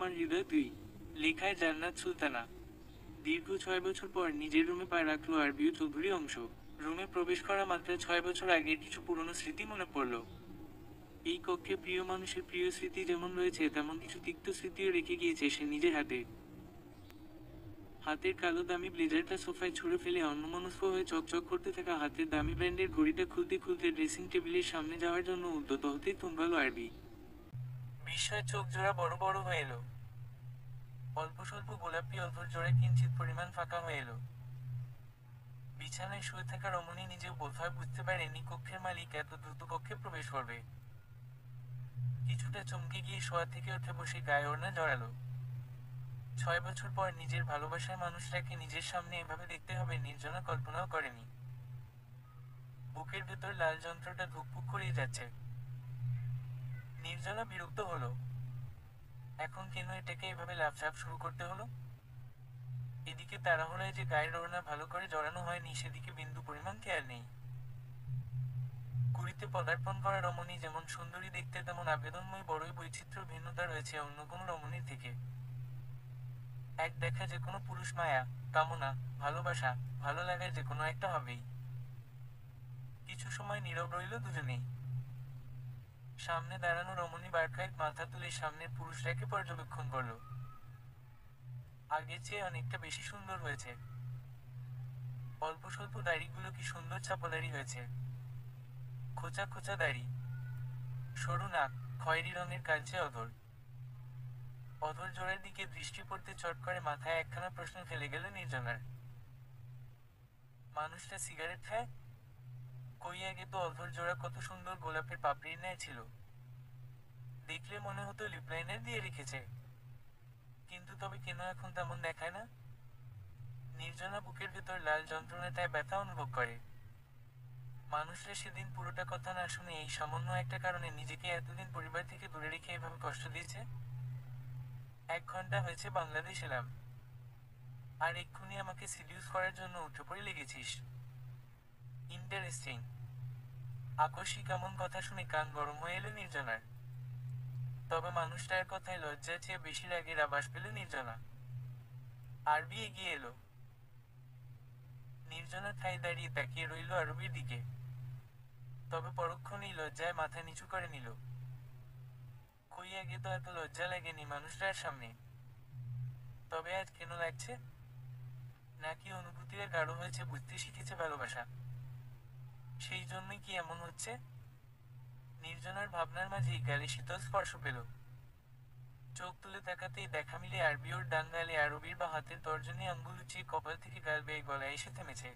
আমার হৃদয় তুই। লেখায় জান্নাত সুলতানা। দীর্ঘ 6 বছর পর নিজের রুমে পা রাখলো আরবিউ চৌধুরী অংশ। রুমে প্রবেশ করা মাত্র 6 বছর আগের কিছু পুরনো স্মৃতি মনে পড়ল। এই কক্ষে প্রিয় মানুষের প্রিয় স্মৃতি যেমন রয়েছে তেমন কিছু তিক্ত স্মৃতিও রেখে গিয়েছে সে নিজের হাতে। হাতের কালো দামি ব্লেজারটা সোফায় ছুঁড়ে ফেলে অন্যমনস্ক হয়ে চকচক করতে থাকা হাতের দামি ব্র্যান্ডের ঘড়িটা খুলতে খুলতে ড্রেসিং টেবিলের সামনে যাওয়ার জন্য উদ্যত হতেই থমকালো আরবি। বিস্ময়ে চোখ জোড়া বড় বড় হয়ে এলো। অল্প স্বল্প গোলাপি অধর জোড়ে কিঞ্চিত পরিমাণ ফাঁকা হয়ে এলো। বিছানায় শুয়ে থাকা রমণী নিজেও বোধহয় বুঝতে পারেনি কক্ষের মালিক এত দ্রুত কক্ষে প্রবেশ করবে। কিছুটা চমকে গিয়ে শোয়া থেকে উঠে বসে গায়ে ওড়না জড়ালো। 6 বছর পর নিজের ভালোবাসার মানুষটাকে নিজের সামনে এভাবে দেখতে হবে নির্জনা কল্পনাও করেনি। বুকের ভেতর লাল যন্ত্রটা ধুকপুক করেই যাচ্ছে। নির্জনা বিরক্ত হলো। এখন কেন এটাকে এভাবে লাফঝাপ শুরু করতে হলো? এদিকে তাড়াহুড়োয় যে গায়ের ওড়না ভালো করে জড়ানো হয়নি সেদিকে বিন্দু পরিমাণ খেয়াল নেই। কুড়িতে পদার্পণ করা রমণী যেমন সুন্দরী দেখতে তেমন আবেদনময় বড়ই বৈচিত্র্য ভিন্নতা রয়েছে অন্য কোনো রমণীর থেকে। এক দেখা যে কোনো পুরুষ মায়া, কামনা, ভালোবাসা, ভালো লাগায় যে কোনো একটা হবেই। কিছু সময় নীরব রইল দুজনেই। সামনে দাঁড়ানো রমণী বার কয়েক মাথা তুলে সামনের পুরুষটাকে পর্যবেক্ষণ করল। আগের চেয়ে অনেকটা বেশি সুন্দর হয়েছে। অল্প স্বল্প দাড়িগুলো কি সুন্দর চাপাদাড়ি হয়েছে। খোঁচা খোঁচা দাড়ি, সরু নাক, খয়েরি রঙের কালচে অধর। অধর জোড়ের দিকে দৃষ্টি পড়তে চট করে মাথায় একখানা প্রশ্ন ফেলে গেল নির্জনার। মানুষটা সিগারেট খায়? কই আগে তো অধর জোড়া কত সুন্দর গোলাপের পাপড়ির ন্যায় ছিল। দেখলে মনে হতো লিপলাইনার দিয়ে রেখেছে। কিন্তু তবে কেন এখন তেমন দেখায় না? নির্জনা বুকের ভেতর লাল যন্ত্রণাটায় ব্যথা অনুভব করে। মানুষরা সেদিন পুরোটা কথা না শুনে এই সামান্য একটা কারণে নিজেকে এতদিন পরিবার থেকে দূরে রেখে এভাবে কষ্ট দিয়েছে। 1 ঘন্টা হয়েছে বাংলাদেশ এলাম, আর এক্ষুনি আমাকে সিডিউস করার জন্য উঠে পড়ে লেগেছিস। ইন্টারেস্টিং। আকস্মিক এমন কথা শুনে কান গরম হয়ে এলো নির্জনার। তবে মানুষটার কথায় লজ্জার চেয়ে বেশি রাগের আভাস পেল নির্জনা। আরবি এগিয়ে এলো। নির্জনা ঠায় দাঁড়িয়ে তাকিয়ে রইল আরবির দিকে। তবে পরক্ষণেই লজ্জায় মাথা নিচু করে নিল। কই আগে তো এত লজ্জা লাগেনি মানুষটার সামনে। তবে আজ কেন লাগছে? নাকি অনুভূতিরা গাঢ় হয়েছে, বুঝতে শিখেছে ভালোবাসা, সেই জন্যই কি এমন হচ্ছে? নির্জনার ভাবনার মাঝেই গালে শীতল স্পর্শ পেল। চোখ তুলে তাকাতেই দেখা মিলে আরবি ওর ডান গালে আরবির বা হাতের তর্জনী আঙ্গুল উঁচিয়ে কপাল থেকে গাল বেয়ে গলায় এসে থেমেছে।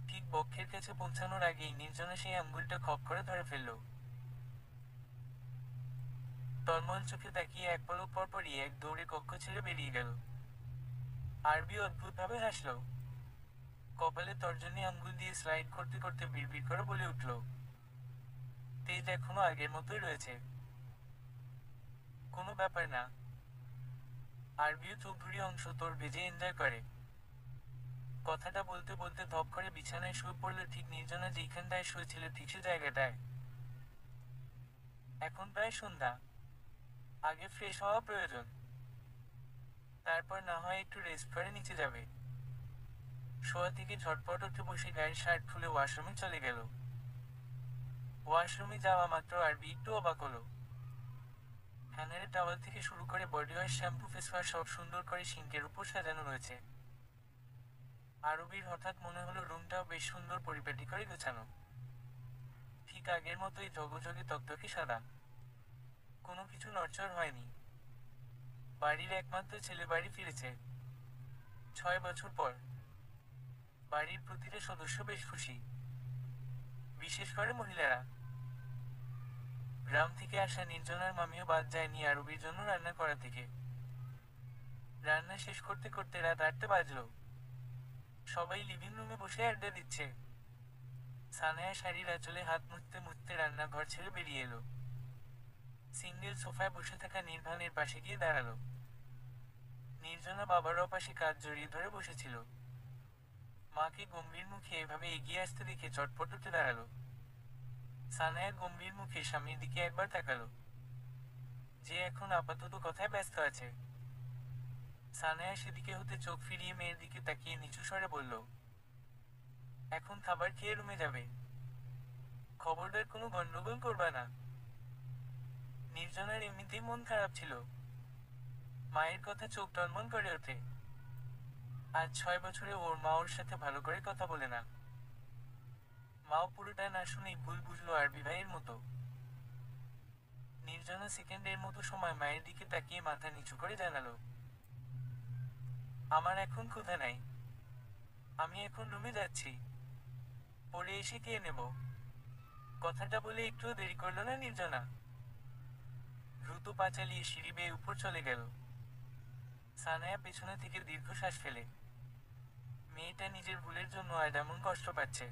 ঠিক বক্ষের কাছে পৌঁছানোর আগেই নির্জনা সেই আঙ্গুলটা খপ করে ধরে ফেলল। তন্ময় চোখে তাকিয়ে এক পলক পরপরই এক দৌড়ে কক্ষ ছেড়ে বেরিয়ে গেল। আরবি অদ্ভুতভাবে হাসল। কপালে তর্জনী আঙ্গুল দিয়ে স্লাইড করতে করতে বিড়বিড় করে বলে উঠল, তেজ এখনো আগের মতোই রয়েছে। কোনো ব্যাপার না। আরবিও চৌধুরী অংশ তোর বেজে এনজয় করে। কথাটা বলতে বলতে ধপ করে বিছানায় শুয়ে পড়ল ঠিক নির্জনা যেইখানটায় শুয়েছিল ঠিক সে জায়গাটায়। এখন প্রায় সন্ধ্যা। আগে ফ্রেশ হওয়া প্রয়োজন। তারপর না হয় একটু রেস্ট করে নিচে যাবে। শোয়া থেকে ঝটপট উঠে বসে গায়ের শার্ট খুলে ওয়াশরুমে চলে গেল। ওয়াশরুমে যাওয়া মাত্র আরবি একটু অবাক হলো। হ্যানারে টাওয়াল থেকে শুরু করে body wash, shampoo, face wash সব সুন্দর করে সিঙ্কের উপর সাজানো রয়েছে। আরবির হঠাৎ মনে হলো রুমটাও বেশ সুন্দর পরিপাটি করে গোছানো। ঠিক আগের মতোই ঝগঝগে তকতকে সাদা। কোনো কিছু নড়চড় হয়নি। বাড়ির একমাত্র ছেলে বাড়ি ফিরেছে 6 বছর পর। বাড়ির প্রতিটা সদস্য বেশ খুশি, বিশেষ করে মহিলারা। গ্রাম থেকে আসা নির্জনার মামিও বাদ যায়নি আরবির জন্য রান্না করা থেকে। রান্না শেষ করতে করতে রাত 8টা বাজলো। সবাই লিভিং রুমে বসে আড্ডা দিচ্ছে। সানায়া শাড়ির আঁচলে হাত মুছতে মুছতে রান্নাঘর ছেড়ে বেরিয়ে এলো। সিঙ্গেল সোফায় বসে থাকা নির্ভানের পাশে গিয়ে দাঁড়ালো। নির্জনা বাবার অপাশে কাঁধ জড়িয়ে ধরে বসেছিল। মাকে গম্ভীর মুখে এভাবে এগিয়ে আসতে দেখে চটপট উঠে দাঁড়ালো। সানায়া গম্ভীর মুখে স্বামীর দিকে একবার তাকালো। যে এখন আপাতত কথায় ব্যস্ত আছে। সানায়া সেদিকে হতে চোখ ফিরিয়ে মেয়ের দিকে তাকিয়ে নিচু স্বরে বলল, এখন খাবার খেয়ে রুমে যাবে। খবরদার কোনো গন্ডগোল করবা না। নির্জনার এমনিতেই মন খারাপ ছিল। মায়ের কথা চোখ টলমল করে ওঠে। আজ 6 বছরে ওর মা ওর সাথে ভালো করে কথা বলে না। মাও পুরোটা না শুনেই ভুল বুঝলো আরবি ভাইয়ের মতো। নির্জনা সেকেন্ডের মতো সময় মায়ের দিকে তাকিয়ে মাথা নিচু করে জানালো, আমার এখন ক্ষুধা নাই। আমি এখন রুমে যাচ্ছি। পরে এসে খেয়ে নেব। কথাটা বলে একটুও দেরি করলো না নির্জনা। দ্রুত পা চালিয়ে সিঁড়ি বেয়ে উপর চলে গেল। সানায়া পেছনে থেকে দীর্ঘশ্বাস ফেলে। মেয়েটা নিজের ভুলের জন্য আর এমন কষ্ট পাচ্ছে।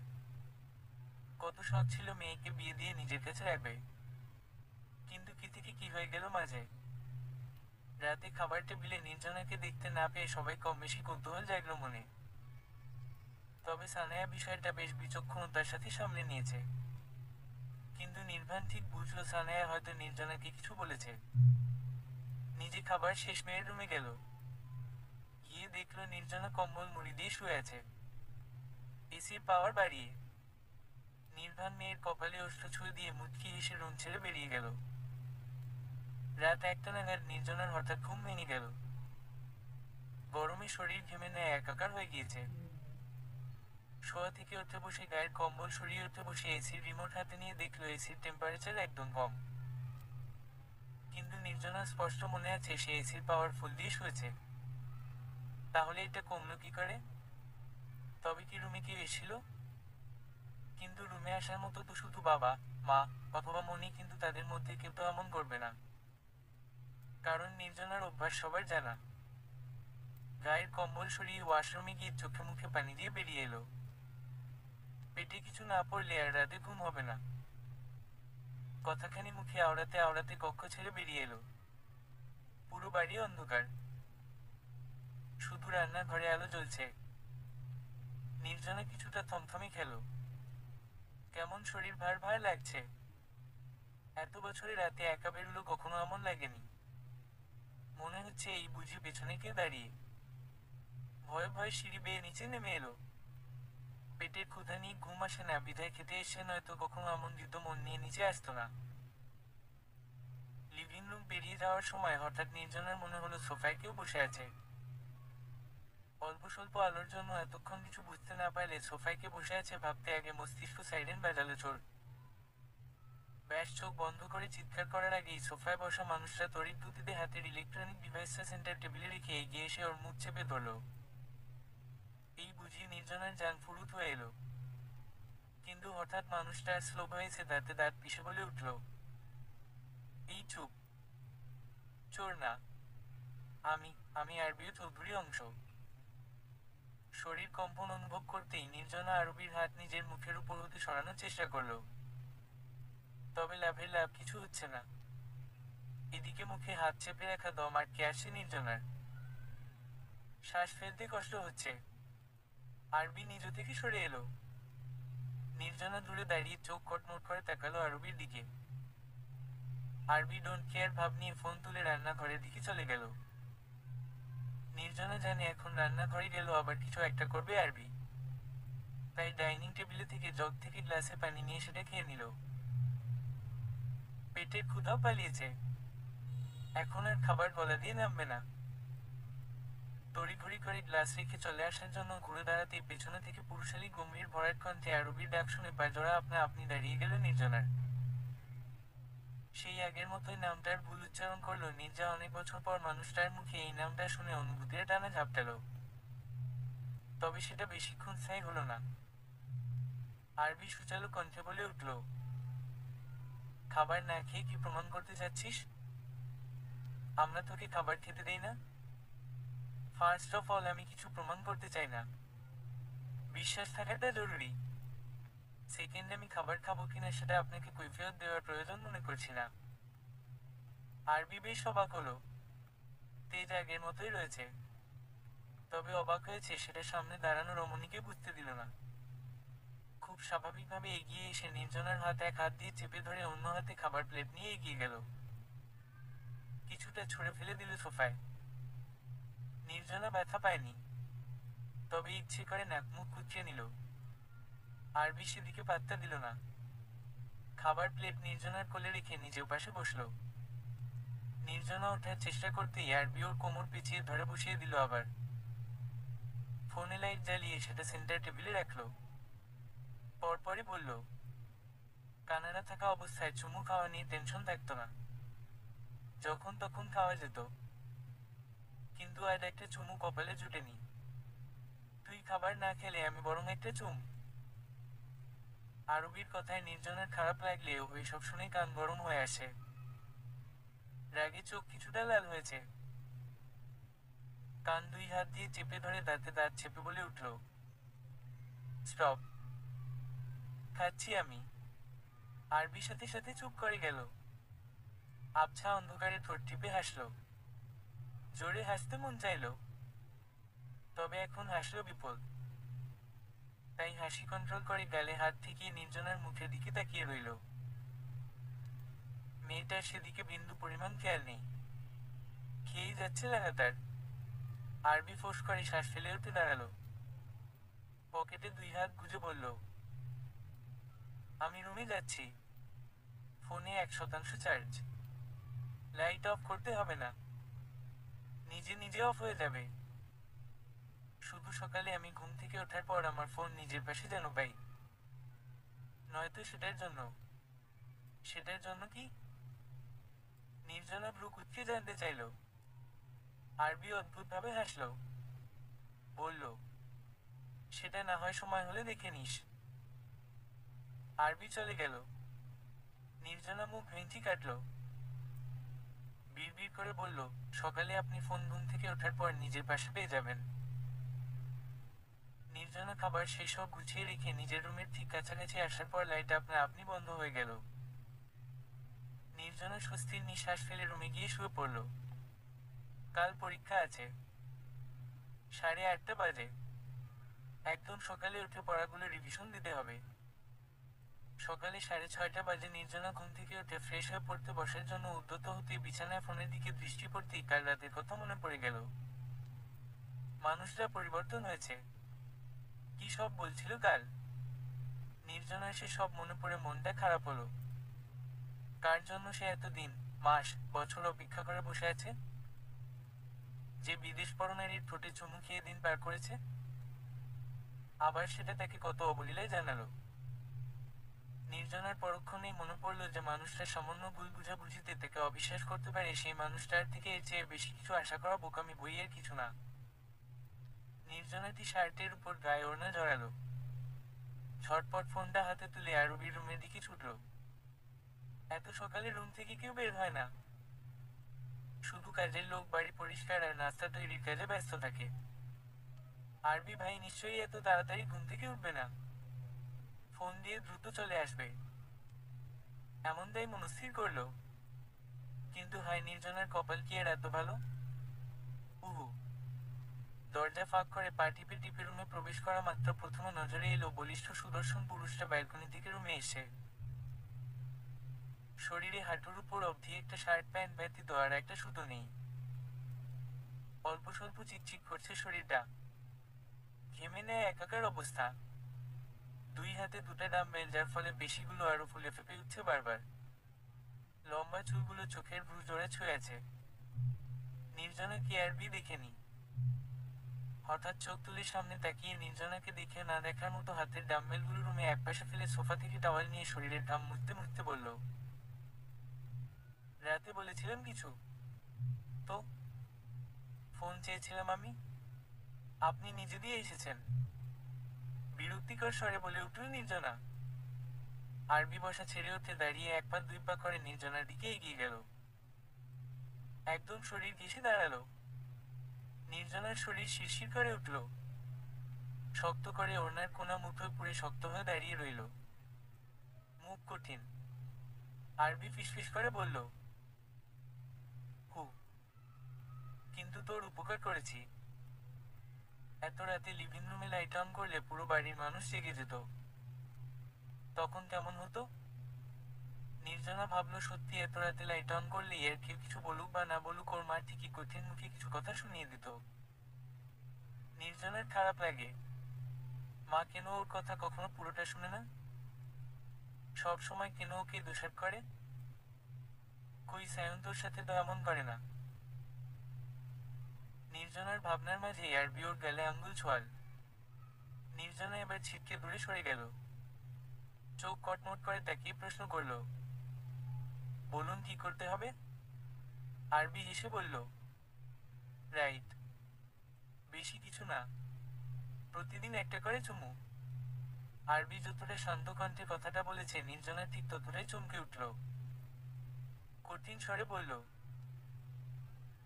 কত শখ ছিল মেয়েকে বিয়ে দিয়ে নিজের কাছে রাখবে, কিন্তু কি থেকে কি হয়ে গেল মাঝে। রাতে খাবার টেবিলে নির্জনাকে দেখতে না পেয়ে সবাই কম বেশি কৌতূহল জাগলো মনে। তবে সানায়া বিষয়টা বেশ বিচক্ষণতার সাথে সামলে নিয়েছে। কিন্তু নির্বাণ ঠিক বুঝলো সানায়া হয়তো নির্জনাকে কিছু বলেছে। নিজে খাবার শেষ মেয়ের রুমে গেল। গিয়ে দেখলো নির্জনা কম্বল মুড়ি দিয়ে শুয়ে আছে, এসির পাওয়ার বাড়িয়ে। নির্বাণ মেয়ের কপালে অশ্রু ছুঁয়ে দিয়ে মুচকি হেসে রুম ছেড়ে বেরিয়ে গেল। রাত 1টা নাগাদ নির্জনার হঠাৎ ঘুম ভেঙে গেল। গরমে শরীর ঘেমে নেয় একাকার হয়ে গিয়েছে। শোয়া থেকে উঠে বসে গায়ের কম্বল সরিয়ে উঠে বসে এসির রিমোট হাতে নিয়ে দেখলো এসির টেম্পারেচার একদম কম। কিন্তু নির্জনার স্পষ্ট মনে আছে সে এসির পাওয়ার ফুল দিয়ে শুয়েছে। তাহলে এটা কমলো কি করে? তবে কি রুমে কেউ এসেছিল? কিন্তু রুমে আসার মতো তো শুধু বাবা, মা অথবা মনি, কিন্তু তাদের মধ্যে কেউ তো এমন করবে না। কারণ নির্জনার অভ্যাস সবার জানা। গায়ের কম্বল সরিয়ে ওয়াশরুমে গিয়ে চোখে মুখে পানি দিয়ে বেরিয়ে এলো। পেটে কিছু না পড়লে আর রাতে ঘুম হবে না। কথাখানি মুখে আওড়াতে আওড়াতে কক্ষ ছেড়ে বেরিয়ে এলো। পুরো বাড়ি অন্ধকার, শুধু রান্নাঘরে আলো জ্বলছে। নির্জনা কিছুটা থমথমে খেল। কেমন শরীর ভার ভার লাগছে। এত বছরে রাতে একা বেরুলো কখনো এমন লাগেনি। মনে হচ্ছে এই বুঝি পেছনে কেউ দাঁড়িয়ে। ভয়ে ভয়ে সিঁড়ি বেয়ে নিচে নেমে এলো। পেটের ক্ষুধা নিয়ে ঘুম আসে না বিধায় খেতে এসে নয়তো কখনো এমন দ্রুত মন নিয়ে নিচে আসতো না। লিভিং রুম পেরিয়ে যাওয়ার সময় হঠাৎ নির্জনার মনে হলো সোফায় কেউ বসে আছে। অল্প স্বল্প আলোর জন্য এতক্ষণ কিছু বুঝতে না পারলে সোফায় কে বসে আছে ভাবতে আগে মস্তিষ্ক সাইরেন বাজালো চোর। ব্যাস চোখ বন্ধ করে চিৎকার করার আগেই সোফায় বসা মানুষটা তড়িৎ গতিতে হাতের ইলেকট্রনিক ডিভাইসটা সেন্টার টেবিলে রেখে এগিয়ে এসে ওর মুখ চেপে ধরল। এই বুঝি নির্জনার জান ফুরুত হয়ে এলো। কিন্তু হঠাৎ মানুষটার স্লো ভয়েসে দাঁতে দাঁত পিষে বলে উঠল, এই চুপ। চোর না। আমি আমি আরবিও চৌধুরী অংশ। শরীর কম্পন অনুভব করতেই নির্জনা আরবির হাত নিজের মুখের উপর হতে সরানোর চেষ্টা করলো। তবে লাভ কিছু হচ্ছে না। এদিকে মুখে হাত চেপে রাখা দম আটকে আসছে নির্জনার। শ্বাস ফেলতে কষ্ট হচ্ছে। আরবি নিজ থেকে সরে এলো। নির্জনা দূরে দাঁড়িয়ে চোখ কটমট করে তাকালো আরবির দিকে। আরবি ডোন্ট কেয়ার ভাব নিয়ে ফোন তুলে রান্নাঘরের দিকে চলে গেল। নির্জনা জানে এখন রান্নাঘরে গেল আবার কিছু একটা করবে আরবি। তাই ডাইনিং টেবিলে থেকে জগ থেকে গ্লাসে পানি নিয়ে সেটা খেয়ে নিল। পেটের ক্ষুধাও পালিয়েছে। এখন আর খাবার গলা দিয়ে নামবে না। তড়িঘড়ি করে গ্লাস রেখে চলে আসার জন্য ঘুরে দাঁড়াতেই পেছনে থেকে পুরুষালী গম্ভীর ভরাট কণ্ঠে আরবির ডাক শুনে পাজোড়া আপনা আপনি দাঁড়িয়ে গেল নির্জনার। সেই আগের মতোই নামটার ভুল উচ্চারণ করলো নির্জা। অনেক বছর পর মানুষটার মুখে এই নামটা শুনে অনুভূতির টানা ঝাপটাল। তবে সেটা বেশিক্ষণ স্থায়ী হলো না। আরবি সুচালো কণ্ঠে বলে উঠল, খাবার না খেয়ে কি প্রমাণ করতে চাচ্ছিস? আমরা তোকে খাবার খেতে দেই না। ফার্স্ট অফ অল আমি কিছু প্রমাণ করতে চাই না। বিশ্বাস থাকাটা জরুরি। সেকেন্ড, আমি খাবার খাবো কিনা সেটা আপনাকে কৈফিয়ত দেওয়ার প্রয়োজন মনে করছি না। আরবি বেশ অবাক হলো। তেজ আগের মতোই রয়েছে। তবে অবাক হয়েছে সেটা সামনে দাঁড়ানো রমণীকে বুঝতে দিল না। খুব স্বাভাবিকভাবে এগিয়ে এসে নির্জনার হাত এক হাত দিয়ে চেপে ধরে অন্য হাতে খাবার প্লেট নিয়ে এগিয়ে গেল। কিছুটা ছুঁড়ে ফেলে দিল সোফায়। নির্জনা ব্যথা পায়নি, তবে ইচ্ছে করে নাক মুখ কুঁচিয়ে নিল। আরবি সেদিকে পাত্তা দিল না। খাবার প্লেট নির্জনার কোলে রেখে নিজের পাশে বসল। নির্জনা ওঠার চেষ্টা করতেই আরবি ওর কোমর পিছিয়ে ধরে বসিয়ে দিল আবার। ফোনে লাইট জ্বালিয়ে সেটা সেন্টার টেবিলে রাখলো। পরপরই বলল, কানাডা থাকা অবস্থায় চুমু খাওয়া নিয়ে টেনশন থাকতো না, যখন তখন খাওয়া যেত। কিন্তু আজ একটা চুমু কপালে জুটেনি। তুই খাবার না খেলে আমি বরং একটা চুম। আরবির কথায় নির্জনের খারাপ লাগলেও ওই সব শুনে কান গরম হয়ে আসে। রাগে চোখ কিছুটা লাল হয়েছে। কান দুই হাত দিয়ে চেপে ধরে দাঁতে দাঁত চেপে বলে উঠল, স্টপ। খাচ্ছি আমি। আরবি সাথে সাথে চুপ করে গেল। আবছা অন্ধকারে ঠোঁট টিপে হাসল। জোরে হাসতে মন চাইল, তবে এখন হাসল বিপদ। তাই হাসি কন্ট্রোল করে গালে হাত ঠেকিয়ে নির্জনার মুখের দিকে তাকিয়ে রইল। মেয়েটার সেদিকে বিন্দু পরিমাণ খেয়াল নেই, খেয়েই যাচ্ছে লাগাতার। আরবি ফোঁস করে শ্বাস ফেলে উঠে দাঁড়ালো। পকেটে দুই হাত গুজে বলল, আমি রুমে যাচ্ছি। ফোনে 1% চার্জ। লাইট অফ করতে হবে না, নিজে নিজে অফ হয়ে যাবে। শুধু সকালে আমি ঘুম থেকে ওঠার পর আমার ফোন নিজের পাশে যেন পাই। নয়তো সেটার জন্য। সেটার জন্য কি? নির্জনা ভ্রু কুঁচকে জানতে চাইল। আরবি অদ্ভুতভাবে হাসল। বলল, সেটা না হয় সময় হলে দেখে নিস। আরবি চলে গেল। নির্জনা মুখ ভেঙচি কাটল। বিড়বিড় করে বলল, সকালে আপনি ফোন ঘুম থেকে ওঠার পর নিজের পাশে পেয়ে যাবেন। নির্জনা খাবার সেই সব গুছিয়ে রেখে নিজের রুমের ঠিক কাছাকাছি আসার পর লাইট আপনি বন্ধ হয়ে গেল। নির্জনা স্বস্তির নিঃশ্বাস ফেলে রুমে গিয়ে শুয়ে পড়ল। কাল পরীক্ষা আছে। 8:30 বাজে। একদম সকালে উঠে পড়াগুলো রিভিশন দিতে হবে। সকালে 6:30 বাজে নির্জনা ঘুম থেকে উঠে ফ্রেশ হয়ে পড়তে বসার জন্য উদ্যত হতেই বিছানায় ফোনের দিকে দৃষ্টি পড়তেই কাল রাতের কথা মনে পড়ে গেল। মানুষরা পরিবর্তন হয়েছে। কি সব বলছিল কাল। নির্জনার সে সব মনে পড়ে মনটা খারাপ হলো। কার জন্য সে এতদিন, মাস, বছর অপেক্ষা করে বসে আছে? যে বিদেশ পরনারীর ঠোঁটে চুমু খেয়ে দিন পার করেছে, আবার সেটা তাকে কত অবলীলায় জানালো। নির্জনার পরক্ষণেই মনে পড়ল যে মানুষটা সামান্য ভুল বুঝাবুঝিতে তাকে অবিশ্বাস করতে পারে, সেই মানুষটার থেকে এর চেয়ে বেশি কিছু আশা করা বোকামি, বইয়ের কিছু না। নির্জনাটি শার্টের উপর গায়ে ওড়না জড়ালো। ঝটপট ফোনটা হাতে তুলে আরবির রুমের দিকে ছুটল। এত সকালে রুম থেকে কেউ বের হয় না। শুধু কাজের লোক বাড়ি পরিষ্কার আর নাস্তা তৈরির কাজে ব্যস্ত থাকে। আরবি ভাই নিশ্চয়ই এত তাড়াতাড়ি ঘুম থেকে উঠবে না। ফোন দিয়ে দ্রুত চলে আসবে, এমনটাই মনস্থির করল। কিন্তু হায়, নির্জনার কপাল কি আর এত ভালো? উহু। দরজা ফাঁক করে পা টিপে টিপে রুমে প্রবেশ করা মাত্র প্রথম নজরে এলো বলিষ্ঠ সুদর্শন পুরুষটা ব্যালকনি থেকে রুমে এসে। শরীরে হাঁটুর উপর অবধি একটা শার্ট প্যান্ট ব্যতীত আর একটা সুতো নেই। অল্প স্বল্প চিকচিক করছে শরীরটা। ঘেমে নেয় একাকার অবস্থা। দুই হাতে দুটা ডাম্বেল, যার ফলে পেশিগুলো আরো ফুলে ফেপে উঠছে বারবার। লম্বা চুলগুলো চোখের ভ্রু জোড়া ছুঁয়ে আছে। নির্জনা কি আরবি দেখেনি? হঠাৎ চোখ তুলে সামনে তাকিয়ে নির্জনাকে দেখে না দেখার মতো হাতের ডাম্বেলগুলো রুমে একপাশে ফেলে সোফা থেকে টাওয়াল নিয়ে শরীরের ঘাম মুছতে মুছতে বলল, রাতে বলেছিলাম কিছু? তো ফোন চেয়েছিলাম আমি, আপনি নিজে দিয়ে এসেছেন। বিরক্তিকর স্বরে বলে উঠল নির্জনা। আরবি বসা ছেড়ে উঠে দাঁড়িয়ে এক পা দুই পা করে নির্জনার দিকে এগিয়ে গেল। একদম শরীর ঘেঁষে দাঁড়ালো। নির্জনার শরীর শিরশির করে উঠল। শক্ত করে ওড়নার কোনা মুঠোয় পুরে শক্ত হয়ে দাঁড়িয়ে রইল। মুখ কঠিন। আরবি ফিসফিস করে বলল, হু, কিন্তু তোর উপকার করেছি। এত রাতে লিভিং রুমে লাইট অন করলে পুরো বাড়ির মানুষ জেগে যেত। তখন কেমন হতো? নির্জনা ভাবলো সত্যি এত রাতে লাইট অন করলে এর কেউ কিছু বলুক বা না বলুক ওর মার ঠিকই কঠিন মুখে কিছু কথা শুনিয়ে দিত। নির্জনের খারাপ লাগে, মা কেন ওর কথা কখনো পুরোটা শুনে না, সব সময় কেন ওকে দোষারোপ করে। কই সায়ন্তর সাথে তো এমন করে না। নির্জনার ভাবনার মাঝে আরবি ওর গালে আঙ্গুল ছোঁয়াল। নির্জনা এবার ছিটকে দূরে সরে গেল, চোখ কটমট করে তাকিয়ে প্রশ্ন করল, বলুন কি করতে হবে। আরবি হেসে বলল, রাইট, বেশি কিছু না, প্রতিদিন একটা করে চুমু। আরবি যতটা শান্ত কণ্ঠে কথাটা বলেছে নির্জনা ঠিক ততটাই চমকে উঠল। কঠিন স্বরে বলল,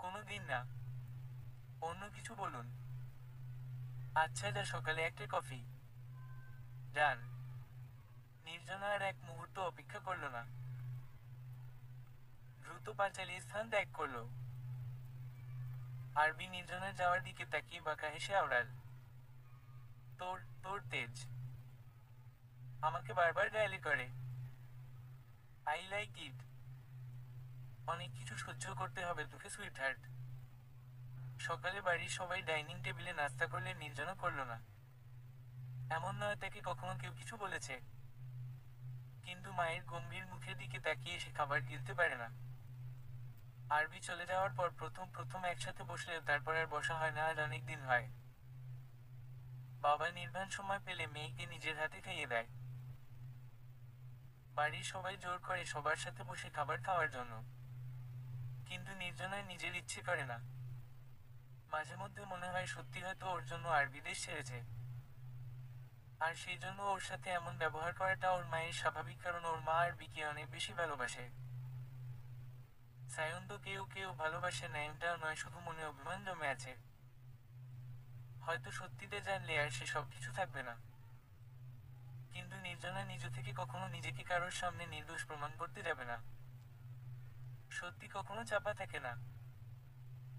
কোনো দিন না, অন্য কিছু বলুন। আচ্ছা যা, সকালে একটা কফি। ডান। নির্জনা আর এক মুহূর্ত অপেক্ষা করল না, দ্রুত পা চালিয়ে স্থান ত্যাগ করল। আরবি নির্জনার যাওয়ার দিকে তাকিয়ে বাঁকা হেসে আওড়াল, তোর তোর তেজ আমাকে বারবার গালি করে। I like it. অনেক কিছু সহ্য করতে হবে তোকে সুইটহার্ট। সকালে বাড়ির সবাই ডাইনিং টেবিলে নাস্তা করলে নির্জনা করল না। এমন নয় তাকে কখনো কেউ কিছু বলেছে, কিন্তু মায়ের গম্ভীর মুখের দিকে তাকিয়ে সে খাবার গিলতে পারে না। আরবি চলে যাওয়ার পর প্রথম প্রথম একসাথে বসলেও তারপর আর বসা হয় না, আর অনেক দিন হয়। বাবা নির্বাণ সময় পেলে মেয়েকে নিজের হাতে খাইয়ে দেয়। বাড়ির সবাই জোর করে সবার সাথে বসে খাবার খাওয়ার জন্য, কিন্তু নির্জনায় নিজের ইচ্ছে করে না। মাঝে মধ্যে মনে হয় সত্যি হয়তো ওর জন্য আরবি দেশ ছেড়েছে, আর সেই জন্য ওর সাথে এমন ব্যবহার করাটা ওর মায়ের স্বাভাবিক, কারণ ওর মা আরবিকে অনেক বেশি ভালোবাসে। সায়ন্ত কেউ কেউ ভালোবাসে না এমটাও নয়, শুধু মনে অভিমান জমে আছে। হয়তো সত্যিটা জানলে আর সে সবকিছু থাকবে না। কিন্তু নির্জনা নিজ থেকে কখনো নিজেকে কারোর সামনে নির্দোষ প্রমাণ করতে যাবে না। সত্যি কখনো চাপা থাকে না,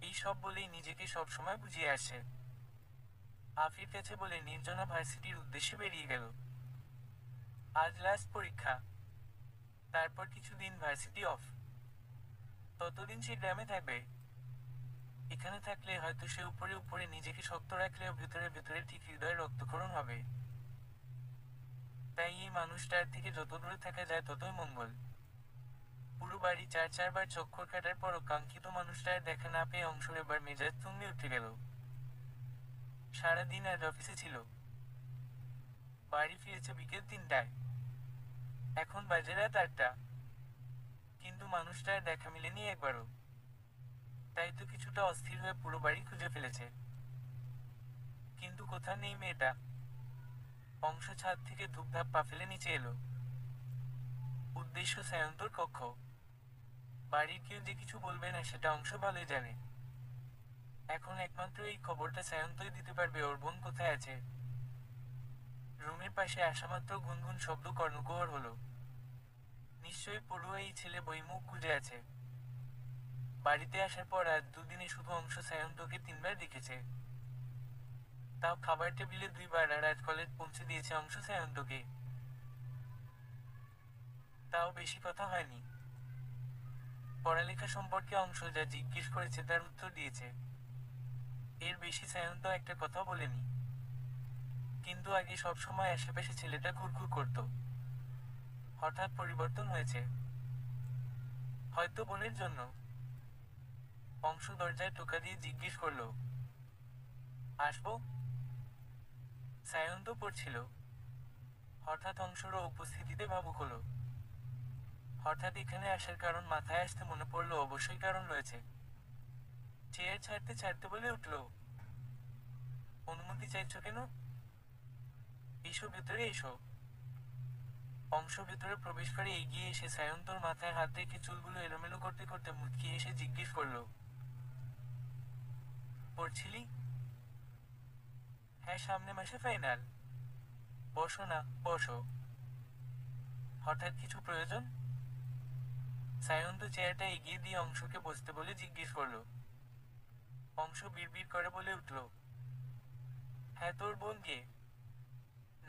এই সব বলেই নিজেকে সব সময় বুঝিয়ে আসে। আফির কাছে বলে নির্জনা ভার্সিটির উদ্দেশ্যে বেরিয়ে গেল। আজ লাস্ট পরীক্ষা, তারপর কিছুদিন ভার্সিটি অফ। ততদিন সে গ্রামে থাকবে। এখানে থাকলে হয়তো সে উপরে উপরে নিজেকে শক্ত রাখলেও ভেতরে ভেতরে ঠিক হৃদয়ে রক্তক্ষরণ হবে। তাই এই মানুষটার থেকে যত দূরে থাকা যায় ততই মঙ্গল। পুরো বাড়ি চার চারবার চক্কর কাটার পরও কাঙ্ক্ষিত মানুষটার দেখা না পেয়ে অংশ এবার মেজাজ তুঙ্গে উঠে গেল। সারাদিন আজ অফিসে ছিল, বাড়ি ফিরেছে বিকেল 3টায়। এখন বাজে রাত 8টা, কিন্তু মানুষটার দেখা মিলেনি একবারও। তাই তো কিছুটা অস্থির হয়ে পুরো বাড়ি খুঁজে ফেলেছে, কিন্তু কোথাও নেই মেয়েটা। অংশ ছাদ থেকে ধূপধাপ পা ফেলে নিচে এলো। উদ্দেশ্য সায়ন্তর কক্ষ। বাড়ির কেউ যে কিছু বলবে না সেটা অংশ ভালোই জানে। এখন একমাত্র এই খবরটা সায়ন্তই দিতে পারবে ওর বোন কোথায় আছে। রুমের পাশে আসামাত্র গুনগুন শব্দ কর্ণকুহর হলো। নিশ্চয়ই পড়ুয়া এই ছেলে বইমুখ গুজে আছে। বাড়িতে আসার পর আজ দুদিনে শুধু অংশ সায়ন্তকে 3বার দেখেছে, তাও খাবার টেবিলে 2বার, আর আজ কলেজ পৌঁছে দিয়েছে অংশ সায়ন্তকে। তাও বেশি কথা হয়নি। পড়ালেখা সম্পর্কে অংশ যা জিজ্ঞেস করেছে তার উত্তর দিয়েছে, এর বেশি সায়ন্ত একটা কথা বলেনি। কিন্তু আগে সব সময় আশেপাশে ছেলেটা ঘুরঘুর করত, হঠাৎ পরিবর্তন হয়েছে। হয়তো বোনের জন্য। অংশ দরজায় টোকা দিয়ে জিজ্ঞেস করলো, আসবো। সায়ন্ত পড়ছিল। হঠাৎ অংশরও উপস্থিতিতে ভাবুক হলো। হঠাৎ এখানে আসার কারণ মাথায় আসতে মনে পড়লো অবশ্যই কারণ রয়েছে। চেয়ার ছাড়তে ছাড়তে বলে উঠল, অনুমতি চাইছ কেন? এসো ভেতরে এসো। অংশ ভেতরে প্রবেশ করে এগিয়ে এসে সায়ন্তর মাথায় হাত রেখে চুলগুলো এলোমেলো করতে করতে মুচকি এসে জিজ্ঞেস করলো, পড়ছিলি? হ্যাঁ, সামনে মাসে ফাইনাল। বসো না, বসো। হঠাৎ কিছু প্রয়োজন? সায়ন্ত চেয়ারটা এগিয়ে দিয়ে অংশকে বসতে বলে জিজ্ঞেস করলো। অংশ বিড়বিড় করে বলে উঠল, হ্যাঁ, তোর বোন কে?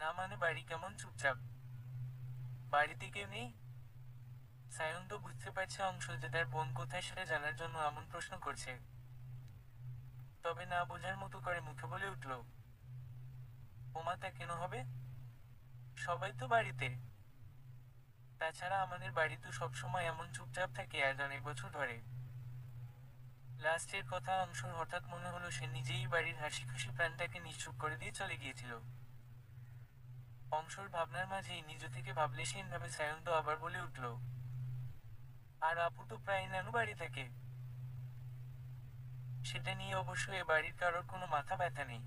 না মানে বাড়ি কেমন চুপচাপ? বাড়িতে কেউ নেই? সায়ন তো বুঝতে পারছে অংশ যে তার বোন কোথায় সেটা জানার জন্য এমন প্রশ্ন করছে, তবে না বোঝার মতো করে মুখে বলে উঠল, ওমা তা কেন হবে? সবাই তো বাড়িতে। তাছাড়া আমাদের বাড়ি তো সবসময় এমন চুপচাপ থাকে আজ অনেক বছর ধরে। লাস্টের কথা অংশর হঠাৎ মনে হলো সে নিজেই বাড়ির হাসি খুশি প্রাণটাকে নিশ্চুপ করে দিয়ে চলে গিয়েছিল। অংশর ভাবনার মাঝেই নিজ থেকে ভাবলেশহীনভাবে সায়ন্ত আবার বলে উঠল, আর আপু তো প্রায় নানু বাড়ি থাকে। সেটা নিয়ে অবশ্য এ বাড়ির কারোর কোনো মাথা ব্যথা নেই।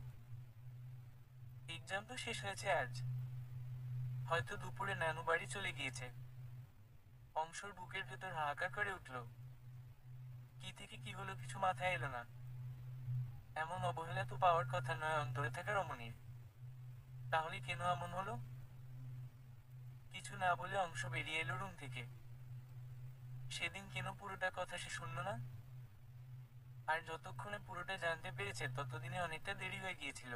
এক্সাম তো শেষ হয়েছে আজ, হয়তো দুপুরে নানু বাড়ি চলে গিয়েছে। অংশর বুকের ভেতর হাহাকার করে উঠল। কি থেকে কি হলো কিছু মাথায় এলো না। এমন অবহেলা তো পাওয়ার কথা নয় অন্তরে থাকা রমণীর। তাহলে কেন এমন হলো? কিছু না বলে অংশ বেরিয়ে এলো রুম থেকে। সেদিন কেন পুরোটা কথা সে শুনল না? আর যতক্ষণে পুরোটা জানতে পেরেছে ততদিনে অনেকটা দেরি হয়ে গিয়েছিল।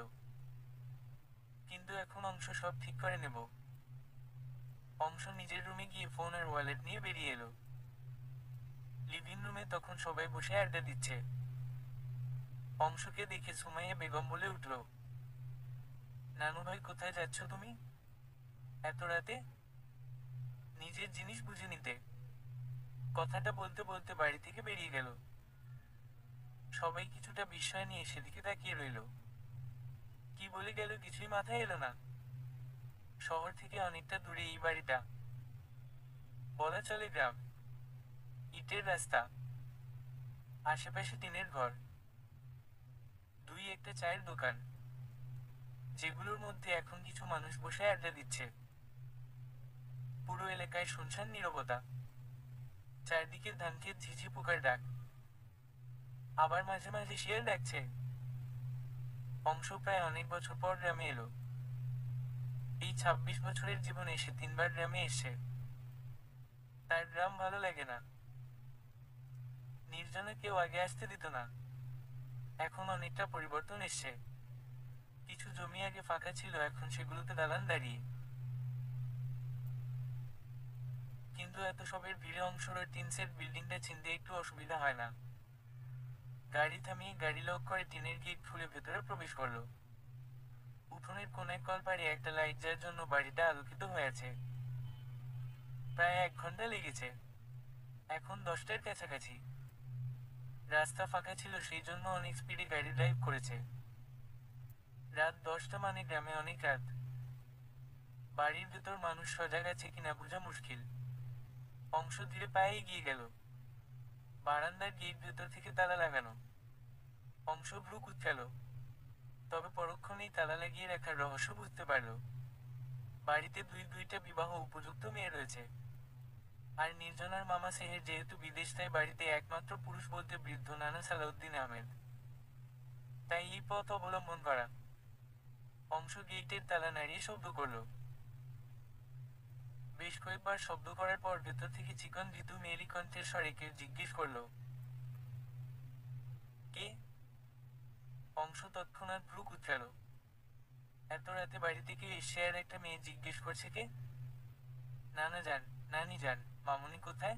কিন্তু এখন অংশ সব ঠিক করে নেব। অংশ নিজের রুমে গিয়ে ফোন আর ওয়ালেট নিয়ে বেরিয়ে এলো। লিভিং রুমে তখন সবাই বসে আড্ডা দিচ্ছে। অংশকে দেখে সুমাইয়া বেগম বলে উঠল, নানু ভাই কোথায় যাচ্ছ তুমি এত রাতে? নিজের জিনিস বুঝে নিতে। কথাটা বলতে বলতে বাড়ি থেকে বেরিয়ে গেল। সবাই কিছুটা বিস্ময় নিয়ে সেদিকে তাকিয়ে রইল। কি বলে গেল কিছুই মাথায় এলো না। শহর থেকে অনেকটা দূরে এই বাড়িটা, বলা চলে গ্রাম। ইটের রাস্তা, আশেপাশে টিনের ঘর, দুই একটা চায়ের দোকান, যেগুলোর মধ্যে এখন কিছু মানুষ বসে আড্ডা দিচ্ছে। পুরো এলাকায় শুনশান নীরবতা। চারদিকে ধানক্ষেত, ঝিঝি পোকার ডাক, আবার মাঝে মাঝে শিয়াল ডাকছে। অংশ প্রায় অনেক বছর পর গ্রামে এলো। এই ২৬ বছরের জীবনে সে ৩ বার গ্রামে এসছে। তার গ্রাম ভালো লাগে না। নির্জনে কেউ আগে আসতে দিত না। এখন অনেকটা পরিবর্তন এসছে। কিছু জমি আগে ফাঁকা ছিল, এখন সেগুলোতে দালান দাঁড়িয়ে। কিন্তু এত সবের ভিড়ে অংশর ওই টিন সেট বিল্ডিংটা চিনতে একটু অসুবিধা হয় না। গাড়ি থামিয়ে গাড়ি লক করে টিনের গেট খুলে ভেতরে প্রবেশ করলো। উঠোনের কোনায় কলপাড়ে একটা লাইট যার জন্য বাড়িটা আলোকিত হয়ে আছে। প্রায় ১ ঘন্টা লেগেছে। এখন ১০টার কাছাকাছি। রাস্তা ফাঁকা ছিল, সেই জন্য অনেক স্পিডে গাড়ি ড্রাইভ করেছে। রাত ১০টা মানে গ্রামে অনেক রাত। বাড়ির ভেতর মানুষ সজাগ আছে কিনা বোঝা মুশকিল। অংশ ধীরে পায়ে এগিয়ে গেল। বারান্দার গেট ভেতর থেকে তালা লাগানো। অংশ ভ্রু কুঁচকাল, তবে পরক্ষণেই তালা লাগিয়ে রাখার রহস্য বুঝতে পারল। বাড়িতে দুইটা বিবাহ উপযুক্ত মেয়ে রয়েছে। আর নির্জনার মামা সেহের যেহেতু বিদেশ, তাই বাড়িতে একমাত্র পুরুষ বলতে বৃদ্ধ নানা সালাউদ্দিন আহমেদ। তাই এই পথ অবলম্বন করা। অংশ গেটের তালা নাড়িয়ে শব্দ করল। বেশ কয়েকবার শব্দ করার পর ভেতর থেকে চিকন ঋতু মেয়েলি কণ্ঠের স্বরে কেউ জিজ্ঞেস করল, কে? অংশ তৎক্ষণাৎ ভ্রু কুঁচকাল। এত রাতে বাড়িতে কেউ এসে আর একটা মেয়ে জিজ্ঞেস করছে কে? নানা যান, নানি যান, মামুনি কোথায়?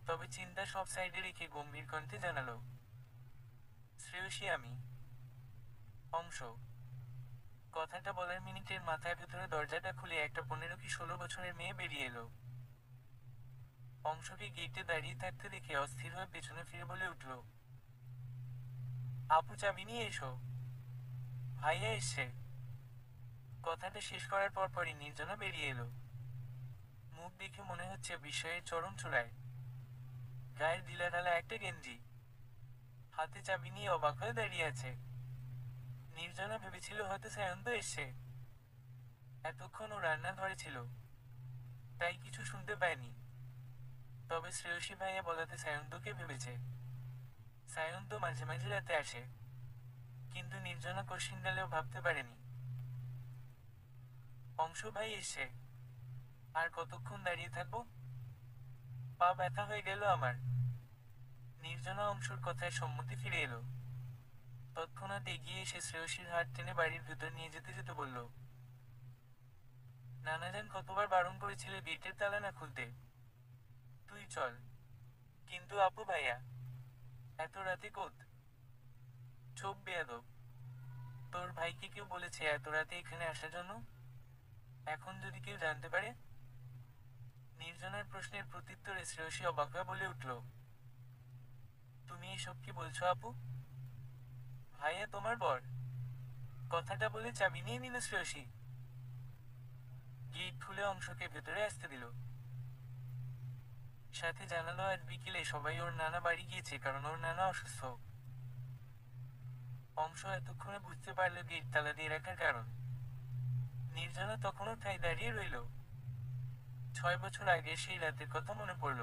তবে চিন্তা সব সাইডে রেখে গম্ভীর কণ্ঠে জানালো, শ্রেয়সী আমি। অংশ কথাটা বলার মিনিটের মাথায় ভেতরে দরজাটা খুলে একটা ১৫ কি ১৬ বছরের মেয়ে বেরিয়ে এলো। অংশকে গেটে দাঁড়িয়ে থাকতে দেখে অস্থির হয়ে পেছনে ফিরে বলে উঠল, আপু চাবি নিয়ে এসো, ভাইয়া এসছে। কথাটা শেষ করার পরপরই নির্জনা বেরিয়ে এলো। মুখ দেখে মনে হচ্ছে বিস্ময়ের চরম চূড়ায়। গায়ের ঢিলাঢালা একটা গেঞ্জি, হাতে চাবি নিয়ে অবাক হয়ে দাঁড়িয়ে আছে। নির্জনা ভেবেছিল হয়তো সায়ন্ত এসছে। এতক্ষণ ও রান্নাঘরে ছিল, তাই কিছু শুনতে পায়নি। তবে শ্রেয়সী ভাইয়া বলাতে সায়ন্তকে ভেবেছে। সায়ন্ত মাঝে মাঝে রাতে আসে, কিন্তু নির্জনা কশিনকালেও ভাবতে পারেনি অংশ ভাই এসছে। আর কতক্ষণ দাঁড়িয়ে থাকবো? পা ব্যথা হয়ে গেল আমার। নির্জনা অংশর কথায় সম্মতি ফিরে এলো। তৎক্ষণাৎ এগিয়ে এসে শ্রেয়সীর হাত টেনে বাড়ির ভেতর নিয়ে যেতে যেতে বলল, নানাজান কতবার বারণ করেছিল গেটের তালা না খুলতে। তুই চল। কিন্তু আপু ভাইয়া, এত রাতে কোত? চোখ বেয়াদব। তোর ভাইকে কেউ বলেছে এত রাতে এখানে আসার জন্য? এখন যদি কেউ জানতে পারে? নির্জনার প্রশ্নের প্রত্যুত্তরে শ্রেয়সী অবাক হয়ে বলে উঠল, তুমি এসব কি বলছো আপু? ভাইয়া তোমার বর? কথাটা বলে চাবি নিয়ে নিল শ্রেয়সী। গেট খুলে অংশকে ভেতরে আসতে দিল। সাথে জানালো আজ বিকেলে সবাই ওর নানা বাড়ি গিয়েছে কারণ ওর নানা অসুস্থ। অংশ এতক্ষণে বুঝতে পারল গেট তালা দিয়ে রাখার কারণ। নির্জনা তখনও ঠাই দাঁড়িয়ে রইল। 6 বছর আগে সেই রাতের কথা মনে পড়ল।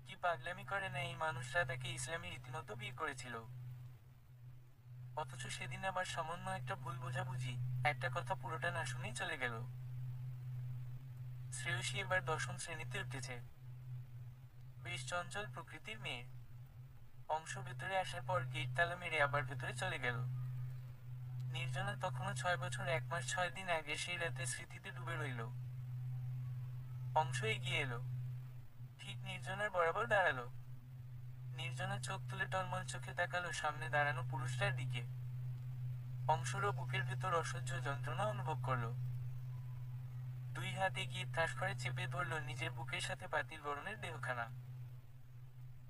কি পাগলামি করে না এই মানুষরা তাকে ইসলামী রীতিমতো বিয়ে করেছিল। অথচ সেদিন আবার সামান্য একটা ভুল বোঝাবুঝি, একটা কথা পুরোটা না শুনেই চলে গেল। শ্রেয়সী এবার 10ম শ্রেণীতে উঠেছে। বেশ চঞ্চল প্রকৃতির মেয়ে। অংশ ভেতরে আসার পর গেট তালা মেরে আবার ভেতরে চলে গেল। নির্জনা তখনও 6 বছর 1 মাস 6 দিন আগে সেই রাতে স্মৃতিতে ডুবে রইল। অংশ এগিয়ে এলো। ঠিক নির্জনার বরাবর দাঁড়ালো। নির্জনা চোখ তুলে টলমল চোখে তাকালো সামনে দাঁড়ানো পুরুষটার দিকে। অংশরও বুকের ভেতর অসহ্য যন্ত্রণা অনুভব করলো। 2 হাত এগিয়ে ঠাস করে চেপে ধরল নিজের বুকের সাথে পাতিল গরনের দেহখানা।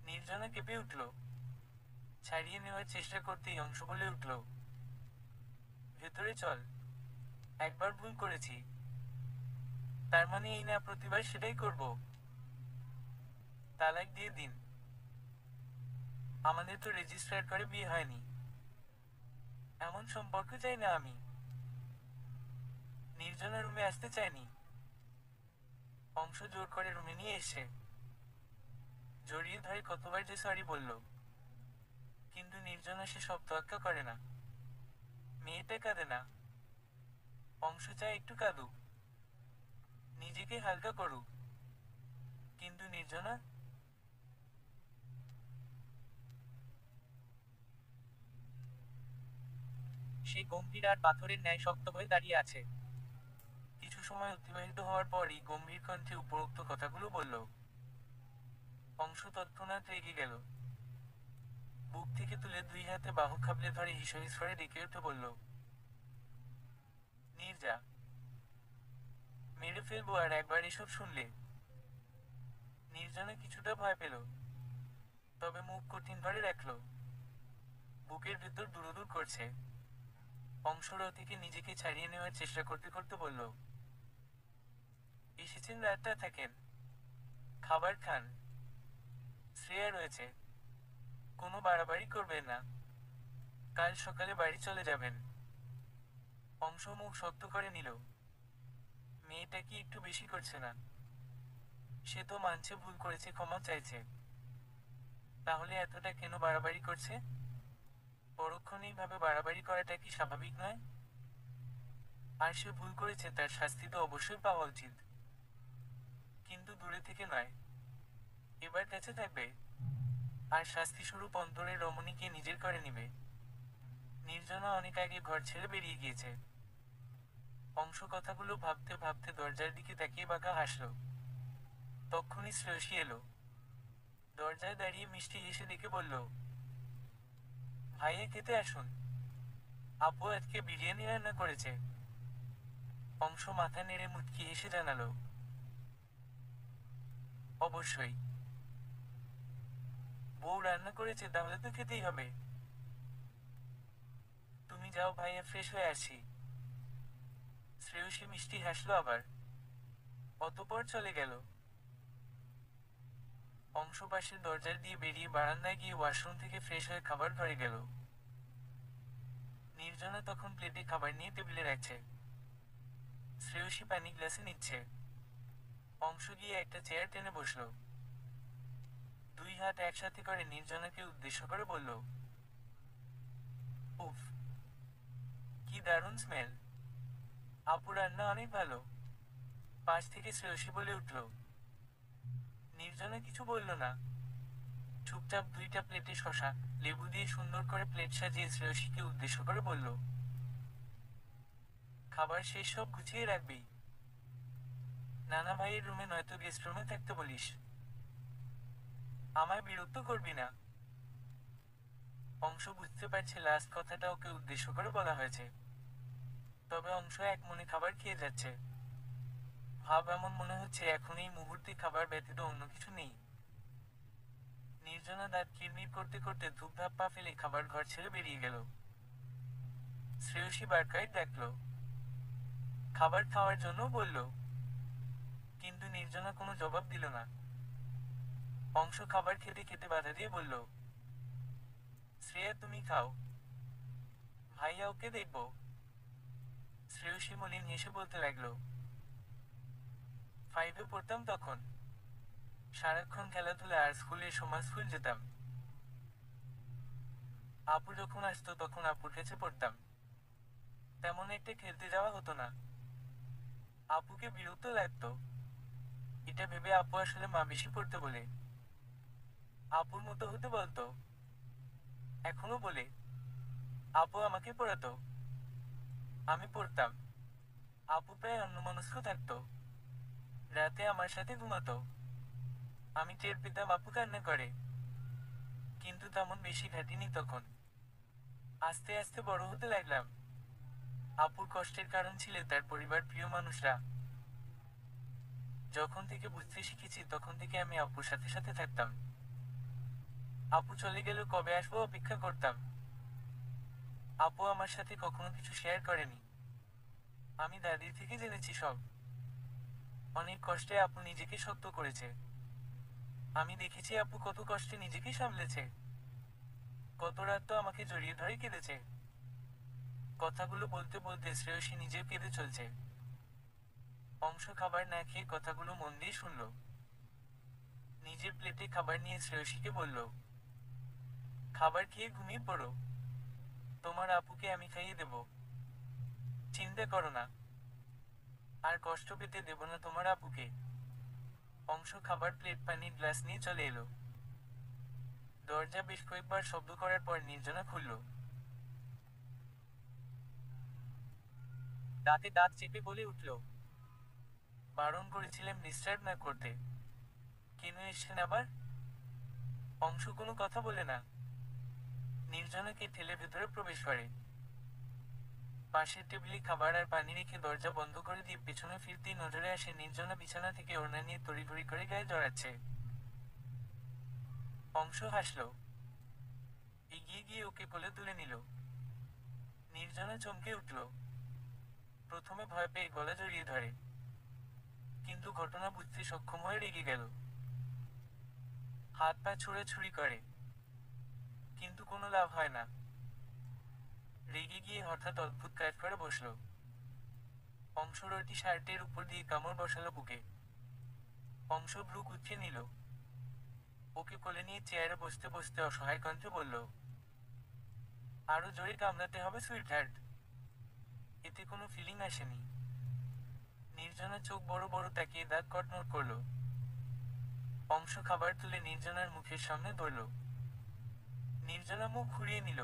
নির্জনা কেঁপে উঠল। ছাড়িয়ে নেওয়ার চেষ্টা করতেই অংশ বলে উঠল, ভেতরে চল। একবার ভুল করেছি, তার মানে এই না প্রতিবার সেটাই করব? তালাক দিয়ে দিন। আমাদের তো রেজিস্টার করে বিয়ে হয়নি। এমন সম্পর্ক চাই না আমি। নির্জনা রুমে আসতে চায়নি। অংশ জোর করে রুমে নিয়ে এসে জড়িয়ে ধরে কতবার যে সরি বলল, কিন্তু নির্জনা সে সব তোয়াক্কা করে না। মেয়েটা কাঁদে না। অংশ চায় একটু কাঁদুক, নিজেকে হালকা করুক, কিন্তু নির্জনা। সে গম্ভীর আর পাথরের ন্যায় শক্ত হয়ে দাঁড়িয়ে আছে। কিছু সময় অতিবাহিত হওয়ার পরই গম্ভীর কণ্ঠে উপরোক্ত কথাগুলো বলল। অংশ তৎক্ষণাৎ রেগে গেল। বুক থেকে তুলে 2 হাতে বাহু খাবলে ধরে হিসহিস ডেকে উঠে বলল, নির্জা, মেরে ফেলবো আর একবার এসব শুনলে। নির্জনা কিছুটা ভয় পেল, তবে মুখ কঠিন ধরে রাখল। বুকের ভেতর দুরুদুর করছে। অংশর থেকে নিজেকে ছাড়িয়ে নেওয়ার চেষ্টা করতে করতে বলল, এসেছেন রাতটা থাকেন, খাবার খান, শ্রেয়া রয়েছে, কোনো বাড়াবাড়ি করবেন না, কাল সকালে বাড়ি চলে যাবেন। অংশ মুখ শক্ত করে নিল। মেয়েটা কি একটু বেশি করছে না? সে তো মানছে ভুল করেছে, ক্ষমা চাইছে, তাহলে এতটা কেন বাড়াবাড়ি করছে? পরক্ষণেই ভাবে বাড়াবাড়ি করাটা কি স্বাভাবিক নয়? আর সে ভুল করেছে, তার শাস্তি তো অবশ্যই পাওয়া উচিত, কিন্তু দূরে থেকে নয়, এবার কাছে থাকবে, আর শাস্তি স্বরূপ অন্তরের রমণীকে নিজের করে নিবে। নির্জনা অনেক আগে ঘর ছেড়ে বেরিয়ে গিয়েছে। অংশ কথাগুলো ভাবতে ভাবতে দরজার দিকে তাকিয়ে বাঁকা হাসল। তক্ষুনি শ্রেয়সী এলো। দরজায় দাঁড়িয়ে মিষ্টি হেসে ডেকে বলল, ভাইয়া খেতে আসুন, আপু আজকে বিরিয়ানি রান্না করেছে। অংশ মাথা নেড়ে মুচকি হেসে জানালো, অবশ্যই, বউ রান্না করেছে তাহলে তো খেতেই হবে। তুমি যাও ভাইয়া, ফ্রেশ হয়ে আসি। শ্রেয়সী মিষ্টি হাসলো আবার। অতঃপর চলে গেল। অংশ পাশের দরজার দিয়ে বেরিয়ে বারান্দায় গিয়ে ওয়াশরুম থেকে ফ্রেশ হয়ে খাবার ঘরে গেল। নির্জনা তখন প্লেটে খাবার নিয়ে টেবিলে রাখছে। শ্রেয়সী পানি গ্লাসে নিচ্ছে। অংশ গিয়ে একটা চেয়ার টেনে বসলো। 2 হাত একসাথে করে নির্জনাকে উদ্দেশ্য করে বলল, উফ, কি দারুণ স্মেল, আপু রান্না অনেক ভালো। পাশ থেকে শ্রেয়সী বলে উঠল। নির্জনা কিছু বলল না। চুপচাপ 2টা প্লেটে শসা, লেবু দিয়ে সুন্দর করে প্লেট সাজিয়ে শ্রেয়সীকে উদ্দেশ্য করে বলল, খাবার শেষ, সব গুছিয়ে রাখবি। নানা ভাইয়ের রুমে নয়তো গেস্ট রুমে থাকতে বলিস। আমায় বিরক্ত করবি না। অংশ বুঝতে পারছে লাস্ট কথাটা ওকে উদ্দেশ্য করে বলা হয়েছে, তবে অংশ এক মনে খাবার খেয়ে যাচ্ছে। ভাব এমন মনে হচ্ছে এখন এই মুহূর্তে খাবার ব্যতীত অন্য কিছু নেই। নির্জনা দাঁত কিরমির করতে করতে ধূপধাপ পা ফেলে খাবার ঘর ছেড়ে বেরিয়ে গেল। শ্রেয়সী বারকায় ডাকলো, খাবার খাওয়ার জন্য বলল, কিন্তু নির্জনা কোনো জবাব দিল না। অংশ খাবার খেতে খেতে বাধা দিয়ে বলল, শ্রেয়া তুমি খাও, ভাইয়া ওকে দেখব। শ্রেয়সী মলিন হেসে বলতে লাগলো, 5-এ পড়তাম তখন, সারাক্ষণ খেলাধুলা আর স্কুলের সময় স্কুল যেতাম। আপু যখন আসতো তখন আপুর কাছে পড়তাম, তেমন একটা খেলতে যাওয়া হতো না। আপুকে বিরক্ত লাগতো, এটা ভেবে আপু আসলে মা বেশি পড়তে বলে, আপুর মতো হতে বলতো। এখনো বলে, আপু আমাকে পড়াতো, আমি পড়তাম। আপু প্রায় অন্যমনস্ক থাকতো, রাতে আমার সাথে ঘুমাতো। আমি টের পেতাম আপু কান্না করে, কিন্তু তেমন বেশি ঘাটিনি তখন। আস্তে আস্তে বড় হতে লাগলাম। আপুর কষ্টের কারণ ছিল তার পরিবার, প্রিয় মানুষরা। যখন থেকে বুঝতে শিখেছি তখন থেকে আমি আপুর সাথে সাথে থাকতাম। আপু চলে গেল কবে আসবো অপেক্ষা করতাম। আপু আমার সাথে কখনো কিছু শেয়ার করেনি, আমি দাদির থেকে জেনেছি সব। অনেক কষ্টে আপু নিজেকে শক্ত করেছে। আমি দেখেছি আপু কত কষ্টে নিজেকে সামলেছে, কত রাত তো আমাকে জড়িয়ে ধরে কেঁদেছে। কথাগুলো বলতে বলতে শ্রেয়সী নিজেও কেঁদে চলছে। অংশ খাবার না খেয়ে কথাগুলো মন দিয়ে শুনল। নিজের প্লেটে খাবার নিয়ে শ্রেয়সীকে বলল, খাবার খেয়ে ঘুমিয়ে পড়ো, তোমার আপুকে আমি খাইয়ে দেব, চিন্তা করো না, আর কষ্ট পেতে দেব না তোমার আপুকে। অংশ খাবার প্লেট, পানির গ্লাস নিয়ে চলে এলো। দরজা বেশ কয়েকবার শব্দ করার পর নির্জনা খুলল। দাঁতে দাঁত চেপে বলে উঠল, বারণ করেছিলাম ডিস্টার্ব না করতে, কেন এসছেন আবার? অংশ কোনো কথা বলে না, নির্জনাকে ঠেলে ভেতরে প্রবেশ করে। পাশের টেবিলে খাবার আর পানি রেখে দরজা বন্ধ করে দিয়ে পেছনে ফিরতেই নজরে আসে নির্জনা বিছানা থেকে ওড়না নিয়ে তড়িঘড়ি করে গায়ে জড়াচ্ছে। অংশ হাসল, এগিয়ে গিয়ে ওকে কোলে তুলে নিল। নির্জনা চমকে উঠল, প্রথমে ভয় পেয়ে গলা জড়িয়ে ধরে, কিন্তু ঘটনা বুঝতে সক্ষম হয়ে রেগে গেল। হাত পা ছোড়াছুড়ি করে, কিন্তু কোনো লাভ হয় না। রেগে গিয়ে হঠাৎ অদ্ভুত কাজ করে বসল। অংশ রটি শার্টের উপর দিয়ে কামড় বসালো বুকে। অংশ ভ্রু কুঁচকে নিল, ওকে কোলে নিয়ে চেয়ারে বসতে বসতে অসহায় কণ্ঠে বলল, আরো জোরে কামড়াতে হবে সুইটহার্ট, এতে কোনো ফিলিং আসেনি। নির্জনা চোখ বড় বড় তাকিয়ে দাঁত কটমট করল। অংশ খাবার তুলে নির্জনার মুখের সামনে ধরল। নির্জনা মুখ ঘুরিয়ে নিল।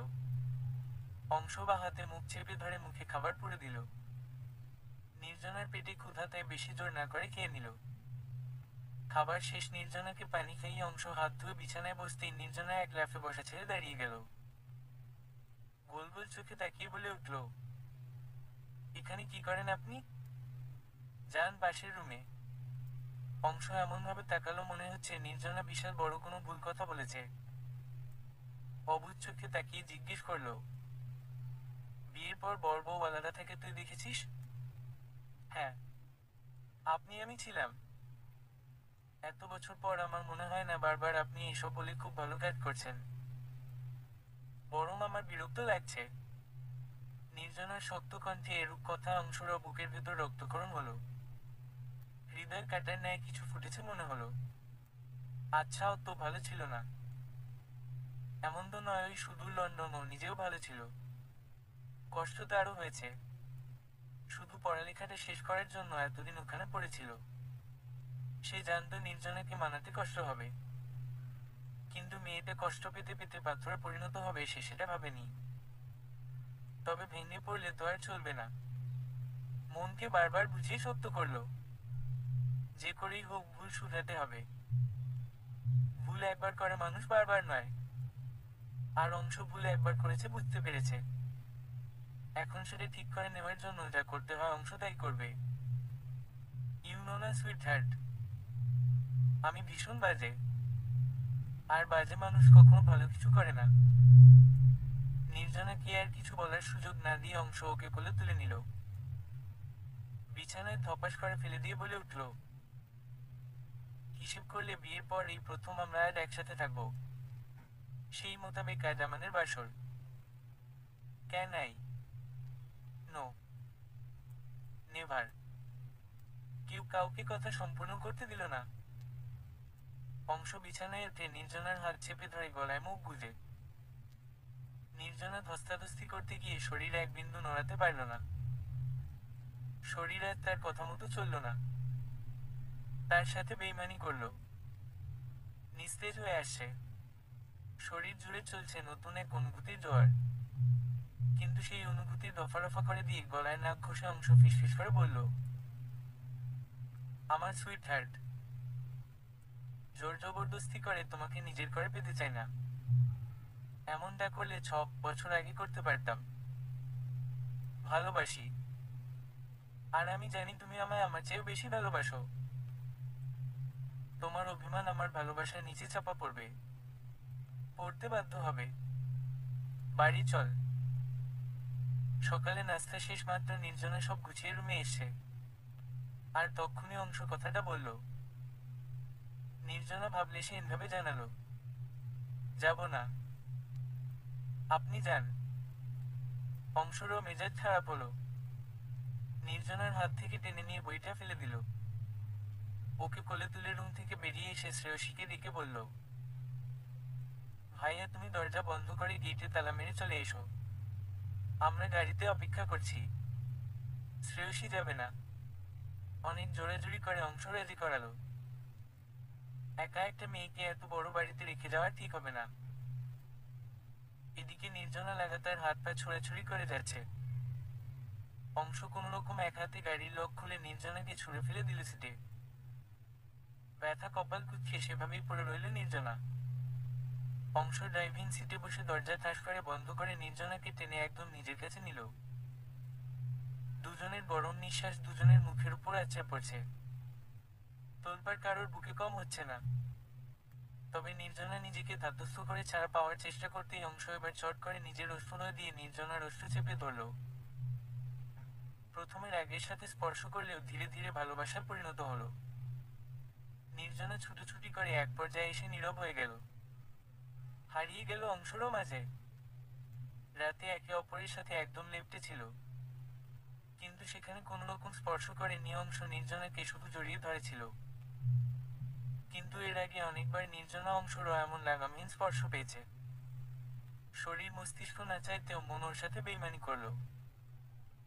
অংশ বা হাতে মুখ চেপে ধরে মুখে খাবার পুরে দিল। নির্জনার পেটে ক্ষুধা, তাই বেশি জোর না করে খেয়ে নিল। খাবার শেষ, নির্জনাকে পানি খাইয়ে অংশ হাত ধুয়ে বিছানায় বসতেই নির্জনা এক লাফে বসা ছেড়ে দাঁড়িয়ে গেল। গোল গোল চোখে তাকিয়ে বলে উঠল, এখানে কি করেন আপনি? যান পাশের রুমে। অংশ এমনভাবে তাকালো মনে হচ্ছে নির্জনা বিশাল বড় কোনো ভুল কথা বলেছে। অবুঝ চোখে তাকিয়ে জিজ্ঞেস করলো, বিয়ের পর বর বউ আলাদা থাকে তুই দেখেছিস? হ্যাঁ, আপনি আমি ছিলাম। এত বছর পর আমার মনে হয় না বারবার আপনি এসব বলে খুব ভালো কাজ করছেন, বরং আমার বিরক্ত লাগছে। নির্জনার শক্ত কণ্ঠে এরূপ কথা অংশরা বুকের ভেতর রক্তক্ষরণ হলো। হৃদয়ের কাটার ন্যায় কিছু ফুটেছে মনে হলো। আচ্ছা, ও তো ভালো ছিল না? এমন তো নয় ওই সুদূর লন্ডন, ও নিজেও ভালো ছিল। কষ্ট তো আরো হয়েছে, শুধু পড়ালেখাটা শেষ করার জন্য এতদিন ওখানে পড়েছিল। সে জানতো নির্জনাকে মানাতে কষ্ট হবে, কিন্তু মেয়েটা কষ্ট পেতে পেতে পাথরে পরিণত হবে সে সেটা ভাবেনি। তবে ভেঙে পড়লে তো আর চলবে না। মনকে বারবার বুঝিয়ে সত্য করলো, যে করেই হোক ভুল শুধরাতে হবে। ভুল একবার করে মানুষ বারবার নয়। আর অংশ ভুল একবার করেছে, বুঝতে পেরেছে। এখন সেটা ঠিক করে নেওয়ার জন্য যা করতে হয় অংশ তাই করবে। ইউ নো না সুইট হার্ট, আমি ভীষণ বাজে। আর বাজে মানুষ কখনো ভালো কিছু করে না। নির্জনাকে আর কিছু বলার সুযোগ না দিয়ে অংশ ওকে কোলে তুলে নিল। বিছানায় ধপাস করে ফেলে দিয়ে বলে উঠল, হিসেব করলে বিয়ের পর এই প্রথম আমরা আর একসাথে থাকবো। সেই মোতাবেক আজ আমাদের বাসর। Can I? No, never. কেউ কাউকে কথা সম্পূর্ণ করতে দিল না। অংশ বিছানায় উঠে নির্জনার হাত চেপে ধরে গলায় মুখ গুজে। নির্জনা ধস্তাধস্তি করতে গিয়ে শরীর এক বিন্দু নড়াতে পারল না। শরীর আর তার কথা মতো চলল না। তার সাথে বেইমানি করল। নিস্তেজ হয়ে আসছে। শরীর জুড়ে চলছে নতুন এক অনুভূতির জোয়ার। কিন্তু সেই অনুভূতি দফা রফা করে দিয়ে গলায় নাক ঘষে অংশ ফিসফিস করে বলল, আমার সুইট হার্ট, জোর জবরদস্তি করে তোমাকে নিজের করে পেতে চাই না। এমনটা করলে 6 বছর আগে করতে পারতাম। ভালোবাসি। আর আমি জানি তুমি আমায় আমার চেয়েও বেশি ভালোবাসো। তোমার অভিমান আমার ভালোবাসার নিচে চাপা পড়বে। পড়তে বাধ্য হবে। বাড়ি চল। সকালে নাস্তা শেষ মাত্র নির্জনা সব গুছিয়ে রুমে এসছে। আর তক্ষুনি অংশ কথাটা বলল। নির্জনা ভাবলে সে এভাবে জানালো, যাব না। আপনি যান। অংশরও মেজাজ খারাপ হলো। নির্জনার হাত থেকে টেনে নিয়ে বইটা ফেলে দিল। ওকে কোলে তুলে রুম থেকে বেরিয়ে এসে শ্রেয়সীকে ডেকে বলল, ভাইয়া তুমি দরজা বন্ধ করে গেটে তালা মেরে চলে এসো। আমরা গাড়িতে অপেক্ষা করছি। শ্রেয়সী যাবে না। অনেক জোরাজুরি করে অংশ রাজি করালো। একা একটা মেয়েকে এত বড় বাড়িতে রেখে যাওয়া ঠিক হবে না। এদিকে নির্জনা লাগাতার হাত পা ছোড়াছুড়ি করে যাচ্ছে। অংশ কোনো রকম এক হাতে গাড়ির লক খুলে নির্জনাকে ছুঁড়ে ফেলে দিল সিটে। ব্যথা কপাল কুঁচকে সেভাবেই পড়ে রইল নির্জনা। অংশ ড্রাইভিং সিটে বসে দরজা ঠাস করে বন্ধ করে নির্জনাকে টেনে একদম নিজের কাছে নিল। দুজনের গরম নিঃশ্বাস দুজনের মুখের উপর আছড়ে পড়ছে। তোলপাড় কারোর বুকে কম হচ্ছে না। তবে নির্জনা নিজেকে ধাতস্থ করে ছাড়া পাওয়ার চেষ্টা করতেই অংশ এবার চট করে নিজের অশ্রুনয় দিয়ে নির্জনার অশ্রু চেপে ধরল। প্রথমে রাগের সাথে স্পর্শ করলেও ধীরে ধীরে ভালোবাসায় পরিণত হলো। নির্জনা ছুটোছুটি করে এক পর্যায়ে এসে নীরব হয়ে গেল। হারিয়ে গেল অংশরও মাঝে। রাতে একে অপরের সাথে একদম লেপ্টে ছিল। কিন্তু সেখানে কোনো রকম স্পর্শ করেনি অংশ, নির্জনাকে শুধু জড়িয়ে ধরেছিল। কিন্তু এর আগে অনেকবার নির্জনা অংশরও এমন লাগামহীন স্পর্শ পেয়েছে। শরীর মস্তিষ্ক না চাইতেও মন ওর সাথে বেইমানি করলো।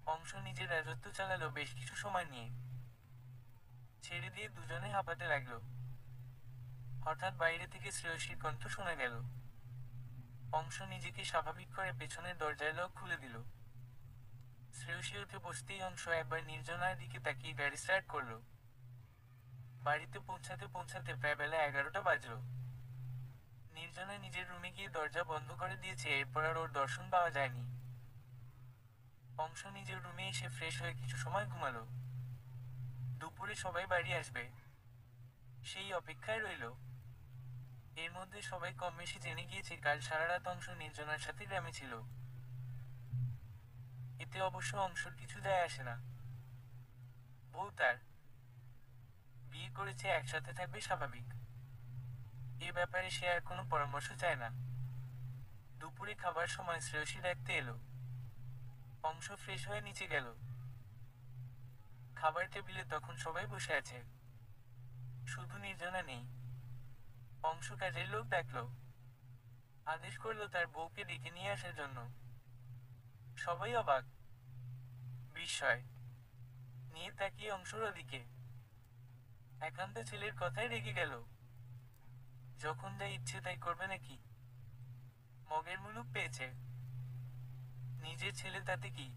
অংশ নিজের রাজত্ব চালালো বেশ কিছু সময় নিয়ে। ছেড়ে দিয়ে দুজনে হাঁপাতে লাগলো। হঠাৎ বাইরে থেকে শ্রেয়সীর কণ্ঠ শোনা গেল। অংশ নিজেকে স্বাভাবিক করে পেছনের দরজায় লক খুলে দিল। শ্রেয়সী উঠে বসতেই অংশ একবার নির্জনার দিকে তাকিয়ে গাড়ি স্টার্ট করলো। বাড়িতে পৌঁছাতে পৌঁছাতে প্রায় বেলা 11টা বাজলো। নির্জনা নিজের রুমে গিয়ে দরজা বন্ধ করে দিয়েছে, এরপর আর ওর দর্শন পাওয়া যায়নি। অংশ নিজের রুমে এসে ফ্রেশ হয়ে কিছু সময় ঘুমালো। দুপুরে সবাই বাড়ি আসবে, সেই অপেক্ষায় রইল। এর মধ্যে সবাই কম বেশি জেনে গিয়েছে কাল সারা রাত অংশ নির্জনার সাথে গ্রামে ছিল। এতে অবশ্য অংশর কিছু যায় আসে না। বউ তার বিয়ে করেছে, একসাথে থাকবে স্বাভাবিক। এ ব্যাপারে সে আর কোনো পরামর্শ চায় না। দুপুরে খাবার সময় শ্রেয়সী দেখতে এলো। অংশ ফ্রেশ হয়ে নিচে গেল। খাবার টেবিলে তখন সবাই বসে আছে, শুধু নির্জনা নেই। অংশ কাজের লোক ডাকলো, আদেশ করলো তার বউকে ডেকে নিয়ে আসার জন্য। সবাই অবাক, বিস্ময় নিয়ে তাকিয়ে অংশর ওদিকে। একান্ত ছেলের কথায় রেগে গেল। যখন যা ইচ্ছে তাই করবে নাকি? মগের মুলুক পেয়েছে। নিজের ছেলে তাতে কি?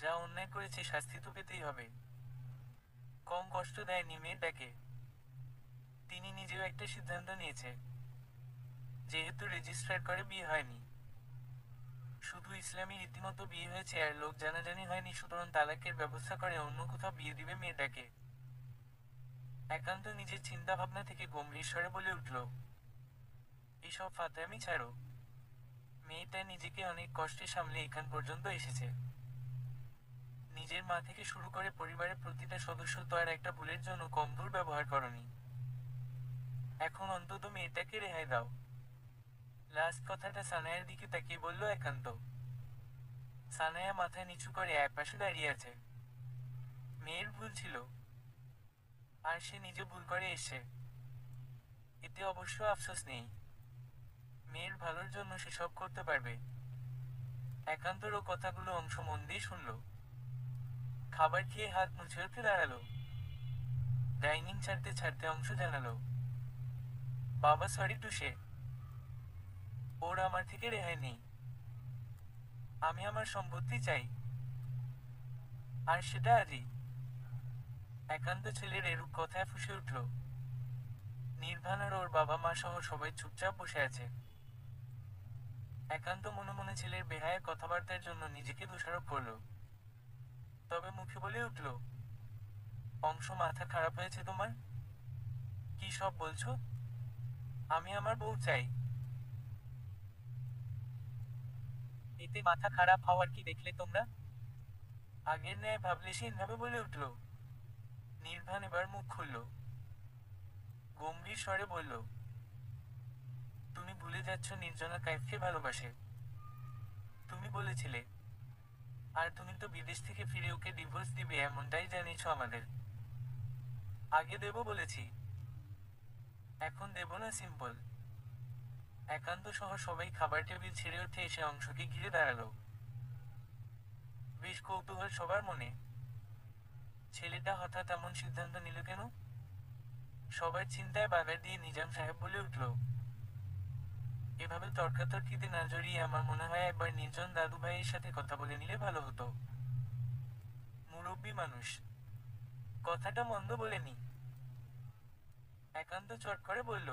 যা অন্যায় করেছে শাস্তি তো পেতেই হবে। কম কষ্ট দেয়নি মেয়েটাকে। তিনি নিজেও একটা সিদ্ধান্ত নিয়েছে, যেহেতু রেজিস্ট্রার করে বিয়ে হয়নি, শুধু ইসলামী রীতিমতো বিয়ে হয়েছে আর লোক জানাজানি হয়নি, সুতরাং তালাকের ব্যবস্থা করে অন্য কোথাও বিয়ে দিবে মেয়েটাকে। একান্ত নিজের চিন্তা ভাবনা থেকে গম্ভীর স্বরে বলে উঠল, এসব ফাতরামি ছাড়ো। মেয়েটা নিজেকে অনেক কষ্টে সামলে এখান পর্যন্ত এসেছে। নিজের মা থেকে শুরু করে পরিবারের প্রতিটা সদস্য তো আর একটা ভুলের জন্য কম দুর্ব্যবহার করনি। এখন অন্তত মেয়েটাকে রেহাই দাও। লাস্ট কথাটা সানায়ার দিকে তাকিয়ে বলল একান্ত। সানায়া মাথা নিচু করে একপাশে দাঁড়িয়ে আছে। মেয়ের ভুল ছিল, আর সে নিজে ভুল করে এসছে, এতে অবশ্য আফসোস নেই। মেয়ের ভালোর জন্য সে সব করতে পারবে। একান্তরও কথাগুলো অংশ মন দিয়ে শুনল। খাবার খেয়ে হাত মুছে উঠে দাঁড়ালো। ডাইনিং ছাড়তে ছাড়তে অংশ জানালো, বাবা সরি টুসে, ওর আমার থেকে রেহাই নেই। আমি আমার সম্পত্তি চাই, আর সেটা আজই। একান্ত ছেলের এরূপ কথায় ফুঁসে উঠল। নির্বাণ আর ওর বাবা মা সহ সবাই চুপচাপ বসে আছে। একান্ত মনে মনে ছেলের বেহায়া কথাবার্তার জন্য নিজেকে দোষারোপ করল, তবে মুখে বলে উঠল, অংশ মাথা খারাপ হয়েছে তোমার? কি সব বলছো? আমি আমার বউ চাই। এতে মাথা খারাপ হওয়ার কি দেখলে তোমরা? আগের ন্যায় ভাবলেশহীনভাবে বলে উঠল। নির্বাণ এবার মুখ খুলল, গম্ভীর স্বরে বলল, তুমি ভুলে যাচ্ছ নির্জনা কাইফকে ভালোবাসে। তুমি বলেছিলে, আর তুমি তো বিদেশ থেকে ফিরে ওকে ডিভোর্স দিবে এমনটাই জানিয়েছো আমাদের। আগে দেব বলেছি, এখন দেব না সিম্পল। একান্ত সহ সবাই খাবার টেবিল ছেড়ে উঠে এসে অংশকে ঘিরে দাঁড়ালো। বেশ কৌতূহল সবার মনে, ছেলেটা হঠাৎ এমন সিদ্ধান্ত নিল কেন? সবার চিন্তায় বাগা দিয়ে নিজাম সাহেব বলে উঠল, এভাবে তর্কাতর্কিতে না জড়িয়ে আমার মনে হয় একবার নির্জন দাদু ভাইয়ের সাথে কথা বলে নিলে ভালো হতো। মুরব্বী মানুষ, কথাটা মন্দ বলেনি। একান্ত চট করে বলল,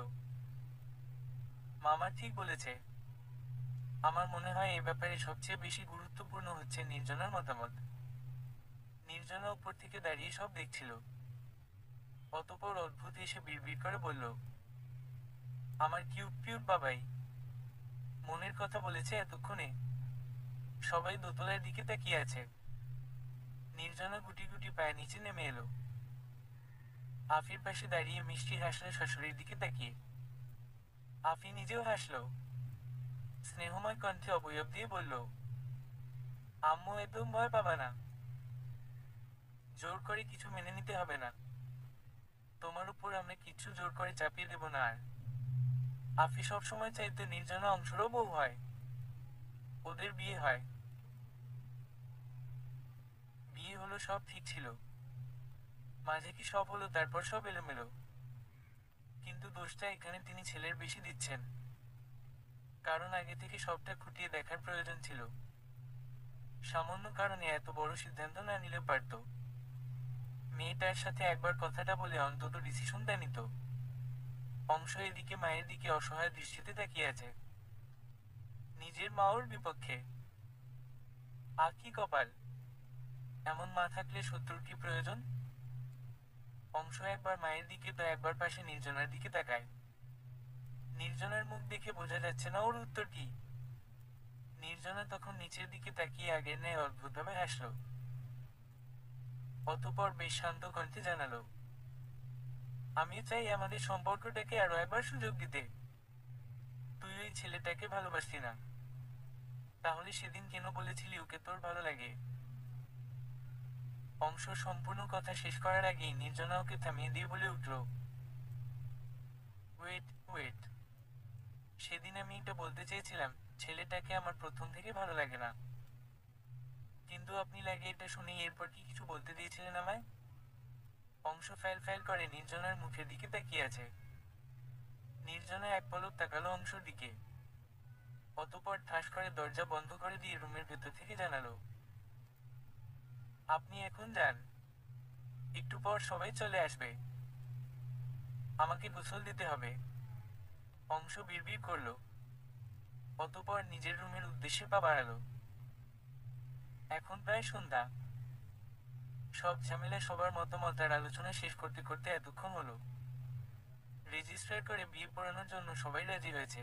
মামা ঠিক বলেছে। আমার মনে হয় এ ব্যাপারে সবচেয়ে বেশি গুরুত্বপূর্ণ হচ্ছে নির্জনার মতামত। নির্জনা উপর থেকে দাঁড়িয়ে সব দেখছিল। অতঃপর অদ্ভুত এসে বিড়বিড় করে বলল, আমার কিউট পিউট বাবাই মনের কথা বলেছে এতক্ষণে। সবাই দোতলার দিকে তাকিয়ে আছে। নির্জনা গুটি গুটি পায়ে নিচে নেমে এলো। আফির পাশে দাঁড়িয়ে মিষ্টি হাসলো শাশুড়ির দিকে তাকিয়ে। আফি নিজেও হাসলো। স্নেহময় কণ্ঠে অবয়ব দিয়ে বলল, আম্মু একদম ভয় পাবা না। জোর করে কিছু মেনে নিতে হবে না। তোমার উপর আমরা কিচ্ছু জোর করে চাপিয়ে দেব না। আর আফি সবসময় চাইতো নির্জনা অংশরও বউ হয়, ওদের বিয়ে হয়। বিয়ে হলো, সব ঠিক ছিল। মাঝে কি সব হলো, তারপর সব এলোমেলো। কিন্তু দোষটা এখানে তিনি ছেলের বেশি দিচ্ছেন, কারণ আগে থেকে সবটা খুঁটিয়ে দেখার প্রয়োজন ছিল। সামান্য কারণে এত বড় সিদ্ধান্ত না নিলেও পারত। মেয়েটার সাথে একবার কথাটা বলে অন্তত ডিসিশনটা নিত। অংশ এদিকে মায়ের দিকে অসহায় দৃষ্টিতে তাকিয়ে আছে। নিজের মা ওর বিপক্ষে। কি কপাল! এমন মা থাকলে শত্রুর কি প্রয়োজন? অংশ একবার মায়ের দিকে তো একবার পাশে নির্জনার দিকে তাকায়। নির্জনার মুখ দেখে বোঝা যাচ্ছে না ওর উত্তর কি। নির্জনা তখন নিচের দিকে তাকিয়ে আগের ন্যায় অদ্ভুতভাবে হাসল। অতঃপর বেশ শান্ত কণ্ঠে জানালো, আমিও চাই আমাদের সম্পর্কটাকে আরো একবার সুযোগ দিতে। তুই ওই ছেলেটাকে ভালোবাসতি না, তাহলে সেদিন কেন বলেছিলি ওকে তোর ভালো লাগে? অংশ সম্পূর্ণ কথা শেষ করার আগেই নির্জনা ওকে থামিয়ে দিয়ে বলে উঠল, ওয়েট ওয়েট, সেদিন আমি এটা বলতে চেয়েছিলাম, ছেলেটাকে আমার প্রথম থেকে ভালো লাগে না। কিন্তু আপনি লাগে এটা শুনেই এরপর কি কিছু বলতে দিয়েছিলেন আমায়? অংশ ফ্যাল ফ্যাল করে নির্জনার মুখের দিকে তাকিয়ে আছে। নির্জনা এক পলক তাকালো অংশর দিকে। অতঃপর ঠাস করে দরজা বন্ধ করে দিয়ে রুমের ভেতর থেকে জানালো, আপনি এখন যান। একটু পর সবাই চলে আসবে, আমাকে গোসল দিতে হবে। অংশ বিড়বিড় করলো, অতঃপর নিজের রুমের উদ্দেশ্যে পা বাড়ালো। এখন প্রায় সন্ধ্যা। সব ঝামেলা সবার মতামত আর আলোচনা শেষ করতে করতে এতক্ষণ হলো। রেজিস্টার করে বিয়ে পড়ানোর জন্য সবাই রাজি হয়েছে।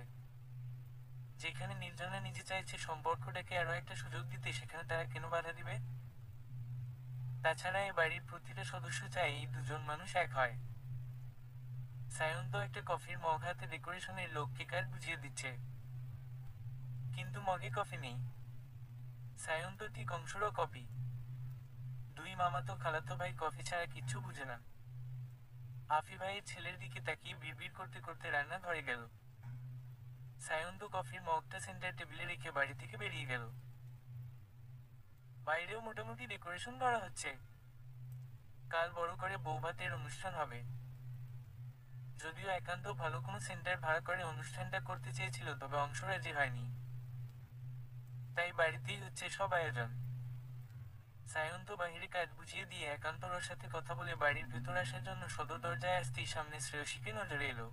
যেখানে নির্জনা নিজে চাইছে সম্পর্কটাকে আরো একটা সুযোগ দিতে, সেখানে তারা কেন বাধা দিবে? তাছাড়া এ বাড়ির প্রতিটা সদস্য চায় এই দুজন মানুষ এক হয়। সায়ন্ত একটা কফির মগ হাতে ডেকোরেশনের লোককে কাজ বুঝিয়ে দিচ্ছে, কিন্তু মগে কফি নেই। সায়ন্ত ঠিক অংশরও কপি। দুই মামাতো খালাতো ভাই কফি ছাড়া কিচ্ছু বুঝে না। আফি ভাইয়ের ছেলের দিকে তাকিয়ে বিড়বিড় করতে করতে রান্না ঘরে গেল। সায়ন্ত কফির মগটা সেন্টার টেবিলে রেখে বাড়ি থেকে বেরিয়ে গেল। বাইরেও মোটামুটি ডেকোরেশন করা হচ্ছে। কাল বড় করে বৌভাতের অনুষ্ঠান হবে। যদিও একান্ত ভালো কোনো সেন্টার ভাড়া করে অনুষ্ঠানটা করতে চেয়েছিল, তবে অংশ রাজি হয়নি। তাই বাড়িতেই হচ্ছে সব আয়োজন। সায়ন্ত বাহিরে কাজ বুঝিয়ে দিয়ে একান্তর সাথে কথা বলে বাড়ির ভেতর আসার জন্য সদর দরজায় আসতেই সামনে শ্রেয়সীকে নজরে এলো।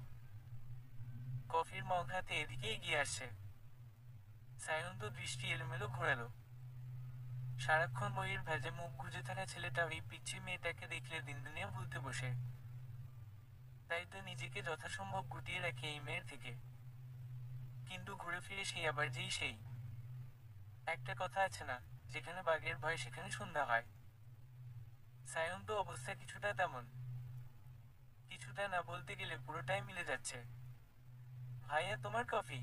কফির মগ হাতে এদিকে এগিয়ে আসছে। সায়ন্ত দৃষ্টি এলোমেলো ঘোরালো। সারাক্ষণ বইয়ের ভেজে মুখ গুজে থাকা ছেলেটা ওই পিচ্ছি মেয়েটাকে দেখলে দিন দুনিয়া ভুলতে বসে। তাই তো নিজেকে যথাসম্ভব গুটিয়ে রাখে এই মেয়ের থেকে। কিন্তু ঘুরে ফিরে সেই আবার যেই সেই। একটা কথা আছে না, যেখানে বাঘের ভয় সেখানে সন্ধ্যা হয়। সায়ন্ত অবস্থা কিছুটা তেমন। কিছুটা না বলতে গেলে পুরোটাই মিলে যাচ্ছে। ভাইয়া তোমার কফি।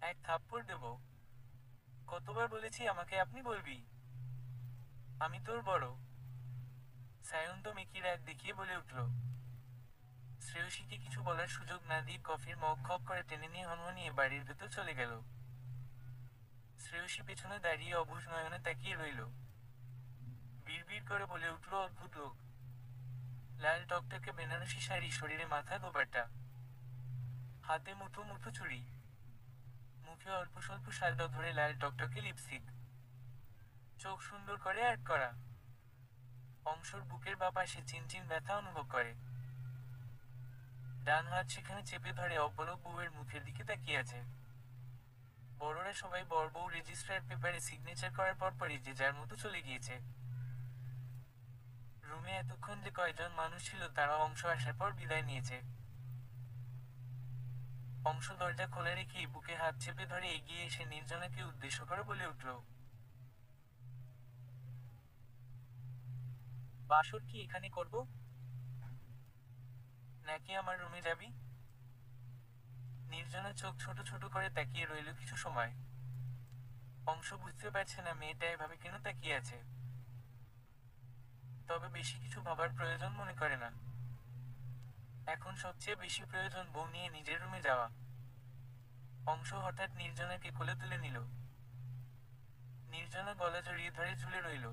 এক থাপ্পড় দেব। কতবার বলেছি আমাকে আপনি বলবি? আমি তোর বড়। সায়ন্ত মেকির এক দেখিয়ে বলে উঠল। শ্রেয়সীকে কিছু বলার সুযোগ না দিয়ে কফির মগ খপ করে টেনে নিয়ে হনহনিয়ে বাড়ির ভেতর চলে গেল। শ্রেয়সী পেছনে দাঁড়িয়ে অবুঝ নয়নে তাকিয়ে রইল। বিড়বিড় করে বলে উঠল অদ্ভুত লোক। লাল টকটকে বেনারসি শাড়ি, শরীরে মাথা দোপাট্টা, হাতে মুঠো মুঠো চুড়ি, মুখে অল্প স্বল্প সাদা ধরে লাল টকটকে লিপস্টিক, চোখ সুন্দর করে অ্যাড করা। অংশর বুকের বা পাশে চিনচিন ব্যথা অনুভব করে। ডান হাত সেখানে চেপে ধরে অপলক বউয়ের মুখের দিকে তাকিয়ে আছে। বড়রা সবাই বর বউ রেজিস্ট্রার পেপারে সিগনেচার করার পরপরই যে যার মতো চলে গিয়েছে। রুমে এতক্ষণ যে কয়জন মানুষ ছিল তারা অংশ আসার পর বিদায় নিয়েছে। অংশ দরজা খোলা রেখেই বুকে হাত চেপে ধরে এগিয়ে এসে নির্জনাকে উদ্দেশ্য করে বলে উঠল, বাসর কি এখানে করব, নাকি আমার রুমে যাবি? নির্জনা চোখ ছোট ছোট করে তাকিয়ে রইল কিছু সময়। অংশ বুঝতে পারছে না মেয়েটা এভাবে কেন তাকিয়ে আছে। তবে বেশি কিছু ভাবার প্রয়োজন মনে করে না। এখন সবচেয়ে বেশি প্রয়োজন বউ নিয়ে নিজের রুমে যাওয়া। অংশ হঠাৎ নির্জনাকে কোলে তুলে নিল। নির্জনা গলা জড়িয়ে ধরে ঝুলে রইল।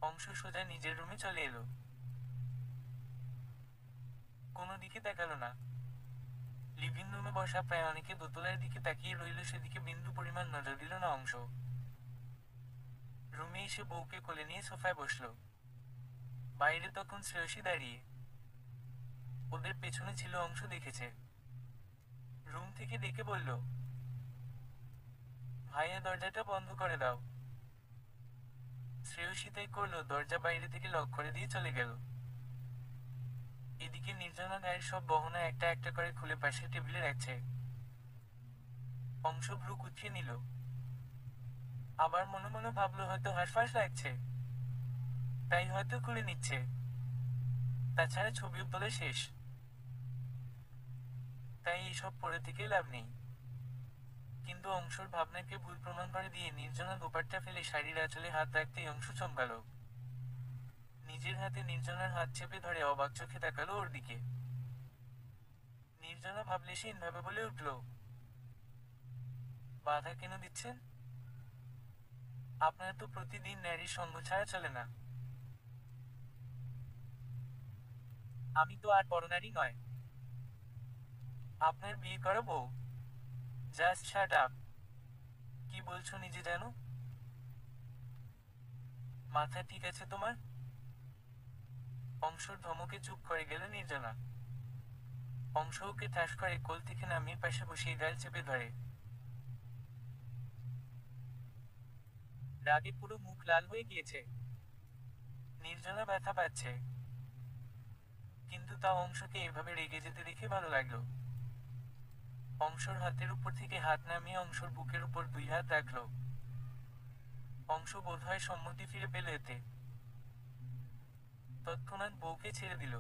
অংশ সোজা নিজের রুমে চলে এলো। কোনো দিকে তাকালো না। লিভিং রুমে বসা প্রায় অনেকে দোতলার দিকে তাকিয়ে রইল, সেদিকে বিন্দু পরিমাণ নজর দিল না অংশ। রুমে এসে বউকে কোলে নিয়ে সোফায় বসলো। বাইরে তখন শ্রেয়সী দাঁড়িয়ে। ওদের পেছনে ছিল অংশ, দেখেছে। রুম থেকে ডেকে বলল, ভাইয়া দরজাটা বন্ধ করে দাও। শ্রেয়সী তাই করলো, দরজা বাইরে থেকে লক করে দিয়ে চলে গেল। এদিকে নির্জনা গায়ের সব গহনা একটা একটা করে খুলে পাশের টেবিলে রাখছে। অংশ ভ্রু কুচকে নিল। আবার মনে মনে ভাবলো হয়তো হাঁসফাঁস লাগছে, তাই হয়তো খুলে নিচ্ছে। তাছাড়া ছবি তোলা শেষ, তাই এইসব পরে থেকে লাভ নেই। কিন্তু অংশর ভাবনাকে ভুল প্রমাণ করে দিয়ে নির্জনা দোপাট্টা ফেলে শাড়ির আঁচলে হাত রাখতেই অংশ চমকালো। নিজের হাতে নির্জনার হাত চেপে ধরে অবাক চোখে তাকালো ওর দিকে। নির্জনা ভাবলেশীন ভাবে বলে উঠল, বাধা কেন দিচ্ছেন? আপনার তো প্রতিদিন নারীর সঙ্গ ছাড়া চলে না। আমি তো আর পরনারী নয়। আপনার বিয়ে করা বউ। Just shut up. কি বলছো নিজে জানো? মাথা ঠিক আছে তোমার? অংশর ধমকে চুপ করে গেল নির্জনা। অংশ ওকে ঠাস করে কোল থেকে নামিয়ে পাশে বসিয়ে গাল চেপে ধরে। রাগে পুরো মুখ লাল হয়ে গিয়েছে। নির্জনা ব্যথা পাচ্ছে, কিন্তু তাও অংশকে এভাবে রেগে যেতে দেখে ভালো লাগলো। অংশর হাতের উপর থেকে হাত নামিয়ে অংশর বুকের উপর 2 হাত রাখলো। অংশ বোধহয় সম্মতি ফিরে পেল এতে। তৎক্ষণাৎ বউকে ছেড়ে দিল।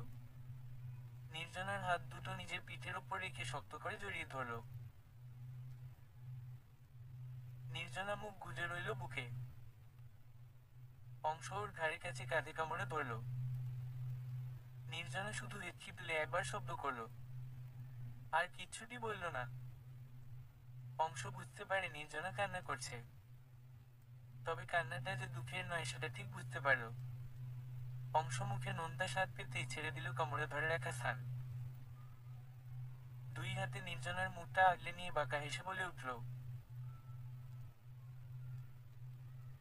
নির্জনার হাত দুটো নিজের পিঠের উপর রেখে শক্ত করে জড়িয়ে ধরল। নির্জনা মুখ গুজে রইল বুকে। অংশ ওর ঘাড়ের কাছে কাঁধে কামড়ে ধরল। নির্জনা শুধু হেঁচকি তুলে একবার শব্দ করল, আর কিচ্ছুটি বলল না। অংশ বুঝতে পারে নির্জনা কান্না করছে, তবে কান্নাটা যে দুঃখের নয় সেটা ঠিক বুঝতে পারল। অংশ মুখে নোনতা স্বাদ পেতেই ছেড়ে দিল কামড়ে ধরে রাখা স্থান। 2 হাতে নির্জনার মুখটা আগলে নিয়ে বাঁকা হেসে বলে উঠল,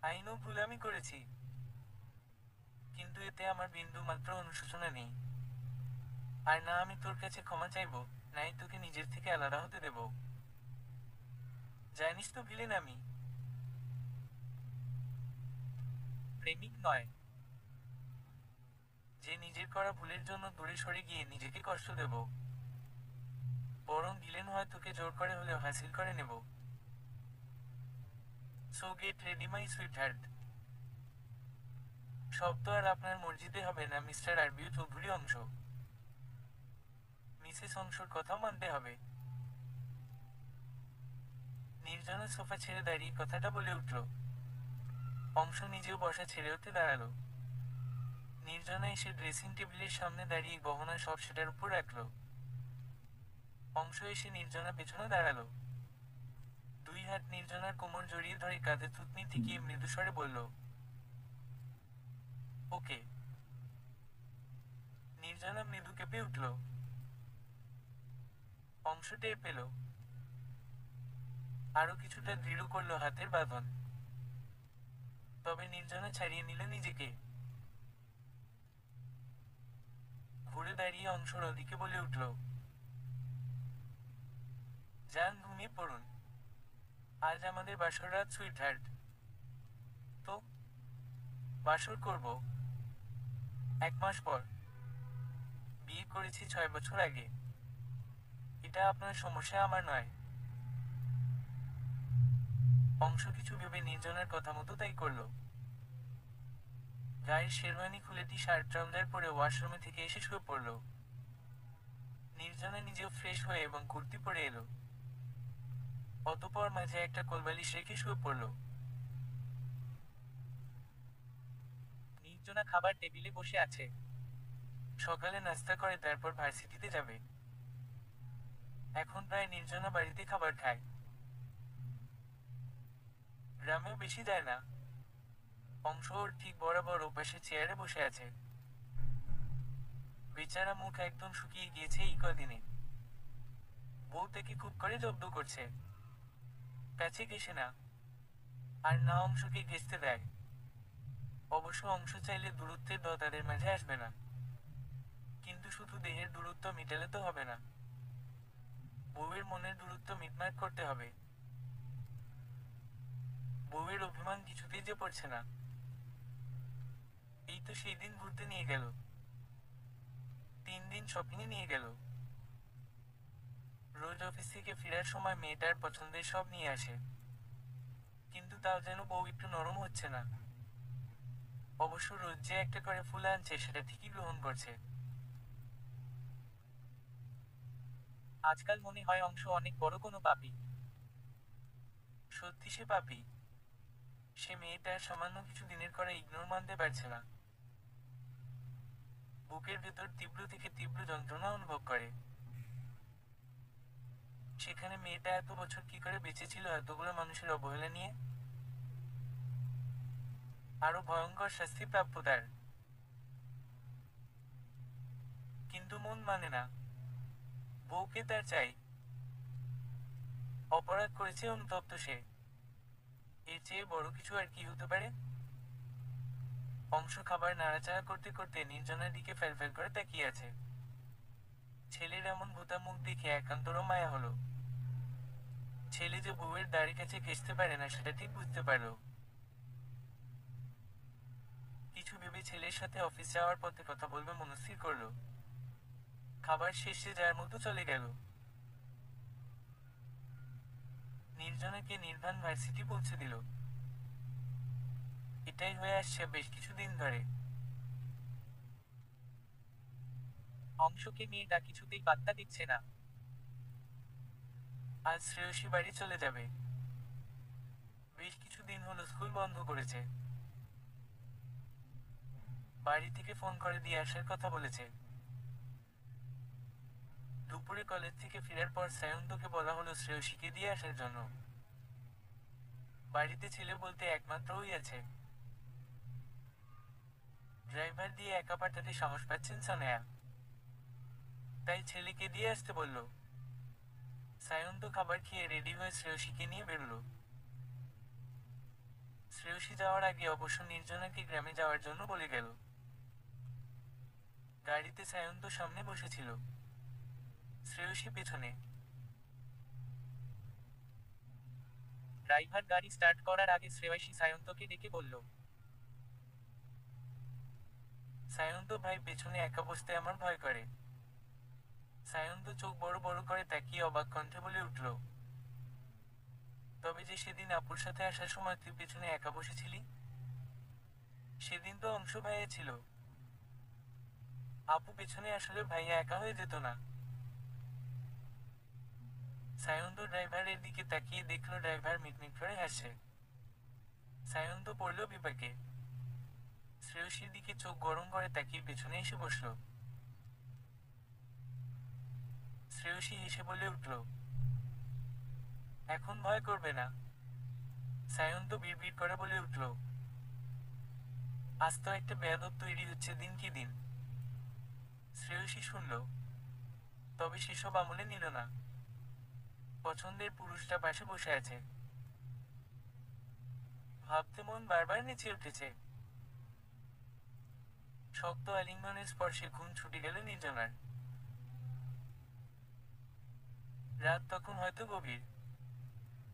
আইনও ভুল আমি করেছি, কিন্তু এতে আমার বিন্দু মাত্র অনুশোচনা নেই। আর না আমি তোর কাছে ক্ষমা চাইব, নাই তোকে নিজের থেকে আলাদা হতে দেব। জানিস তো ভিলেন আমি, প্রেমিক নয়, যে নিজের করা ভুলের জন্য দূরে সরে গিয়ে নিজেকে কষ্ট দেব। বরং ভিলেন হয় তোকে জোর করে হলেও হাসিল করে নেব। So get ready my sweet heart. সব তো আর আপনার মর্জিতে হবে না মিস্টার আরবিউ চৌধুরী অংশ। মিসেস অংশর কথা মানতে হবে। নির্জনা সোফা ছেড়ে দাঁড়িয়ে কথাটা বলে উঠল। অংশ নিজেও বসা ছেড়ে উঠে দাঁড়ালো। নির্জনা এসে ড্রেসিং টেবিলের সামনে দাঁড়িয়ে গহনা সব সেটার উপর রাখল। অংশ এসে নির্জনা পেছনে দাঁড়ালো। 2 হাত নির্জনার কোমর জড়িয়ে ধরে কাঁধে থুতনি ঠেকিয়ে মৃদুস্বরে বলল, ওকে। নির্জনা মৃদু কেঁপে উঠল। অংশ টের পেল, আরো কিছুটা দৃঢ় করল হাতের বাঁধন। তবে নির্জনা ছাড়িয়ে নিল নিজেকে। ঘুরে দাঁড়িয়ে অংশর ওদিকে বলে উঠল, যান ঘুমিয়ে পড়ুন, আজ আমাদের বাসর রাত সুইট হার্ট। তো বাসর করব 1 মাস পর। বিয়ে করেছি 6 বছর আগে। এটা আপনার সমস্যা, আমার নয়। অংশ কিছু ভেবে নির্জনার কথা মতো তাই করল। গায়ের শেরওয়ানি খুলে টি শার্ট ট্রাউজার পরে ওয়াশরুমে থেকে এসে শুয়ে পড়ল। নির্জনা নিজেও ফ্রেশ হয়ে এবং কুর্তি পরে এলো। অতঃপর মাঝে একটা কোলবালিশ রেখে শুয়ে পড়ল। নির্জনা খাবার টেবিলে বসে আছে। সকালে নাস্তা করে তারপর ভার্সিটিতে যাবে। এখন প্রায় নির্জনা বাড়িতে খাবার খায়। গ্রামেও বেশি যায় না। অংশ ওর ঠিক বরাবর ওপাশে চেয়ারে বসে আছে। বেচারা মুখ একদম শুকিয়ে গিয়েছে এই কদিনে। বউ তাকে খুব করে জব্দ করছে। কাছে ঘেসে না, আর না অংশকে ঘেঁষতে দেয়। অবশ্য অংশ চাইলে দূরত্বের তাদের মাঝে আসবে না, কিন্তু শুধু দেহের দূরত্ব মিটালে তো হবে না। বউয়ের মনের দূরত্ব মিটমাট করতে হবে। বউয়ের অভিমান কিছুতেই যে পড়ছে না। এই তো সেই দিন ঘুরতে নিয়ে গেল, 3 দিন শপিংয়ে নিয়ে গেল। রোজ অফিস থেকে ফেরার সময় মেয়েটার পছন্দের সব নিয়ে আসে, কিন্তু তাও যেন বউ একটু নরম হচ্ছে না। অবশ্য রোজ যে একটা করে ফুল আনছে সেটা ঠিকই গ্রহণ করছে। আজকাল মনে হয় অংশ অনেক বড় কোনো পাপী। সত্যি সে পাপী। সে মেয়েটার সামান্য কিছু দিনের করা ইগনোর মানতে পারছে না। বুকের ভেতর তীব্র থেকে তীব্র যন্ত্রণা অনুভব করে। সেখানে মেয়েটা এত বছর কি করে বেঁচে ছিল এতগুলো মানুষের অবহেলা নিয়ে। আরো ভয়ঙ্কর শাস্তি প্রাপ্য তার। কিন্তু মন মানে না। বউকে তার চাই। অপরাধ করেছে অনুতপ্ত সে। এর চেয়ে বড় কিছু আর কি হতে পারে? অংশ খাবার নাড়াচাড়া করতে করতে নির্জনার দিকে ফেলফেল করে তাকিয়ে আছে। ছেলের এমন ভূতা মুখ দেখে একান্তরও মায়া হলো। ছেলে যে বউয়ের দাড়ি কাছে ঘেঁষতে পারে না সেটা ঠিক বুঝতে পারল। কিছু ভেবে ছেলের সাথে অফিস যাওয়ার পথে কথা বলবে মনস্থির করলো। খাবার শেষে যার মতো চলে গেল। নির্জনাকে নির্বাণ ভার্সিটি পৌঁছে দিল। এটাই হয়ে আসছে বেশ কিছুদিন ধরে। অংশকে মেয়েটা কিছুতেই পাত্তা দিচ্ছে না। আজ শ্রেয়সী বাড়ি চলে যাবে। বেশ কিছুদিন হলো স্কুল বন্ধ করেছে। বাড়ি থেকে ফোন করে দিয়ে আসার কথা বলেছে। দুপুরে কলেজ থেকে ফেরার পর সায়ন্তকে বলা হলো শ্রেয়সীকে দিয়ে আসার জন্য। বাড়িতে ছেলে বলতে একমাত্র ওই আছে। ড্রাইভার দিয়ে একা পাঠাতে সাহস পাচ্ছেন সানেয়া। তাই ছেলেকে দিয়ে আসতে বলল। সায়ন্ত খাবার খেয়ে রেডি হয়ে শ্রেয়সীকে নিয়ে বেরোলো। শ্রেয়সী যাওয়ার আগে অবশ্য নির্জনাকে গ্রামে যাওয়ার জন্য বলে গেল। গাড়িতে সায়ন্ত সামনে বসেছিল, শ্রেয়সী পেছনে। ড্রাইভার গাড়ি স্টার্ট করার আগে শ্রেয়সী সায়ন্তকে ডেকে বলল, সায়ন্ত ভাই, পেছনে একা বসতে আমার ভয় করে। সায়ন্ত চোখ বড় বড় করে তাকিয়ে অবাক কণ্ঠে বলে উঠল, তবে যে সেদিন আপুর সাথে আসার সময় তুই পেছনে একা বসেছিলি, সেদিন তো অংশ ভাইয়া ছিল। আপু পেছনে আসলে ভাইয়া একা হয়ে যেত না। সায়ন্ত ড্রাইভারের দিকে তাকিয়ে দেখলো ড্রাইভার মিটমিট করে হাসছে। সায়ন্ত পড়ল বিপাকে। শ্রেয়সীর দিকে চোখ গরম করে তাকিয়ে পেছনে এসে বসল। শ্রেয়সী হেসে বলে উঠল, এখন ভয় করবে না। সায়ন্ত বিড়বিড় করে বলে উঠল, আজ তো একটা বেয়াদব তৈরি হচ্ছে দিন কি দিন। শ্রেয়সী শুনল, তবে সেসব আমলে নিল না। পছন্দের পুরুষটা পাশে বসে আছে। ভাবতে মন বারবার নেচে উঠেছে। শক্ত আলিঙ্গনের স্পর্শে ঘুম ছুটে গেল নির্জনার। রাত তখন হয়তো গভীর।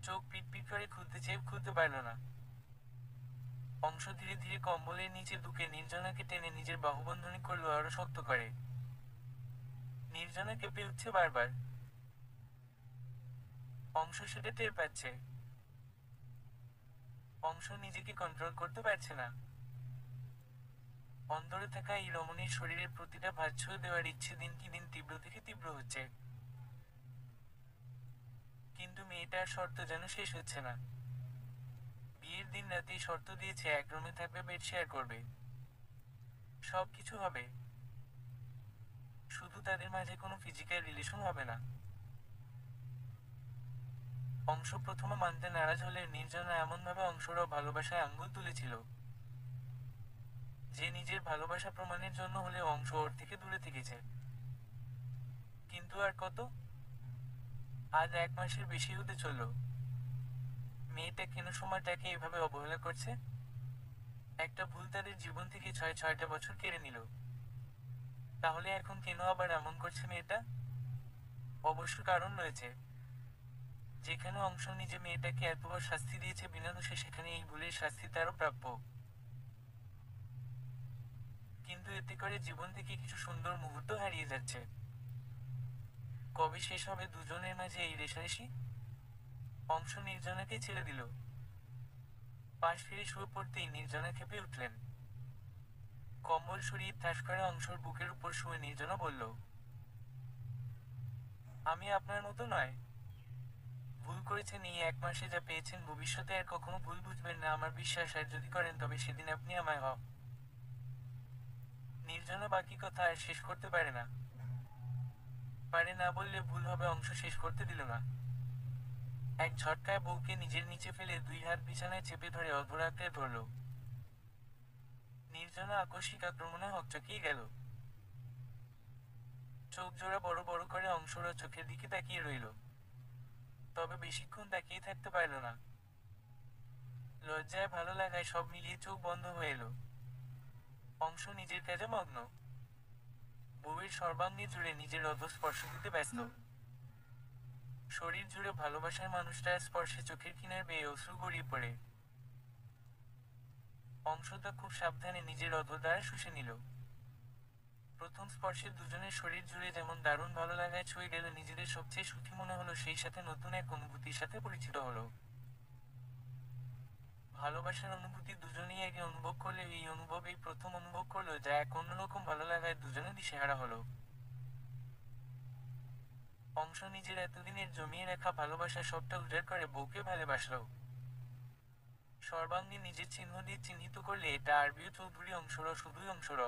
চোখ পিটপিট করে খুলতে চেয়ে খুলতে পারল না। অংশ ধীরে ধীরে কম্বলের নিচে ঢুকে নির্জনাকে টেনে নিজের বাহুবন্ধনী করলো আরো শক্ত করে। নির্জনা কেঁপে উঠছে বারবার। অংশ সেটা টের পাচ্ছে। অংশ নিজেকে কন্ট্রোল করতে পারছে না। অন্তরে থাকা এই রমণীর শরীরের প্রতিটা ভাঁজ ছুঁয়ে দেওয়ার ইচ্ছে দিন কি দিন তীব্র থেকে তীব্র হচ্ছে। কিন্তু মেয়েটার শর্ত যেন শেষ হচ্ছে না। বিয়ের দিন রাতেই শর্ত দিয়েছে এক রুমে থাকবে, বেড শেয়ার করবে, সব কিছু হবে। শুধু তাদের মাঝে কোনো ফিজিক্যাল রিলেশন হবে না। অংশ প্রথমে মানতে নারাজ হলে নির্জনা এমনভাবে অংশরও ভালোবাসায় আঙ্গুল তুলেছিল যে নিজের ভালোবাসা প্রমাণের জন্য হলেও অংশ ওর থেকে দূরে থেকেছে। কিন্তু আর কত? আজ 1 মাসের বেশি হতে চলল। মেয়েটা কেন সময়টাকে এভাবে অবহেলা করছে? একটা ভুল তাদের জীবন থেকে ছয়টা বছর কেড়ে নিল। তাহলে এখন কেন আবার এমন করছে মেয়েটা? অবশ্য কারণ রয়েছে। যেখানে অংশ নিজে মেয়েটাকে এতবার শাস্তি দিয়েছে বিনা দোষে, সেখানে এই ভুলের শাস্তি তারও প্রাপ্য। কিন্তু এতে করে জীবন থেকে কিছু সুন্দর মুহূর্ত হারিয়ে যাচ্ছে। কবে শেষ হবে দুজনের মাঝে এই রেষারেষি? অংশ নির্জনাকে ছেড়ে দিল। পাশ ফিরে শুয়ে পড়তেই নির্জনা খেপে উঠলেন। কম্বল সরিয়ে ঠাস করে অংশর বুকের উপর শুয়ে নির্জনা বলল, আমি আপনার মতো নয়। ভুল করেছেন এই 1 মাসে, যা পেয়েছেন ভবিষ্যতে আর কখনো ভুল বুঝবেন না আমার বিশ্বাস, আর যদি করেন তবে সেদিন আপনি আমায় নির্জনা বাকি কথা আর শেষ করতে পারে না। পারে না বললে ভুল হবে, অংশ শেষ করতে দিল না। এক ঝটকায় বউকে নিজের নিচে ফেলে 2 হাত বিছানায় চেপে ধরে অধর আঁকড়ে ধরল। নির্জনা আকস্মিক আক্রমণে হকচকিয়ে গেল। চোখ জোড়া বড় বড় করে অংশরা চোখের দিকে তাকিয়ে রইল। তবে বেশিক্ষণ তাকিয়ে থাকতে পারল না। লজ্জায় ভালো লাগায় সব মিলিয়ে চোখ বন্ধ হয়ে এলো। অংশ নিজের কাজে মগ্ন, বউয়ের সর্বাঙ্গে জুড়ে নিজের স্পর্শ দিতে ব্যস্ত। শরীর জুড়ে ভালোবাসার মানুষটার স্পর্শে চোখের কিনার বেয়ে অশ্রু গড়িয়ে পড়ে। অংশটা খুব সাবধানে নিজের দ্বারা শুষে নিল। প্রথম স্পর্শে দুজনের শরীর জুড়ে যেমন দারুণ ভালো লাগায় ছুঁয়ে গেল, নিজেদের সবচেয়ে সুখী মনে হলো, সেই সাথে নতুন এক অনুভূতির সাথে পরিচিত হলো। ভালোবাসার অনুভূতি দুজনেই আগে অনুভব করলে এই অনুভব এই প্রথম অনুভব করলো, যা এক অন্যরকম ভালো লাগায় দুজনে দিশেহারা হলো। অংশ নিজের এতদিনের জমিয়ে রাখা ভালোবাসা সবটা উজাড় করে বউকে ভালোবাসলো। সর্বাঙ্গে নিজের চিহ্ন দিয়ে চিহ্নিত করলে এটা আরবিও চৌধুরী অংশর, শুধুই অংশর।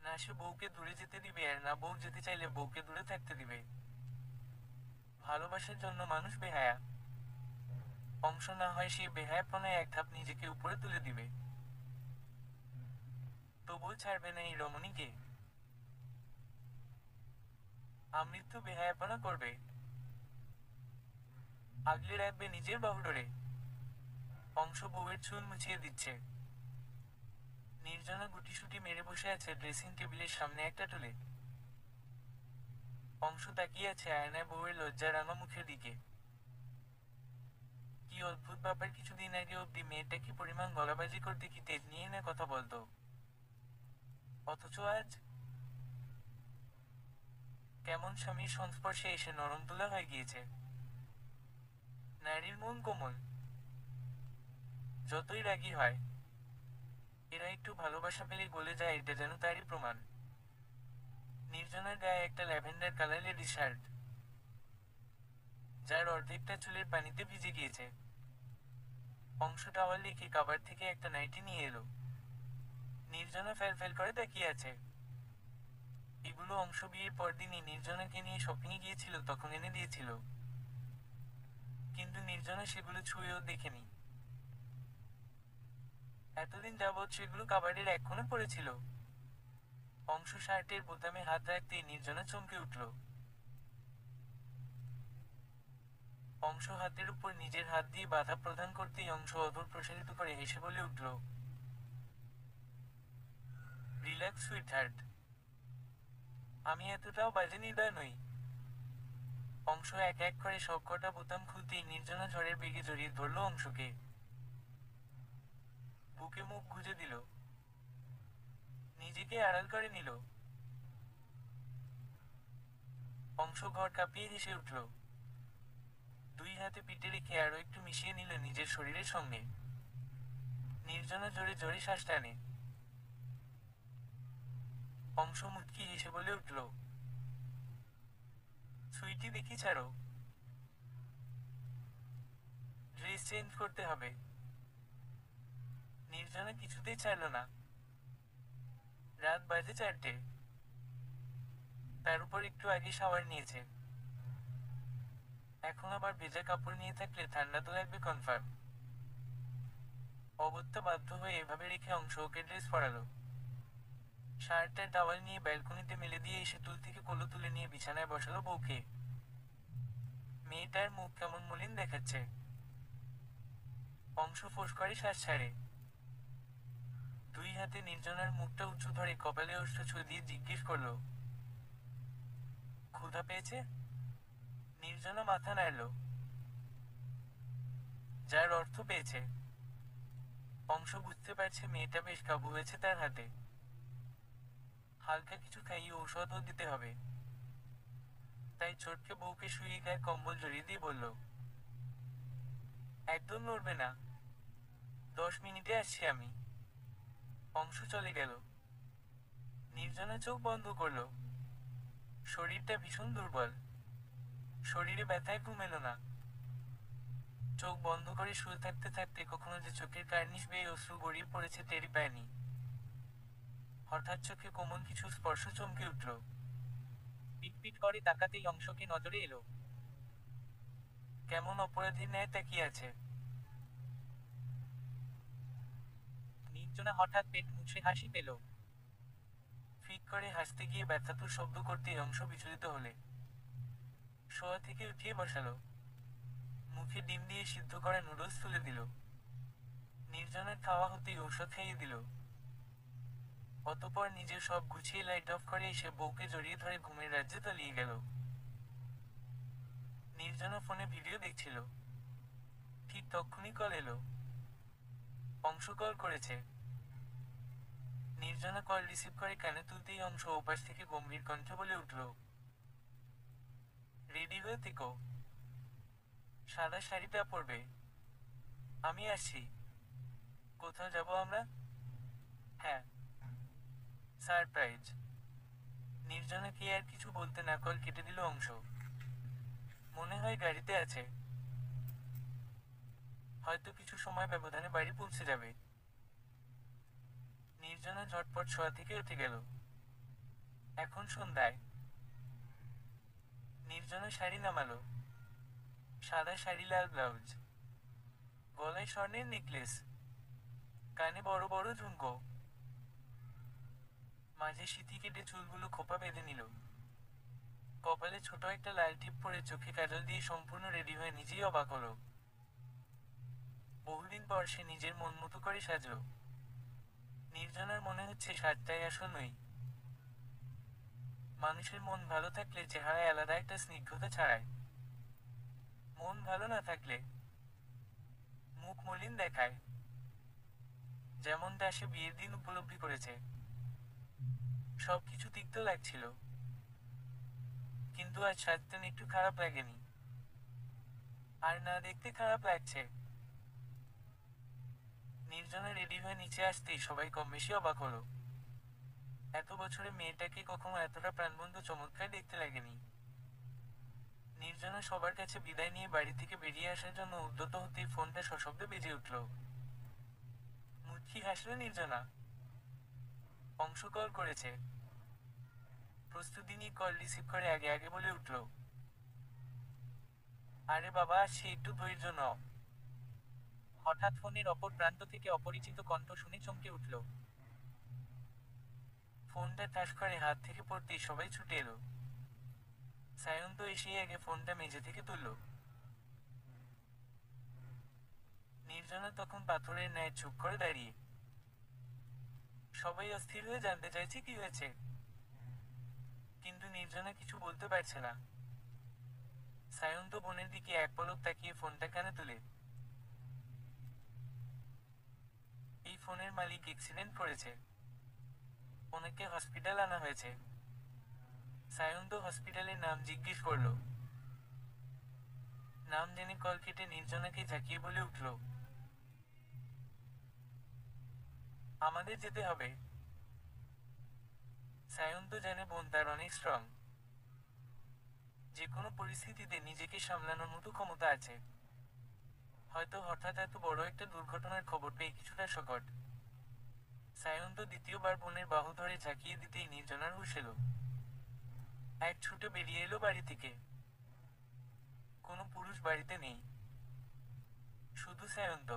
না সে বউকে দূরে যেতে দিবে, আর না বউ যেতে চাইলে বউকে দূরে থাকতে দিবে। ভালোবাসার জন্য মানুষ বেহায়া। অংশ না হয় সেই বেহায়াপনায় এক ধাপ নিজেকে উপরে তুলে দিবে। তবুও ছাড়বে না এই রমণীকে। আমৃত্যু বেহায়াপনা করবে, আগলে রাখবে নিজের বাহুডোরে। অংশ বউয়ের চুল মুছিয়ে দিচ্ছে। নির্জনা গুটিসুটি মেরে বসে আছে ড্রেসিং টেবিলের সামনে একটা টুলে। অংশ তাকিয়ে আছে আয়নায় বউয়ের লজ্জা রাঙা মুখের দিকে। কি অদ্ভুত ব্যাপার, কিছুদিন আগে অব্দি মেয়েটা কি পরিমাণ গলাবাজি করতে, কি তেজ নিয়ে না কথা বলতো, অথচ আজ কেমন স্বামীর সংস্পর্শে এসে নরম তুলা হয়ে গিয়েছে। নারীর মন কোমল, যতই রাগী হয় এরা একটু ভালোবাসা পেলে গলে যায়, এটা যেন তারই প্রমাণ। নির্জনার গায়ে একটা ল্যাভেন্ডার কালার লেডি শার্ট, যার অর্ধেকটা চুলের পানিতে ভিজে গিয়েছে। অংশ টাওয়াল লিখে কাবার থেকে একটা নাইটি নিয়ে এলো। নির্জনা ফেল ফেল করে তাকিয়ে আছে। এগুলো অংশ বিয়ের পরদিনই নির্জনাকে নিয়ে শপিংয়ে গিয়েছিল, তখন এনে দিয়েছিল, কিন্তু নির্জনা সেগুলো ছুঁয়েও দেখেনি। এতদিন যাবৎ সেগুলো কাবারের এক কোণে পড়েছিল। অংশ শার্টের বোতামে হাত রাখতেই নির্জনা চমকে উঠল। অংশ হাতের উপর নিজের হাত দিয়ে বাধা প্রদান করতেই অংশ অধর প্রসারিত করে হেসে বলে উঠল, রিল্যাক্স সুইটহার্ট, আমি এতটাও বাজে নির্দয় নই। অংশ এক এক করে সবকটা বোতাম খুলতেই নির্জনা ঝড়ের বেগে জড়িয়ে ধরল অংশকে। বুকে মুখ গুজে দিল, নিজেকে আড়াল করে নিল। অংশ ঘর কাঁপিয়ে হেসে উঠল। দুই হাতে পিঠে রেখে আরো একটু মিশিয়ে নিল নিজের শরীরের সঙ্গে। নির্জনা জোরে জোরে শ্বাস টানে। অংশ মুচকি হেসে বলে উঠল, সুইটি দেখি ছাড়ো, ড্রেস চেঞ্জ করতে হবে। নির্জনা কিছুতেই ছাড়ল না। রাত বাজে 4টে, তার উপর একটু আগে শাওয়ার নিয়েছে। এখন আবার ভেজা কাপড় নিয়ে থাকলে ঠান্ডা তো লাগবে কনফার্ম। অগত্যা বাধ্য হয়ে এভাবে রেখে অংশ ওকে ড্রেস পরালো। শার্টটা টাওয়াল নিয়ে ব্যালকনিতে মেলে দিয়ে এসে টুল থেকে কোলো তুলে নিয়ে বিছানায় বসালো বউকে। মেয়েটার মুখ কেমন মলিন দেখাচ্ছে। অংশ ফোঁস করে শ্বাস ছাড়ে। দুই হাতে নির্জনার মুখটা উঁচু ধরে কপালে ওষ্ঠ ছুঁয়ে দিয়ে জিজ্ঞেস করলো, ক্ষুধা পেয়েছে? নির্জনা মাথা নাড়ল, যার অর্থ পেয়েছে। অংশ বুঝতে পারছে মেয়েটা বেশ কাবু হয়েছে তার হাতে। হালকা কিছু খাইয়ে ঔষধও দিতে হবে। তাই ছোটকে বউকে শুয়ে গায়ে কম্বল জড়িয়ে দিয়ে বলল, একদম নড়বে না, 10 মিনিটে আসছি আমি। অংশ চলে গেল। নির্জনা চোখ বন্ধ করল। শরীরটা ভীষণ দুর্বল, শরীরে ব্যথায় ঘুম এলো না। চোখ বন্ধ করে শুয়ে থাকতে থাকতে কখনো যে চোখের কার্নিশ বেয়ে অশ্রু গড়িয়ে পড়েছে টেরি পায়নি। হঠাৎ চোখে কোমল কিছু স্পর্শ চমকে উঠল। পিটপিট করে তাকাতেই অংশকে নজরে এলো। কেমন অপরাধীর ন্যায় তাকিয়ে আছে। নির্জনা হঠাৎ পেট মুছে হাসি পেল। ফিক করে হাসতে গিয়ে ব্যথাতুর শব্দ করতেই অংশ বিচলিত হলে শোয়া থেকে উঠিয়ে বসালো। মুখে ডিম দিয়ে সিদ্ধ করা নুডলস তুলে দিল। নির্জনার খাওয়া হতেই ঔষধ খাইয়ে দিল। অতঃপর নিজের সব গুছিয়ে লাইট অফ করে এসে বউকে জড়িয়ে ধরে ঘুমের রাজ্যে তলিয়ে গেল। নির্জনা ফোনে ভিডিও দেখছিল। ঠিক তখনই কল এলো। অংশ কল করেছে। নির্জনা কল রিসিভ করে কানে তুলতেই অংশ ওপাশ থেকে গম্ভীর কণ্ঠে বলে উঠল, রেডি হয়ে থেকো, সাদা শাড়িটা পরবে, আমি আসছি। কোথাও যাব আমরা? হ্যাঁ, সারপ্রাইজ। নির্জনাকে আর কিছু বলতে না কল কেটে দিল অংশ। মনে হয় গাড়িতে আছে, হয়তো কিছু সময় ব্যবধানে বাড়ি পৌঁছে যাবে। নির্জনা ঝটপট শোয়া থেকে উঠে গেল। এখন সন্ধ্যায়। নির্জনা শাড়ি নামালো। সাদা শাড়ি, লাল ব্লাউজ, গলায় স্বর্ণের নেকলেস, কানে বড় বড় ঝুমকো, মাঝে সিঁথি কেটে চুলগুলো খোপা বেঁধে নিল। কপালে ছোট একটা লাল টিপ পরে চোখে কাজল দিয়ে সম্পূর্ণ রেডি হয়ে নিজেই অবাক হলো। বহুদিন পর সে নিজের মন মতো করে সাজল। নির্জনার মনে হচ্ছে সাজটাই আসল নয়। মানুষের মন ভালো থাকলে চেহারায় আলাদা একটা স্নিগ্ধতা ছড়ায়। মন ভালো না থাকলে মুখ মলিন দেখায়। যেমনটা সে বিয়ের দিন উপলব্ধি করেছে। সবকিছু তিক্ত লাগছিল, কিন্তু আজ সাজতে একটু খারাপ লাগেনি। আর না দেখতে খারাপ লাগছে। নির্জনা রেডি হয়ে নিচে আসতেই সবাই কম বেশি অবাক হলো। এত বছরে মেয়েটাকে কখনো এতটা প্রাণবন্ত চমৎকার দেখতে লাগেনি। নির্জনা সবার কাছে বিদায় নিয়ে বাড়ি থেকে বেরিয়ে আসার জন্য উদ্যত হতেই ফোনটা সশব্দে বেজে উঠল। মুচকি হাসল নির্জনা। অংশ কল করেছে। প্রস্তুতি নিয়ে কল রিসিভ করে আগে আগে বলে উঠল, আরে বাবা, সে একটু ধৈর্য নাও। হঠাৎ ফোনের অপর প্রান্ত থেকে অপরিচিত কণ্ঠ শুনে চমকে উঠল। ফোনটা ঠাস করে হাত থেকে পড়তেই সবাই ছুটে এলো। সায়ন্ত এসেই আগে ফোনটা মেঝে থেকে তুলল। নির্জনা তখন পাথরের ন্যায় চুপ করে দাঁড়িয়ে। সবাই অস্থির হয়ে জানতে চাইছে কি হয়েছে, কিন্তু নির্জনা কিছু বলতে পারছে না। সায়ন্ত বোনের দিকে এক পলক তাকিয়ে ফোনটা কানে তুলে, এই ফোনের মালিক অ্যাক্সিডেন্ট করেছে, ওনাকে হসপিটাল আনা হয়েছে। সায়ন্ত হসপিটালের নাম জিজ্ঞেস করল। নাম জেনে কল কেটে নির্জনাকে ঝাঁকিয়ে বলে উঠল, আমাদের যেতে হবে। সায়ন্ত জানে বোন তার অনেক স্ট্রং। যে কোনো পরিস্থিতিতে নিজেকে সামলানোর মতো ক্ষমতা আছে। হয়তো হঠাৎ এত বড় একটা দুর্ঘটনার খবর পেয়ে কিছুটা শকট। সায়ন্ত দ্বিতীয়বার বোনের বাহু ধরে ঝাঁকিয়ে দিতেই নির্জনার হুঁশ এলো। এক ছুটে বেরিয়ে এলো বাড়ি থেকে। কোনো পুরুষ বাড়িতে নেই, শুধু সায়ন্ত।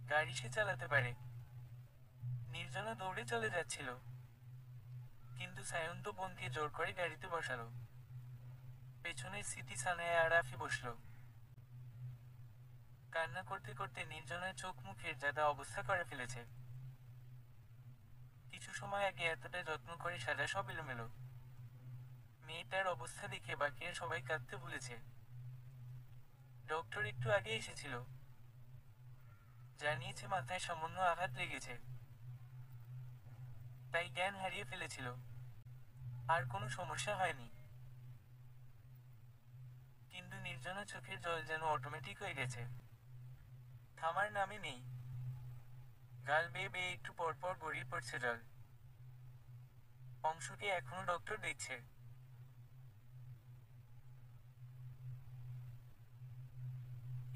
গাড়ি সে চালাতে পারে। নির্জনা দৌড়ে চলে যাচ্ছিল, কিন্তু সায়ন্ত বোনকে জোর করে গাড়িতে বসালো। পেছনের সিটি সানায়া আর আফি বসলো। কান্না করতে করতে নির্জনার চোখ মুখের যাদা অবস্থা করে ফেলেছে। কিছু সময় আগে এতটা যত্ন করে সাজা সব এলোমেলো। মেয়েটার অবস্থা দেখে বাকিরা সবাই কাঁদতে ভুলেছে। ডক্টর একটু আগে এসেছিল, জানিয়েছে মাথায় সামান্য আঘাত লেগেছে, তাই জ্ঞান হারিয়ে ফেলেছিল। আর কোনো সমস্যা হয়নি। কিন্তু নির্জনা চোখের জল যেন অটোমেটিক হয়ে গেছে, থামার নামে নেই। গাল বেয়ে বেয়ে একটু পরপর গড়িয়ে পড়ছে জল। অংশকে এখনো ডক্টর দেখছে।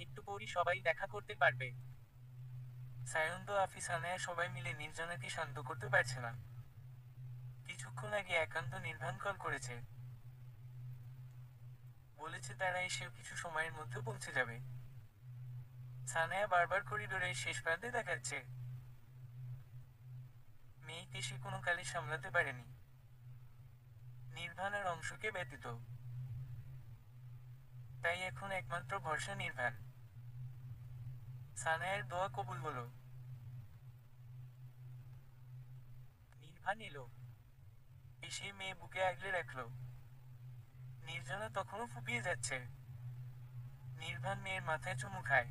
একটু পরই সবাই দেখা করতে পারবে। সায়ন্ত, আফি, সানায়া সবাই মিলে নির্জনাকে শান্ত করতে পারছে না। কিছুক্ষণ আগে একান্ত নির্বাণ কল করেছে। বলেছে তারা এসেও কিছু সময়ের মধ্যে পৌঁছে যাবে। সানায়া বারবার করিডোরের শেষ প্রান্তে দেখাচ্ছে। মেয়েকে সে কোনো কালে সামলাতে পারেনি, নির্বাণ আর অংশকে ব্যতীত। তাই এখন একমাত্র ভরসা নির্বাণ। সানায়ার দোয়া কবুল হলো। নির্ভান এলো, এসে মেয়ে বুকে আগলে রাখলো। নির্জনা তখনও ফুপিয়ে যাচ্ছে। নির্ভান মেয়ের মাথায় চুমু খায়,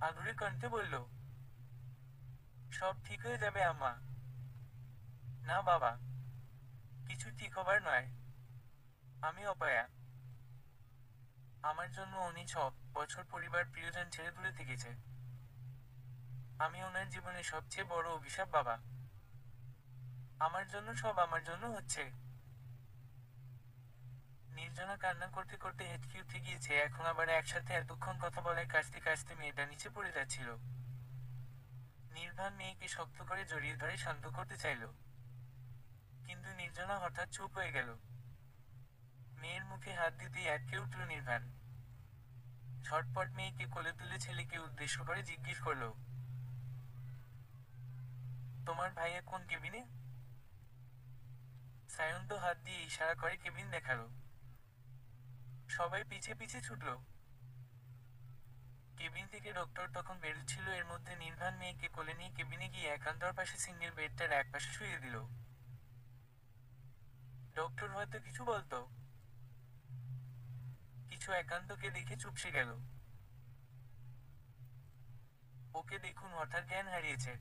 আদুরে কণ্ঠে বলল, সব ঠিক হয়ে যাবে আম্মা। না বাবা, কিছু ঠিক হবার নয়। আমি অপয়া। আমার জন্য উনি 6 বছর পরিবার প্রিয়জন ছেড়ে দূরে থেকেছে। আমি ওনার জীবনে সবচেয়ে বড় অভিশাপ বাবা। আমার জন্য সব আমার জন্য হচ্ছে। নির্জনা কান্না করতে করতে হেঁচকি উঠে গিয়েছে। এখন আবার একসাথে এতক্ষণ কথা বলায় কাশতে কাশতে মেয়েটা নিচে পড়ে যাচ্ছিল। নির্ভান মেয়েকে শক্ত করে জড়িয়ে ধরে শান্ত করতে চাইল, কিন্তু নির্জনা হঠাৎ চুপ হয়ে গেল। মেয়ের মুখে হাত দিতেই আটকে উঠল নির্ভান। ঝটপট মেয়েকে কোলে তুলে ছেলেকে উদ্দেশ্য করে জিজ্ঞেস করল, তোমার ভাইয়া কোন কেবিনে? সায়ন্ত হাত দিয়ে ইশারা করে কেবিন দেখালো। সবাই পিছে পিছে ছুটল। কেবিন থেকে ডক্টর তখন বেরোচ্ছিল। এর মধ্যে নির্ভান মেয়েকে কোলে নিয়ে কেবিনে গিয়ে একান্তর পাশে সিঙ্গেল বেডটার এক পাশে শুয়ে দিল। ডক্টর হয়তো কিছু বলতো, কিছু একান্তকে দেখে চুপসে গেল। ওকে দেখুন, হঠাৎ জ্ঞান হারিয়েছে।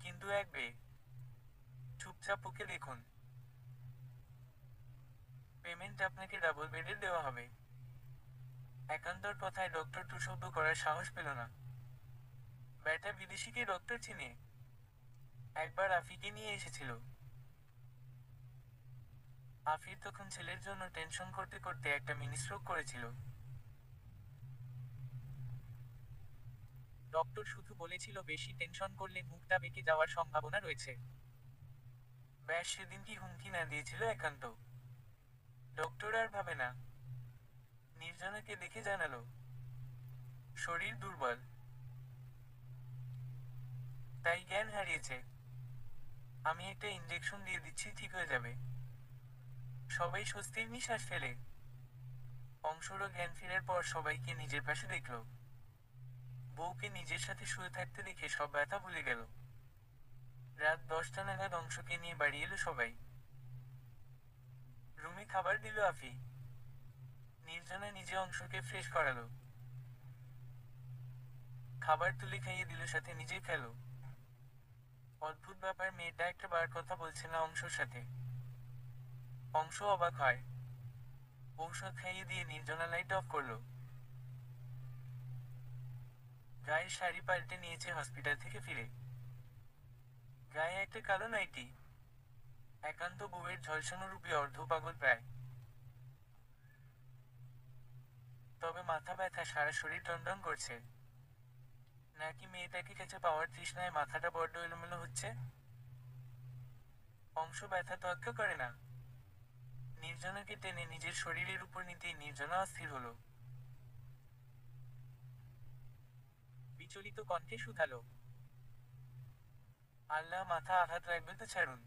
কিন্তু এক বে, চুপচাপ ওকে দেখুন। পেমেন্ট আপনাকে ডাবল বেডের দেওয়া হবে। একান্তর কথায় ডক্টর টু শব্দ করার সাহস পেল না। ব্যাটা বিদেশিকে ডক্টর চিনে, একবার আফিকে নিয়ে এসেছিল। আফির তখন ছেলের জন্য টেনশন করতে করতে একটা মিনি স্ট্রোক করেছিল। ডক্টর শুধু বলেছিল বেশি টেনশন করলে মুখটা বেঁকে যাওয়ার সম্ভাবনা রয়েছে। ব্যাস সেদিন কি হুমকি না দিয়েছিল একান্ত। ডক্টর আর ভাবে না। নির্জনাকে দেখে জানালো, শরীর দুর্বল, তাই জ্ঞান হারিয়েছে। আমি একটা ইঞ্জেকশন দিয়ে দিচ্ছি, ঠিক হয়ে যাবে। সবাই স্বস্তির নিঃশ্বাস ফেলে। অংশরও জ্ঞান ফেরার পর সবাইকে নিজের পাশে দেখল। বউকে নিজের সাথে শুয়ে থাকতে দেখে সব ব্যথা ভুলে গেল। রাত 10টা নাগাদ অংশকে নিয়ে বাড়ি এলো সবাই। রুমে খাবার দিল আফি। নির্জনা নিজে অংশকে ফ্রেশ করালো। খাবার তুলে খাইয়ে দিল, সাথে নিজে খেলো। অদ্ভুত ব্যাপার, মেয়েটা একটা বার কথা বলছে না অংশর সাথে। অংশ অবাক হয়। ঔষধ খাইয়ে দিয়ে নির্জনা লাইট অফ করলো। গায়ের শাড়ি পাল্টে নিয়েছে হসপিটাল থেকে ফিরে। গায়ে একটা কালো নাইটি। একান্ত বউয়ের ঝলসানো রূপে অর্ধ পাগল প্রায়। তবে মাথা ব্যথা, সারা শরীর টনটন করছে। নাকি মেয়েটাকে কাছে পাওয়ার তৃষ্ণায় মাথাটা বড্ড এলোমেলো হচ্ছে। অংশ ব্যথা তোয়াক্কা করে না। নির্জনাকে টেনে নিজের শরীরের উপর নিতেই নির্জনা অস্থির হলো। বিচলিত কণ্ঠে শুধালো, আল্লাহ, মাথা আঘাত রাখবে তো ছাড়ুন।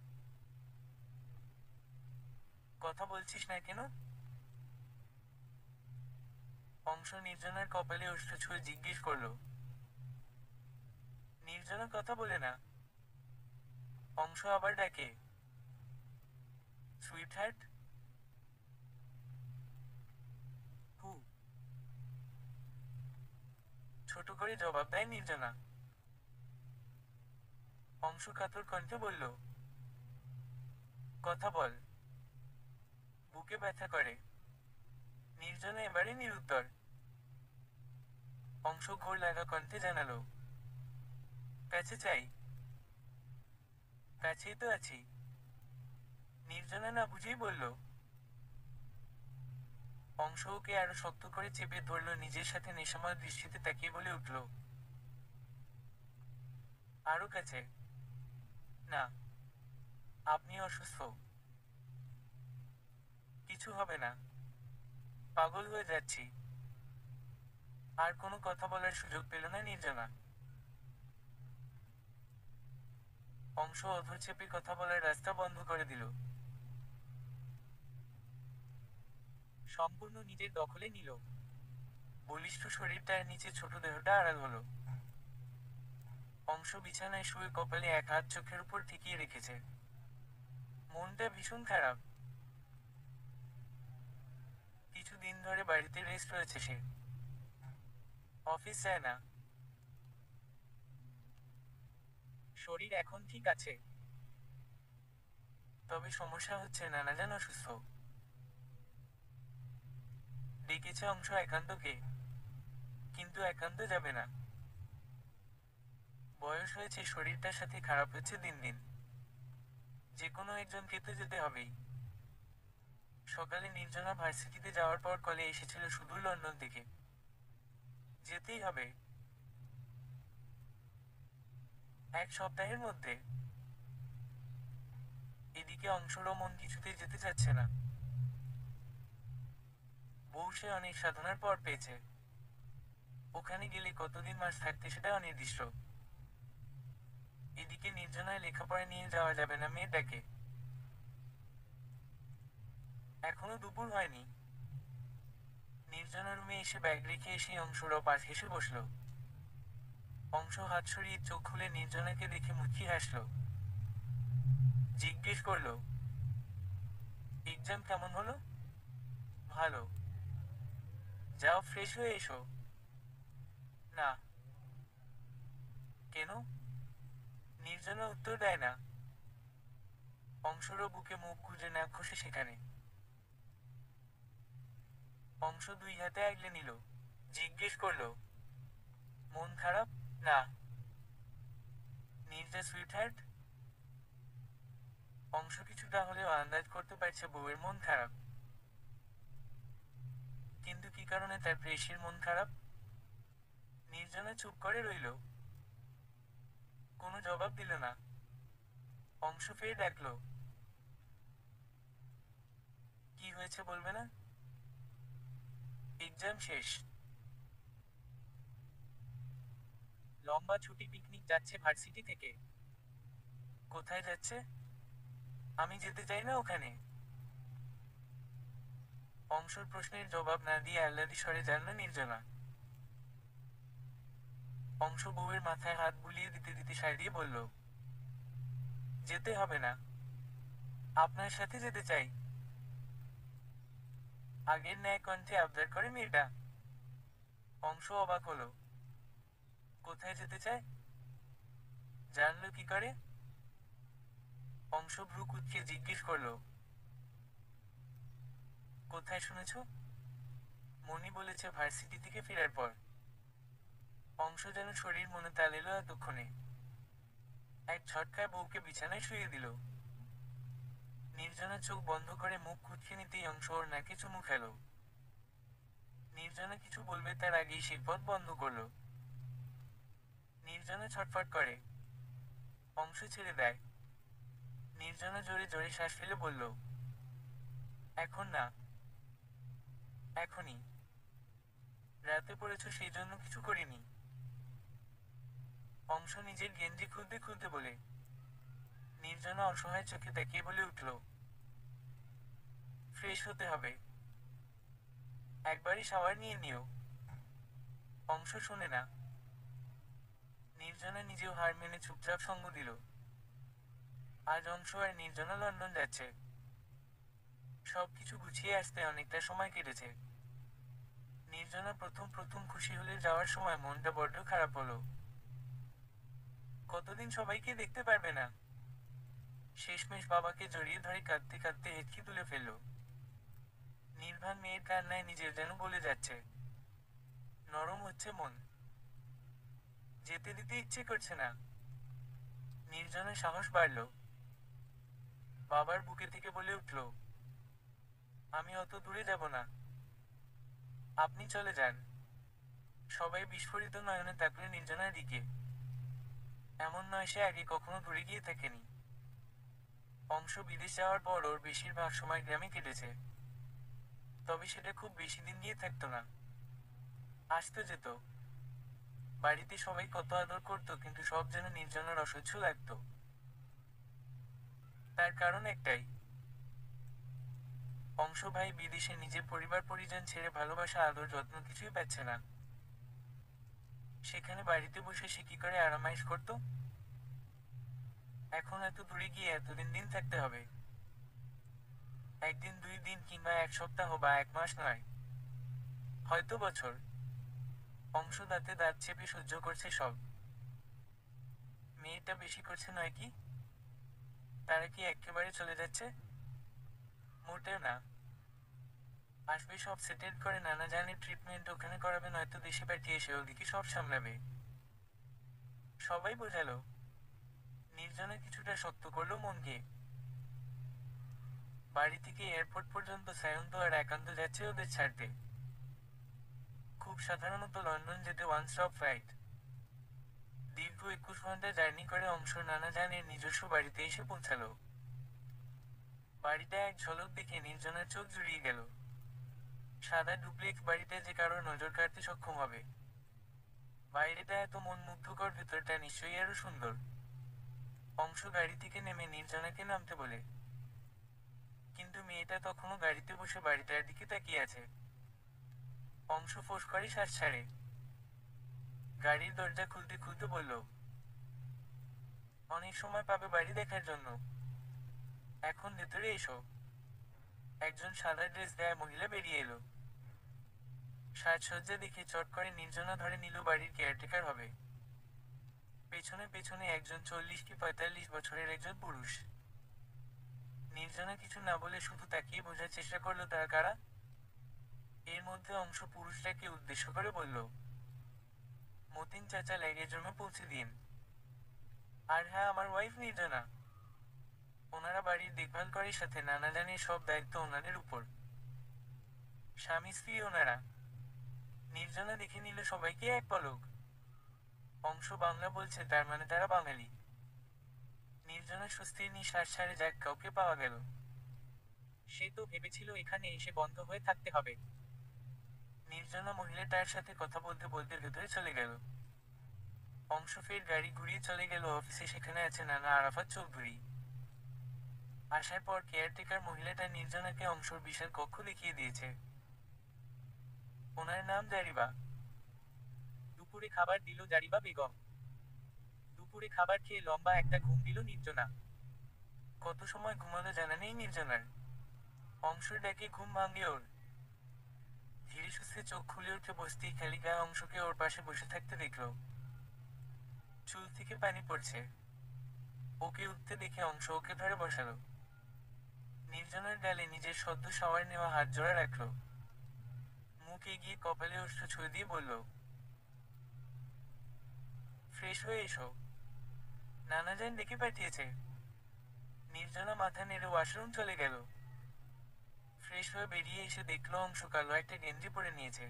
কথা বলছিস না কেন? অংশ নির্জনার কপালে ওষ্ঠ ছুঁয়ে জিজ্ঞেস করলো। নির্জনা কথা বলে না। অংশ আবার ডাকে, সুইট হার্ট। হু, ছোট করে জবাব দেয় নির্জনা। অংশ কাতর কণ্ঠে বলল, কথা বল। বুকে ব্যথা করে। নির্জনা এবারে নিরুত্তর। অংশ ঘোর লাগা কণ্ঠে জানালো, কাছে চাই। কাছেই তো আছি। নির্জনা না বুঝেই বলল। অংশ ওকে আরো শক্ত করে চেপে ধরল, নিজের সাথে নেশাময় দৃষ্টিতে তাকিয়ে বলে উঠল, আরো কাছে। না, আপনি অসুস্থ। কিছু হবে না। পাগল হয়ে যাচ্ছি। আর কোনো কথা বলার সুযোগ পেল না নির্জনা। অংশ অধর চেপে কথা বলার রাস্তা বন্ধ করে দিল। সম্পূর্ণ নিজের দখলে নিল। বলিষ্ঠ শরীরটার নিচে ছোট দেহটা আড়াল হলো। অংশ বিছানায় শুয়ে কপালে এক হাত চোখের উপর ঠেকিয়ে রেখেছে। মনটা ভীষণ খারাপ। কিছুদিন ধরে বাড়িতে রেস্ট রয়েছে সে। অফিস যায় না। শরীর এখন ঠিক আছে। তবে সমস্যা হচ্ছে নানা যেন অসুস্থ। ডেকেছে অংশ একান্তকে, কিন্তু একান্ত যাবে না। বয়স হয়েছে, শরীরটার সাথে খারাপ হচ্ছে দিন দিন। যে কোনো একজনকে তো যেতে হবেই। সকালে নির্জনা ভার্সিটিতে যাওয়ার পর কলে এসেছিল শুধু লন্ডন থেকে। যেতেই হবে। এক সপ্তাহের মধ্যে। এদিকে অংশরও মন কিছুতেই যেতে চাচ্ছে না। বউ সে অনেক সাধনার পর পেয়েছে। ওখানে গেলে কতদিন মাস থাকতে সেটা অনির্দিষ্ট। এদিকে নির্জনায় লেখাপড়া নিয়ে যাওয়া যাবে না মেয়েটাকে। এখনো দুপুর হয়নি। নির্জনা রুমে এসে ব্যাগ রেখে এসে অংশরও পাশ হেসে বসল। অংশ হাত সরিয়ে চোখ খুলে নির্জনাকে দেখে মুচকি হাসল। জিজ্ঞেস করলো, এক্সাম কেমন হলো? ভালো। যাও ফ্রেশ হয়ে এসো। না। কেন? নির্জনা উত্তর দেয় না। অংশরও বুকে মুখ গুজে না খসে সেখানে। অংশ দুই হাতে আগলে নিল। জিজ্ঞেস করলো, মন খারাপ? না। নির্জা সুইটহার্ট? অংশ কিছুটা হলেও আন্দাজ করতে পারছে বউয়ের মন খারাপ। কিন্তু কি কারণে তার প্রেয়সীর মন খারাপ? নির্জনা চুপ করে রইল। কোনো জবাব দিল না। অংশ ফের ডাকলো, কি হয়েছে বলবে না? এক্সাম শেষ। লম্বা ছুটি, পিকনিক যাচ্ছে ভার্সিটি থেকে। কোথায় যাচ্ছে? আমি যেতে চাই না ওখানে। অংশর প্রশ্নের জবাব না দিয়ে আহ্লাদি স্বরে জানল নির্জনা। অংশ বউয়ের মাথায় হাত বুলিয়ে দিতে দিতে সায় দিয়ে বলল, যেতে হবে না। আপনার সাথে যেতে চাই। আগের ন্যায় কণ্ঠে আবদার করে মেয়েটা। অংশ অবাক হলো। কোথায় যেতে চায়? জানলো কি করে? অংশ ভ্রু কুঁচকে জিজ্ঞেস করলো, কোথায় শুনেছ? মনি বলেছে ভার্সিটি থেকে ফেরার পর। অংশ যেন শরীর মনে তাল এলো এতক্ষণে। এক ঝটকায় বউকে বিছানায় শুয়ে দিল। নির্জনা চোখ বন্ধ করে মুখ কুঁচকে নিতেই অংশ ওর নাকে চুমু খেল। নির্জনা কিছু বলবে তার আগেই সে পথ বন্ধ করলো। নির্জনা ছটফট করে। অংশ ছেড়ে দেয়। নির্জনা জোরে জোরে শ্বাস ফেলে বলল, এখন না। এখনই। রাতে পড়েছ সেই জন্য কিছু করিনি। অংশ নিজের গেঞ্জি খুলতে খুলতে বলে। নির্জনা অসহায় চোখে তাকিয়ে বলে উঠল, ফ্রেশ হতে হবে। একবারই শাওয়ার নিয়ে নিও। অংশ শোনে না। নির্জনা নিজেও হার মেনে চুপচাপ সঙ্গ দিল। আজ অংশ আর নির্জনা লন্ডন যাচ্ছে। সবকিছু গুছিয়ে আসতে অনেকটা সময় কেটেছে। নির্জনা প্রথম প্রথম খুশি হলে যাওয়ার সময় মনটা বড্ড খারাপ হলো। কতদিন সবাইকে দেখতে পারবে না। শেষমেশ বাবাকে জড়িয়ে ধরে কাঁদতে কাঁদতে হেঁচকি তুলে ফেলল। নির্বাণ মেয়ের কান্নায় নিজের যেন বলে যাচ্ছে। নরম হচ্ছে মন। যেতে দিতে ইচ্ছে করছে না। নির্জনের সাহস বাড়ল। বাবার বুকে থেকে বলে উঠল, আমি অত দূরে যাব না। আপনি চলে যান। সবাই বিস্ফোরিত নয়নে তাকলে নির্জনার দিকে। এমন নয় সে আগে কখনো দূরে গিয়ে থাকেনি। অংশ বিদেশ যাওয়ার পর ওর বেশিরভাগ সময় গ্রামে কেটেছে। তবে সেটা খুব বেশি দিন গিয়ে থাকতো না। আসতো যেত। বাড়িতে সবাই কত আদর করতো, কিন্তু সব যেন নির্জনার অসহ্য লাগতো। তার কারণ একটাই। অংশ ভাই বিদেশে নিজের পরিবার পরিজন ছেড়ে ভালোবাসা, আদর, যত্ন কিছুই পাচ্ছে না। সেখানে বাড়িতে বসে সে কি করে আরামাইশ করতো? এখন এত দূরে গিয়ে এতদিন দিন থাকতে হবে। একদিন, 2 দিন, কিংবা 1 সপ্তাহ বা 1 মাস নয়, হয়তো বছর। অংশ দাঁতে দাঁত চেপে সহ্য করছে সব। মেয়েটা বেশি করছে নয় কি? তারা কি একেবারে চলে যাচ্ছে? মোটেও না। আসবে, সব সেটেল করে নানা জানের ট্রিটমেন্ট ওখানে করাবে, নয়তো দেশে পাঠিয়ে এসে ওদিকে সব সামলাবে। সবাই বোঝালো। নির্জনা কিছুটা শক্ত করলো মনকে। বাড়ি থেকে এয়ারপোর্ট পর্যন্ত সায়ন্ত আর একান্ত যাচ্ছে ওদের ছাড়তে। খুব সাধারণত লন্ডন যেতে 1 স্টপ ফ্লাইট। দীর্ঘ 21 ঘন্টা জার্নি করে অংশ নানা জানের নিজস্ব বাড়িতে এসে পৌঁছালো। বাড়িটা এক ঝলক দেখে নির্জনার চোখ জুড়িয়ে গেল। সাদা ডুপ্লেক্স বাড়িটা যে কারোর নজর কাড়তে সক্ষম হবে। বাইরেটা এত মন মুগ্ধকর, ভেতরটা নিশ্চয়ই আরো সুন্দর। অংশ গাড়ি থেকে নেমে নির্জনাকে নামতে বলে, কিন্তু মেয়েটা তখনও গাড়িতে বসে বাড়িটার দিকে তাকিয়ে আছে। অংশ ফোঁস করে শ্বাস ছাড়ে। গাড়ির দরজা খুলতে খুলতে বলল, অনেক সময় পাবে বাড়ি দেখার জন্য। এখন ভেতরে এসো। একজন সাদা ড্রেস গায়ে মহিলা বেরিয়ে এলো। সাজসজ্জা দেখে চট করে নির্জনা ধরে নিল বাড়ির কেয়ারটেকার হবে। পেছনে পেছনে একজন 40 কি 45 বছরের একজন পুরুষ। নির্জনা কিছু না বলে শুধু তাকিয়ে বোঝার চেষ্টা করলো তারা কারা। এর মধ্যে অংশ পুরুষটাকে উদ্দেশ্য করে বলল, মতিন চাচা, লাগেজ রুমে পৌঁছে দিন। আর হ্যাঁ, আমার ওয়াইফ নির্জনা। ওনারা বাড়ির দেখভাল করে, সাথে নানা জানের সব দায়িত্ব ওনাদের উপর। স্বামী স্ত্রী ওনারা। নির্জনা দেখে নিল সবাইকে এক পলক। অংশ বাংলা বলছে, তার মানে তারা বাঙালি। নির্জনা স্বস্তির নিঃশ্বাস ছাড়ে, যাক, কাউকে পাওয়া গেল। সে তো ভেবেছিল এখানে এসে বন্ধ হয়ে থাকতে হবে। নির্জনা মহিলাটার সাথে কথা বলতে বলতে ভেতরে চলে গেল। অংশ ফের গাড়ি ঘুরিয়ে চলে গেল অফিসে। সেখানে আছে নানা আরাফাত চৌধুরী। আসার পর কেয়ারটেকার মহিলাটা নির্জনাকে অংশর বিশাল কক্ষ দেখিয়ে দিয়েছে। ওনার নাম জারিবা। দুপুরে খাবার দিল জারিবা বেগম। দুপুরে খাবার খেয়ে লম্বা একটা ঘুম দিল নির্জনা। কত সময় ঘুমালো জানা নেই নির্জনার। অংশর ডাকে ঘুম ভাঙে ওর। ধীরে সুস্থে চোখ খুলে উঠে বসতেই খালি গায়ে অংশকে ওর পাশে বসে থাকতে দেখল। চুল থেকে পানি পড়ছে। ওকে উঠতে দেখে অংশ ওকে ধরে বসালো। নির্জনার গালে নিজের সদ্য শাওয়ার নেওয়া হাত জোড়া রাখলো। মুখ এগিয়ে কপালে ওষ্ঠ ছুঁয়ে দিয়ে বলল, ফ্রেশ হয়ে এসো, নানা জান ডেকে পাঠিয়েছে। নির্জনা মাথা নেড়ে ওয়াশরুম চলে গেল। ফ্রেশ হয়ে বেরিয়ে এসে দেখলো অংশ কালো একটা গেঞ্জি পরে নিয়েছে।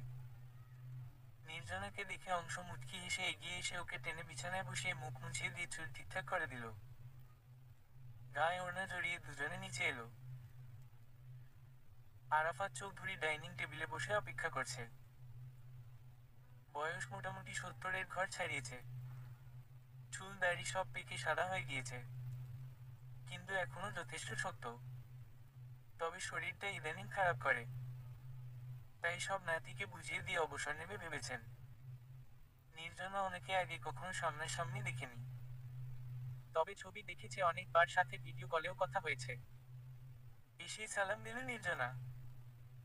নির্জনাকে দেখে অংশ মুচকি হেসে এগিয়ে এসে ওকে টেনে বিছানায় বসিয়ে মুখ মুছিয়ে দিয়ে চুল ঠিকঠাক করে দিল। গায়ে ওড়না জড়িয়ে দুজনে নিচে এলো। আরাফাত চৌধুরী ডাইনিং টেবিলে বসে অপেক্ষা করছে। বয়স মোটামুটি 70-এর ঘর ছাড়িয়েছে। চুল দাড়ি সব পেকে সাদা হয়ে গিয়েছে, কিন্তু এখনো যথেষ্ট শক্ত। তবে শরীরটা ইদানিং খারাপ করে। তাই সব নাতিকে বুঝিয়ে দিয়ে অবসর নেবে ভেবেছেন। নির্জনা অনেকে আগে কখনো সামনাসামনি দেখেনি, তবে ছবি দেখেছে অনেকবার, সাথে ভিডিও কলেও কথা হয়েছে। এসেই সালাম দিল নির্জনা।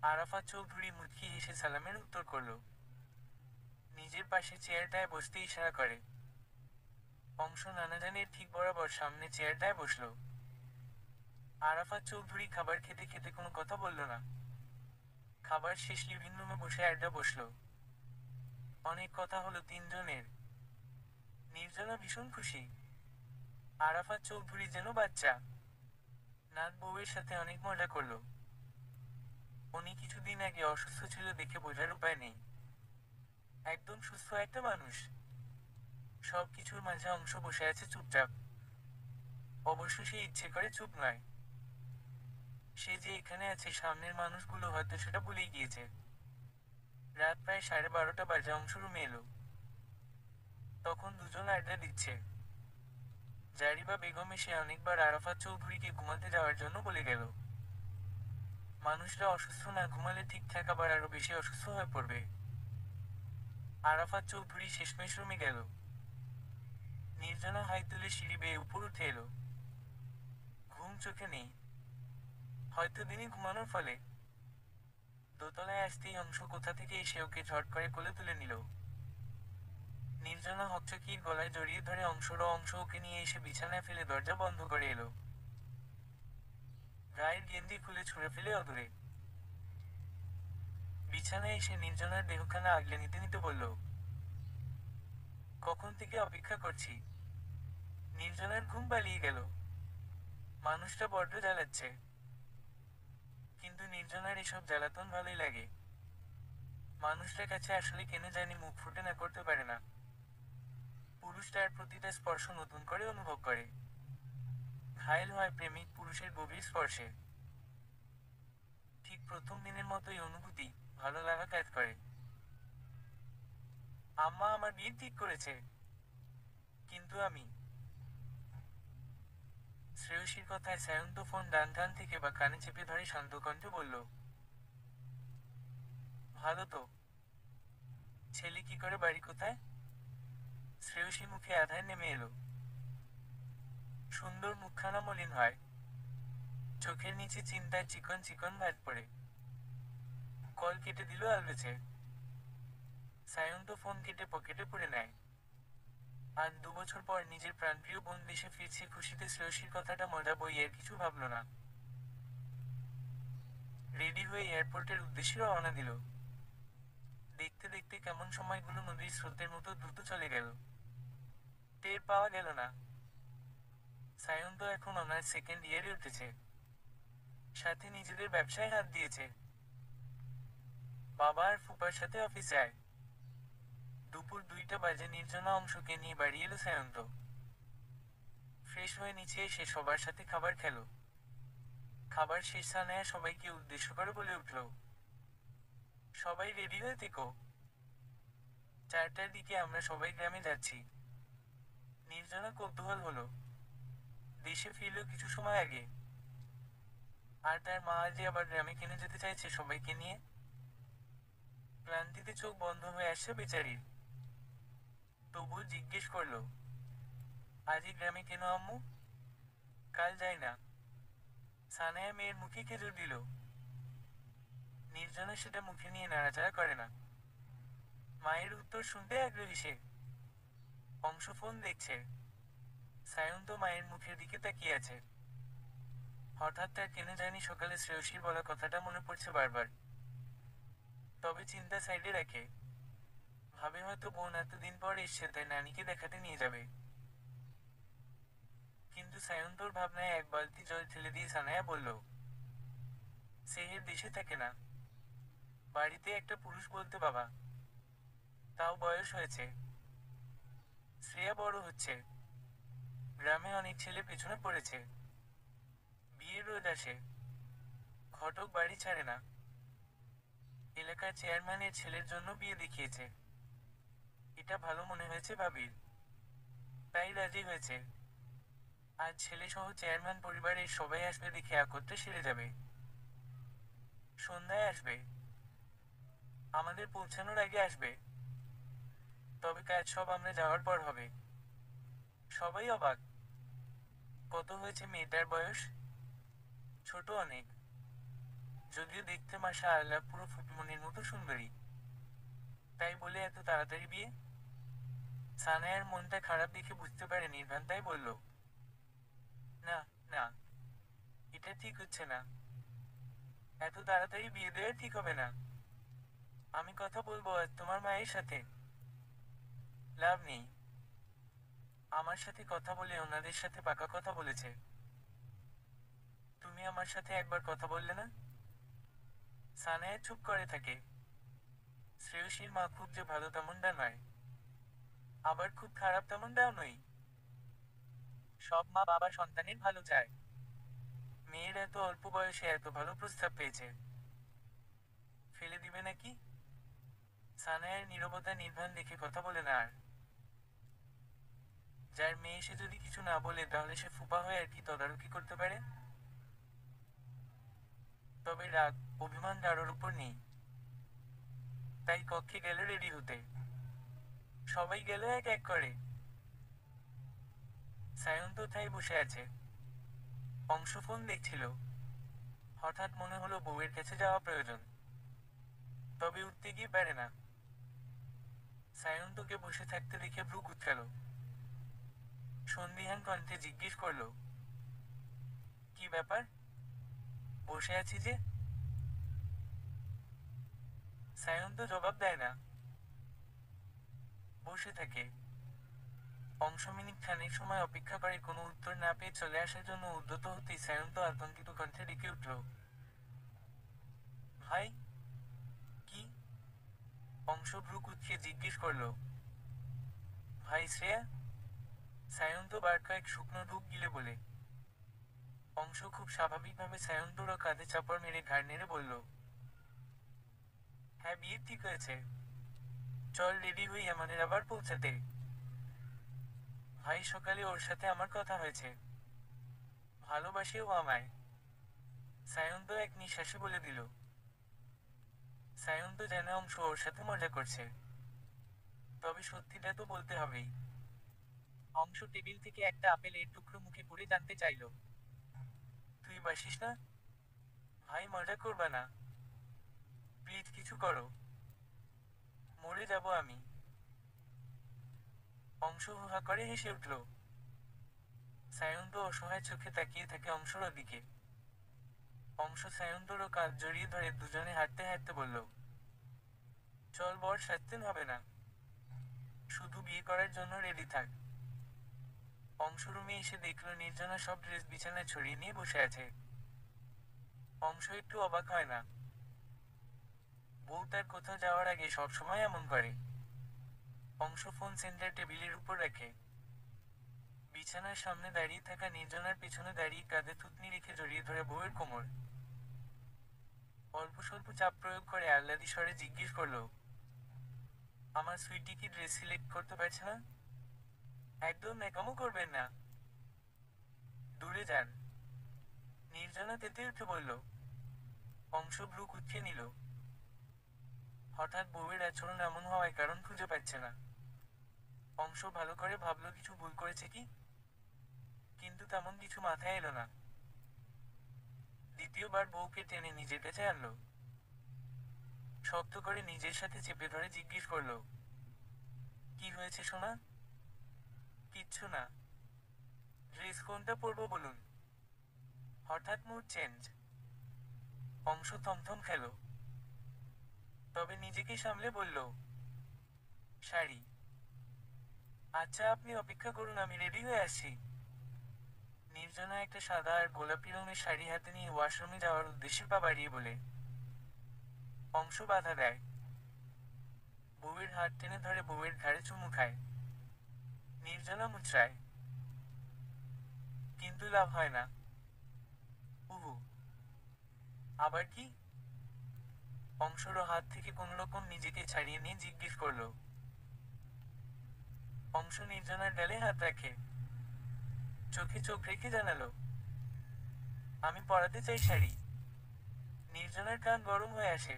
আরাফাত চৌধুরী মুচকি হেসে সালামের উত্তর করল। নিজের পাশে চেয়ারটায় বসতে ইশারা করে। অংশ নানাজানের ঠিক বরাবর সামনে চেয়ারটায় বসল। আরাফাত চৌধুরী খাবার খেতে খেতে কোনো কথা বলল না। খাবার শেষ লিভিং রুমে বসে আড্ডা বসল। অনেক কথা হলো তিনজনের। নির্জনা ভীষণ খুশি। আরাফাত চৌধুরী যেন বাচ্চা। নাত বউয়ের সাথে অনেক মজা করলো। উনি কিছুদিন আগে অসুস্থ ছিল দেখে বোঝার উপায় নেই। একদম সুস্থ একটা মানুষ। সব কিছুর মাঝে অংশ বসে আছে চুপচাপ। অবশ্য সে ইচ্ছে করে চুপ নয়। সে যে এখানে আছে, সামনের মানুষগুলো হয়তো সেটা ভুলেই গিয়েছে। রাত প্রায় 12:30 বাজে অংশ রুমে এলো। তখন দুজন আড্ডা দিচ্ছে। জারিবা বেগম এসে অনেকবার আরাফাত চৌধুরীকে ঘুমাতে যাওয়ার জন্য বলে গেল। মানুষরা অসুস্থ না ঘুমালে ঠিকঠাক আবার আরো বেশি অসুস্থ হয়ে পড়বে। আরাফাত চৌধুরী শেষমেশ রুমে গেল। নির্জনা হাই তুলে সিঁড়ি বেয়ে উপর উঠে এলো। ঘুম চোখে নেই, হয়তো দিনে ঘুমানোর ফলে। দোতলায় আসতেই অংশ কোথা থেকে এসে ওকে ঝট করে কোলে তুলে নিল। নির্জনা হকচকিয়ে গলায় জড়িয়ে ধরে অংশ ওকে নিয়ে এসে বিছানায় ফেলে দরজা বন্ধ করে এলো। গায়ের গেঞ্জি খুলে ছুঁড়ে ফেলে অদূরে। বিছানায় এসে নির্জনার দেহখানা আগলে নিতে নিতে বলল, কখন থেকে অপেক্ষা করছি। নির্জনার ঘুম পালিয়ে গেল। মানুষটা বড্ড জ্বালাচ্ছে। কিন্তু নির্জনার এসব জ্বালাতন ভালোই লাগে। মানুষটার কাছে আসলে কেন জানি মুখ ফুটে না করতে পারে না। পুরুষটার প্রতিটা স্পর্শ নতুন করে অনুভব করে। ঘায়েল হয় প্রেমিক পুরুষের গভীর স্পর্শে। ঠিক প্রথম দিনের মতোই অনুভূতি, ভালো লাগা কাজ করে। আম্মা আমার বিয়ে ঠিক করেছে, কিন্তু আমি। শ্রেয়সীর কথায় সায়ন্ত ফোন ডান থেকে বা কানে চেপে ধরে শান্ত কণ্ঠে বলল, ভালো তো। ছেলে কি করে, বাড়ি কোথায়? শ্রেয়সী মুখে আধার নেমে এলো। সুন্দর মুখখানা মলিন হয়, চোখের নিচে চিন্তায় চিকন চিকন ভাঁজ পড়ে। কল কেটে দিল আলবেছে। সায়ন্ত ফোন কেটে পকেটে পুরে নেয়। আজ 2 বছর পর নিজের প্রাণপ্রিয় বোন দেশে ফিরছে খুশিতে শ্রেয়সীর কথাটা মজা বইয়ের কিছু ভাবল না। রেডি হয়ে এয়ারপোর্টের উদ্দেশ্যে রওনা দিল। দেখতে দেখতে কেমন সময়গুলো নদীর স্রোতের মতো দ্রুত চলে গেল। টের পাওয়া গেল না। সায়ন্ত এখন অনার্স সেকেন্ড ইয়ারে উঠেছে। সাথে নিজেদের ব্যবসায় হাত দিয়েছে। বাবা আর ফুপার সাথে অফিস যায়। দুপুর 2টা বাজে নির্জনা অংশকে নিয়ে বাড়ি এলো সায়ন্ত। ফ্রেশ হয়ে নিচে এসে সবার সাথে খাবার খেলো। খাবার শেষ সানায়া সবাইকে উদ্দেশ্য করে বলে উঠল, সবাই রেডি হয়ে থেকো। 4টার দিকে আমরা সবাই গ্রামে যাচ্ছি। নির্জনা কৌতূহল হলো। দেশে ফিরল কিছু সময় আগে। আর তার মা আজই আবার গ্রামে কেন যেতে চাইছে সবাইকে নিয়ে। ক্লান্তিতে চোখ বন্ধ হয়ে আসছে বেচারির। তবু জিজ্ঞেস করলো, আজই গ্রামে কেন আম্মু? কাল যাই না। সানায়া মেয়ের মুখে খেজুর দিল। নির্জনা সেটা মুখে নিয়ে নাড়াচাড়া করে না। মায়ের উত্তর শুনতে আগ্রহী সে। অংশ ফোন দেখছে। সায়ন্ত মায়ের মুখের দিকে তাকিয়ে আছে। হঠাৎ তার কেন জানি সকালে শ্রেয়সীর বলা কথাটা মনে পড়ছে বারবার। তবে চিন্তা সাইডে রাখে। ভাবে হয়তো বোন এতদিন পর এসছে তাই নানিকে দেখাতে নিয়ে যাবে। কিন্তু সায়ন্তর ভাবনায় এক বালতি জল ঢেলে দিয়ে সানায়া বলল, সেহের দেশে থাকে না। বাড়িতে একটা পুরুষ বলতে বাবা। তাও বয়স হয়েছে। শ্রেয়া বড় হচ্ছে। গ্রামে অনেক ছেলে পেছনে পড়েছে। বিয়ের রোজ আসে। ঘটক বাড়ি ছাড়ে না। এলাকার চেয়ারম্যানের ছেলের জন্য বিয়ে দেখিয়েছে। এটা ভালো মনে হয়েছে ভাবির। তাই রাজি হয়েছে। আজ ছেলে সহ চেয়ারম্যান পরিবারের সবাই আসবে দেখে একত্রে সেরে যাবে। সন্ধ্যায় আসবে। আমাদের পৌঁছানোর আগে আসবে। তবে কাজ সব আমরা যাওয়ার পর হবে। সবাই অবাক। কত হয়েছে মেয়েটার বয়স? ছোট অনেক। যদিও দেখতে মাশাআল্লাহ পুরো ফুটমনির মতো সুন্দরী। তাই বলে এত তাড়াতাড়ি বিয়ে? সানায়ার মনটা খারাপ দেখে বুঝতে পারে নির্বাণ, তাই বলল, না, না, এটা ঠিক হচ্ছে না। এত তাড়াতাড়ি বিয়ে দেওয়া ঠিক হবে না। আমি কথা বলবো আজ তোমার মায়ের সাথে। লাভ নেই। আমার সাথে কথা বলে ওনাদের সাথে পাকা কথা বলেছে। তুমি আমার সাথে একবার কথা বললে না? সানায়া চুপ করে থাকে। শ্রেয়সীর মা খুব যে ভালো তেমনটা নয়, আবার খুব খারাপ তেমনটাও নই। সব মা বাবা সন্তানের ভালো চায়। মেয়ের এত অল্প বয়সে এত ভালো প্রস্তাব পেয়েছে। ফেলে দিবে নাকি? সানায়ার নীরবতা নির্বাণ দেখে কথা বলে না আর। যার মেয়ে সে যদি কিছু না বলে তাহলে সে ফুপা হয়ে আর কি তদারকি করতে পারে? তবে রাগ, অভিমান কারোর উপর নেই। তাই কক্ষে গেল রেডি হতে। সবাই গেল এক এক করে। সায়ন্ত তাই বসে আছে। অংশ ফোন দেখছিল। হঠাৎ মনে হলো বউয়ের কাছে যাওয়া প্রয়োজন, তবে উঠতে গিয়ে পারে না। সায়ন্তকে বসে থাকতে দেখে ভ্রু কুঁচকাল। সন্দিহান কণ্ঠে জিজ্ঞেস করলো, কি ব্যাপার? বসে আছি যে। সায়ন্ত জবাব দেয় না, বসে থাকে। অংশ মিনিট খানেক সময় অপেক্ষা করে, কোনো উত্তর না পেয়ে চলে আসার জন্য উদ্যত হতেই সায়ন্ত আতঙ্কিত কণ্ঠে ডেকে উঠল, ভাই। কি? অংশ ভ্রু কুঁচকে জিজ্ঞেস করলো, ভাই শ্রেয়া? সায়ন্ত বার কয়েক শুকনো ঢুক গিলে বলে। অংশ খুব স্বাভাবিকভাবে সায়ন্তরও কাঁধে চাপড় মেরে ঘাড় নেড়ে বলল, হ্যাঁ, বিয়ে ঠিক হয়েছে। চল রেডি হই, আমাদের আবার পৌঁছাতে। ভাই, সকালে ওর সাথে আমার কথা হয়েছে। ভালোবাসে ও আমায়। সায়ন্ত এক নিঃশ্বাসে বলে দিল। সায়ন্ত জানে অংশ ওর সাথে মজা করছে, তবে সত্যিটা তো বলতে হবেই। অংশ টেবিল থেকে একটা আপেলের টুকরো মুখে পুরে জানতে চাইল, তুই বাসিস না? ভাই, মজা করবা না? প্লিজ কিছু করো, মরে যাব আমি। অংশ হুহা করে হেসে উঠল। সায়ন্ত অসহায় চোখে তাকিয়ে থাকে অংশর দিকে। অংশ সায়ন্তরও কাঁধ জড়িয়ে ধরে দুজনে হাঁটতে হাঁটতে বলল, চল, বর সাজতে হবে না, শুধু বিয়ে করার জন্য রেডি থাক। অংশ রুমে এসে দেখল নির্জনা সব ড্রেস বিছানায় ছড়িয়ে নিয়ে বসে আছে। অংশ একটু অবাক হয় না। বউ তার কোথাও যাওয়ার আগে সবসময় এমন করে। অংশ ফোন সেন্টার টেবিলের উপর রাখে। বিছানার সামনে দাঁড়িয়ে থাকা নির্জনার পেছনে দাঁড়িয়ে কাঁধে থুতনি রেখে জড়িয়ে ধরে বউয়ের কোমর। অল্প স্বল্প চাপ প্রয়োগ করে আহ্লাদি স্বরে জিজ্ঞেস করলো, আমার সুইটি কি ড্রেস সিলেক্ট করতে পারছে না? একদম ন্যাকামো করবেন না, দূরে যান। নির্জনা তেতে উঠে বলল। অংশ ভ্রু কুঁচকে নিল। হঠাৎ বউয়ের আচরণ এমন হওয়ায় কারণ খুঁজে পাচ্ছে না। অংশ ভালো করে ভাবল কিছু ভুল করেছে কি, কিন্তু তেমন কিছু মাথায় এলো না। দ্বিতীয়বার বউকে টেনে নিজের কাছে আনলো। শক্ত করে নিজের সাথে চেপে ধরে জিজ্ঞেস করলো, কি হয়েছে সোনা? কিচ্ছু না। ড্রেস কোনটা পরবো বলুন? হঠাৎ মুড চেঞ্জ। অংশ থমথম খেল, তবে নিজেকে সামলে বলল, শাড়ি। আচ্ছা, আপনি অপেক্ষা করুন, আমি রেডি হয়ে আসছি। নির্জনা একটা সাদা আর গোলাপি রঙের শাড়ি হাতে নিয়ে ওয়াশরুমে যাওয়ার উদ্দেশ্যে পা বাড়িয়ে বলে। অংশ বাধা দেয়। বউয়ের হাত টেনে ধরে বউয়ের ঘাড়ে চুমু খায়। নির্জনা মুচড়ায়, কিন্তু লাভ হয় না। উহু। আবার কি? অংশরও হাত থেকে কোনোরকম নিজেকে ছাড়িয়ে নিয়ে জিজ্ঞেস করলো। অংশ নির্জনার গালে হাত রাখে, চোখে চোখ রেখে জানালো, আমি পরাতে চাই শাড়ি। নির্জনার কান গরম হয়ে আসে।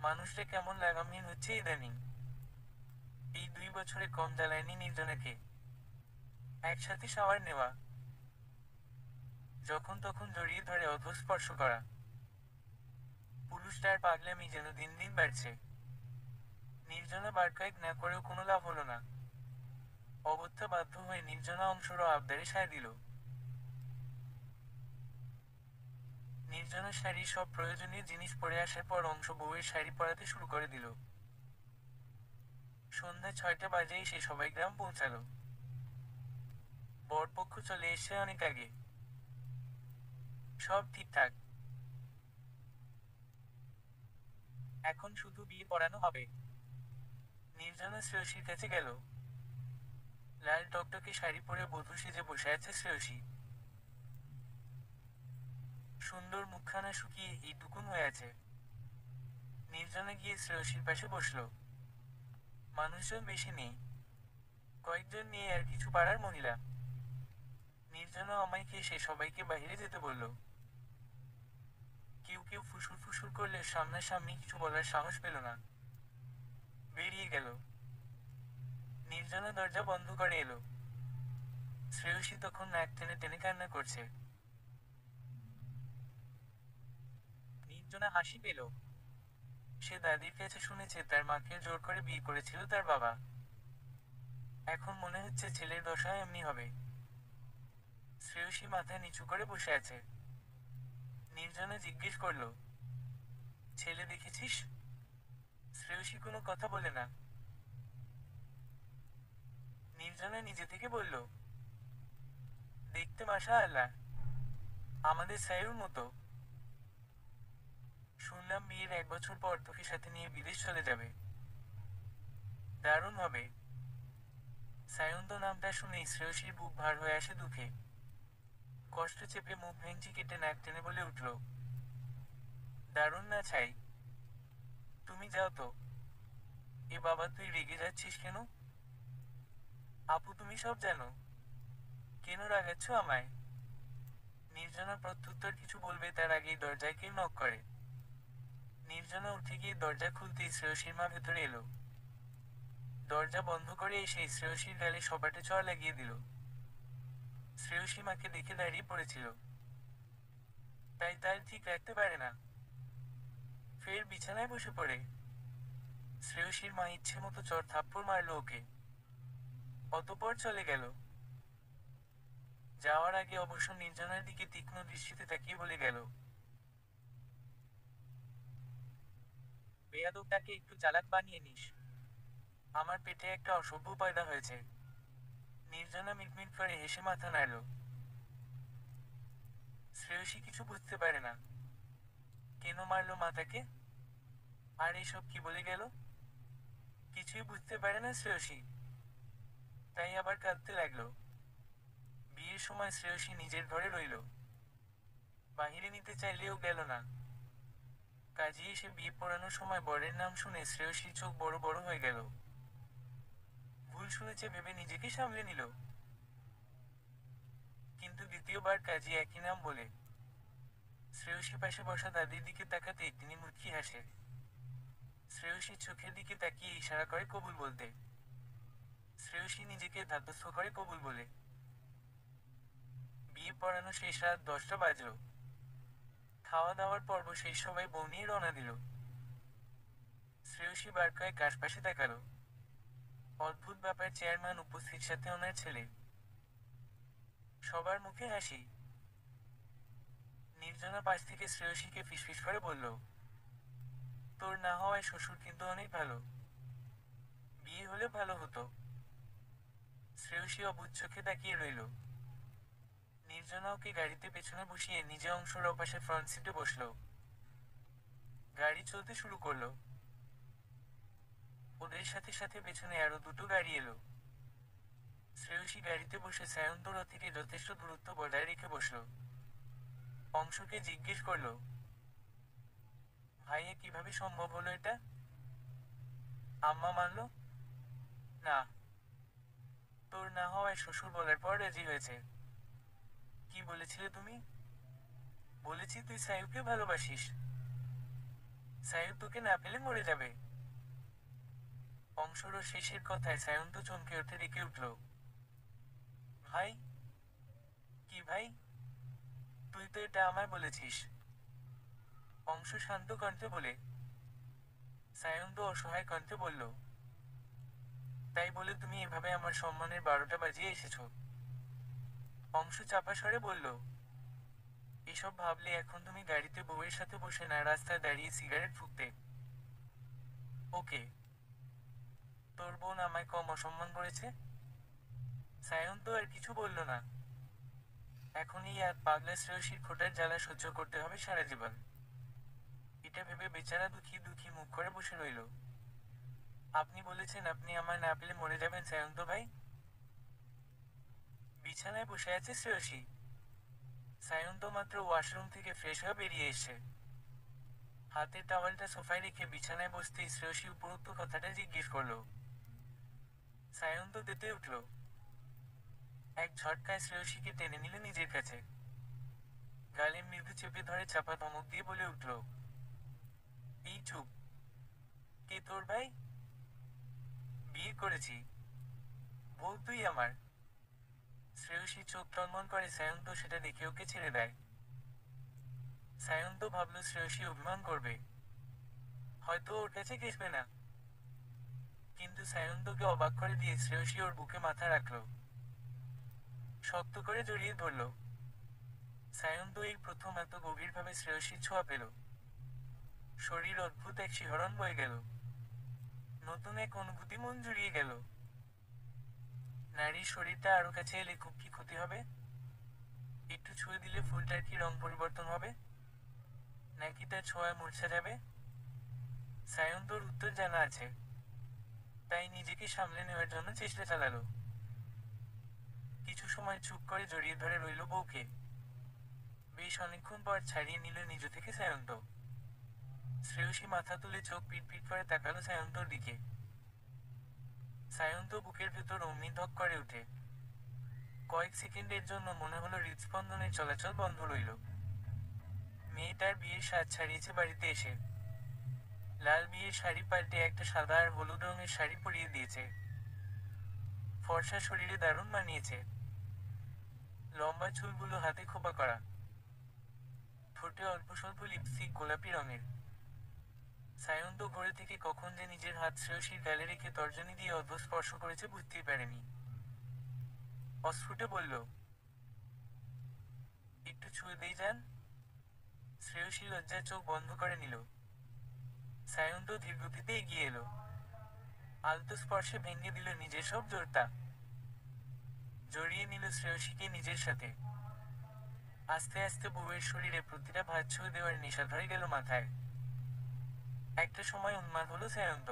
মানুষটা কেমন লাগামহীন হচ্ছে ইদানিং। এই 2 বছরে কম জ্বালায়নি নির্জনাকে। একসাথে শাওয়ার নেওয়া, যখন তখন জড়িয়ে ধরে অধর স্পর্শ করা। পুরুষটার পাগলামি যেন দিন দিন বাড়ছে। নির্জনা বার কয়েক না করেও কোনো লাভ হলো না। অগত্যা বাধ্য হয়ে নির্জনা অংশরও আবদারে সায় দিল। নির্জনার শাড়ির সব প্রয়োজনীয় জিনিস পরে আসার পর অংশ বউয়ের শাড়ি পরাতে শুরু করে দিল। সন্ধ্যা 6টা বাজে এসে সবাই গ্রাম পৌঁছালো। বরপক্ষ চলে এসছে অনেক আগে। সব ঠিকঠাক, এখন শুধু বিয়ে পড়ানো হবে। নির্জনা শ্রেয়সীর কাছে গেল। লাল টকটকে শাড়ি পরে বধূ সেজে বসে আছে শ্রেয়সী। সুন্দর মুখখানা শুকিয়ে এইটুকুন হয়ে আছে। নির্জনা গিয়ে শ্রেয়সীর পাশে বসলো। মানুষজন বেশি নেই, কয়েকজন নিয়ে আর কিছু পাড়ার মহিলা। নির্জনা অমায়িকে এসে সবাইকে বাইরে যেতে বলল। কেউ কেউ ফুসুর ফুসুর করলে সামনাসামনি কিছু বলার সাহস পেল না, বেরিয়ে গেল। নির্জনা দরজা বন্ধ করে এলো। শ্রেয়সী তখন নাক টেনে টেনে কান্না করছে। নির্জনা হাসি পেল। সে দাদির কাছে শুনেছে তার মাকে জোর করে বিয়ে করেছিল তার বাবা। এখন মনে হচ্ছে ছেলের দশা এমনি হবে। শ্রেয়সী মাথা নিচু করে বসে আছে। নির্জনা জিজ্ঞেস করলো, ছেলে দেখেছিস? শ্রেয়সী কোনো কথা বলে না। নির্জনা নিজে থেকে বলল, দেখতে মাশাআল্লাহ, আমাদের সায়ুর মতো। শুনলাম বিয়ের 1 বছর পর তোকে সাথে নিয়ে বিদেশ চলে যাবে। দারুণ হবে। সায়ন্ত নামটা শুনেই শ্রেয়সীর বুক ভার হয়ে আসে দুঃখে। কষ্ট চেপে মুখ ভেঙচি কেটে নাক টেনে বলে উঠল, দারুণ না ছাই? তুমি যাও তো। এ বাবা, তুই রেগে যাচ্ছিস কেন? আপু তুমি সব জানো, কেন রাগাচ্ছ আমায়? নির্জনা প্রত্যুত্তর কিছু বলবে তার আগেই দরজায় কেউ নক করে। নির্জনা উঠে গিয়ে দরজা খুলতেই শ্রেয়সীর মা ভেতরে এলো। দরজা বন্ধ করে এসে শ্রেয়সীর গালে সপাটে চড় লাগিয়ে দিল। শ্রেয়সী মাকে দেখে দাঁড়িয়ে পড়েছিল, তাই তার ঠিক রাখতে পারে না। ফের বিছানায় বসে পড়ে। শ্রেয়সীর মা ইচ্ছে মতো চড় থাপ্পড় মারল ওকে। অতঃপর চলে গেল। যাওয়ার আগে অবশ্য নির্জনার দিকে তীক্ষ্ণ দৃষ্টিতে তাকিয়ে বলে গেল, বেয়াদবটাকে একটু চালাক বানিয়ে নিস। আমার পেটে একটা অসভ্য পয়দা হয়েছে। নির্জনা মিটমিট করে হেসে মাথা নাড়ল। শ্রেয়সী কিছু বুঝতে পারে না, কেন মারলো মাতাকে, আর এসব কি বলে গেল। কিছুই বুঝতে পারে না শ্রেয়সী, তাই আবার কাঁদতে লাগলো। বিয়ের সময় শ্রেয়সী নিজের ঘরে রইল। বাহিরে নিতে চাইলেও গেল না। কাজে এসে বিয়ে পড়ানোর সময় বরের নাম শুনে শ্রেয়সীর চোখ বড় বড় হয়ে গেল। ভুল শুনেছে ভেবে নিজেকে সামলে নিল। কিন্তু দ্বিতীয়বার কাজী একই নাম বলে। শ্রেয়সী পাশে বসা দাদির দিকে তাকাতেই তিনি মুচকি হাসে। শ্রেয়সীর চোখের দিকে তাকিয়ে ইশারা করে কবুল বলতে। শ্রেয়সী নিজেকে ধাতস্থ করে কবুল বলে। বিয়ে পড়ানো শেষ রাত 10টা বাজল। খাওয়া দাওয়ার পর্ব শেষ, সবাই বউ নিয়ে রওনা দিল। শ্রেয়সী বার কয়েক আশপাশে তাকালো। অদ্ভুত ব্যাপার, চেয়ারম্যান উপস্থিত, সাথে ওনার ছেলে। সবার মুখে হাসি। নির্জনা পাশ থেকে শ্রেয়সীকে ফিসফিস করে বলল, তোর না হওয়ায় শ্বশুর কিন্তু অনেক ভালো। বিয়ে হলে ভালো হতো। শ্রেয়সী অবুঝ চোখে তাকিয়ে রইল। নির্জনা ওকে গাড়িতে পেছনে বসিয়ে নিজে অংশর ওপাশে ফ্রন্ট সিটে বসল। গাড়ি চলতে শুরু করলো। ওদের সাথে সাথে পেছনে আরো দুটো গাড়ি এলো। শ্রেয়সী গাড়িতে বসে সায়ন্তর থেকে যথেষ্ট দূরত্ব বজায় রেখে বসল। অংশকে জিজ্ঞেস করলো, ভাইয়া কিভাবে সম্ভব হলো এটা? আম্মা মানল? না। তোর না হওয়ায় শ্বশুর বলার পর রাজি হয়েছে। কি বলেছিলে তুমি? বলেছি তুই সায়ুকে ভালোবাসিস। সায়ু তোকে না পেলে মরে যাবে। অংশরও শেষের কথায় সায়ন্ত চমকে ওঠে, রেখে উঠল। ভাই? কি ভাই? তুই তো এটা আমায় বলেছিস। অংশ শান্ত কণ্ঠে বলে। সায়ন্ত অসহায় কণ্ঠে বলল, তাই বলে তুমি এভাবে আমার সম্মানের 12টা বাজিয়ে এসেছ? অংশ চাপা স্বরে বলল, এসব ভাবলে এখন তুমি গাড়িতে বউয়ের সাথে বসে না রাস্তায় দাঁড়িয়ে সিগারেট ফুঁকতে। ওকে। তোর বোন আমায় কম অসম্মান করেছে? সায়ন্ত আর কিছু বলল না। এখনই আর পাগলা শ্রেয়সীর খোঁটার জ্বালা সহ্য করতে হবে সারা জীবন। এটা ভেবে বেচারা দুঃখী দুঃখী মুখ করে বসে রইল। আপনি বলেছেন আপনি আমায় না পেলে মরে যাবেন সায়ন্ত ভাই? বিছানায় বসে আছে শ্রেয়সী। সায়ন্ত মাত্র ওয়াশরুম থেকে ফ্রেশ হয়ে বেরিয়ে এসে হাতের টাওয়ালটা সোফায় রেখে বিছানায় বসতেই শ্রেয়সী উপরোক্ত কথাটা জিজ্ঞেস করলো। সায়ন্ত তেতে উঠল। এক ঝটকায় শ্রেয়সীকে টেনে নিল নিজের কাছে। গালে মৃদু চেপে ধরে চাপা ধমক দিয়ে বলে উঠল, এই চুপ। কে তোর ভাই? বিয়ে করেছি। বউ তুই আমার। শ্রেয়সী চোখ টনমন করে সায়ন্ত সেটা দেখে ওকে ছেড়ে দেয়। সায়ন্ত ভাবল শ্রেয়সী অভিমান করবে, হয়তো ওর কাছে ঘেঁষবে না। কিন্তু সায়ন্তকে অবাক করে দিয়ে শ্রেয়সী ওর বুকে মাথা রাখল, শক্ত করে জড়িয়ে ধরল। সায়ন্ত এই প্রথম এত গভীরভাবে শ্রেয়সীর ছোঁয়া পেল। শরীর অদ্ভুত এক শিহরণ বয়ে গেল, নতুন এক অনুভূতি মন জুড়িয়ে গেল। নারীর শরীরটা আরো কাছে এলে খুব কি ক্ষতি হবে? একটু ছুঁয়ে দিলে ফুলটার কি রং পরিবর্তন হবে, নাকি তার ছোঁয়ায় মূর্ছা যাবে? সায়ন্তর উত্তর জানা আছে, তাই নিজেকে সামলে নেওয়ার জন্য চেষ্টা চালালো। কিছু সময় চুপ করে জড়িয়ে ধরে রইল বউকে। বেশ অনেকক্ষণ পর ছাড়িয়ে নিল নিজ থেকে সায়ন্ত। শ্রেয়সী মাথা তুলে চোখ পিটপিট করে তাকালো সায়ন্তর দিকে। সায়ন্ত বুকের ভেতর অমনি ধক করে উঠে। কয়েক সেকেন্ডের জন্য মনে হলো হৃদস্পন্দনের চলাচল বন্ধ রইল। মেয়েটার বিয়ের সাজ ছাড়িয়েছে বাড়িতে এসে। লাল বিয়ের শাড়ি পাল্টে একটা সাদা আর হলুদ রঙের শাড়ি পরিয়ে দিয়েছে। ফর্সা শরীরে দারুণ মানিয়েছে। লম্বা চুলগুলো হাতে খোপা করা, ঠোঁটে অল্প স্বল্প লিপস্টিক গোলাপি রঙের। সায়ন্ত ঘরে থেকে কখন যে নিজের হাত শ্রেয়সীর গালে রেখে তর্জনী দিয়ে অদ্ভুত স্পর্শ করেছে বুঝতেই পারেনি। অস্ফুটে বলল, একটু ছুঁয়ে দেই যান। শ্রেয়সী লজ্জায় চোখ বন্ধ করে নিল। সায়ন্ত ধীরগতিতে এগিয়ে এলো, আলতো স্পর্শে ভেঙে দিল নিজের সব জোরতা। জড়িয়ে নিল শ্রেয়সীকে নিজের সাথে। আস্তে আস্তে বউয়ের শরীরে প্রতিটা ভাঁজ ছুঁয়ে দেওয়ার নেশা ধরে গেল মাথায়। একটা সময় উন্মাদ হলো সায়ন্ত।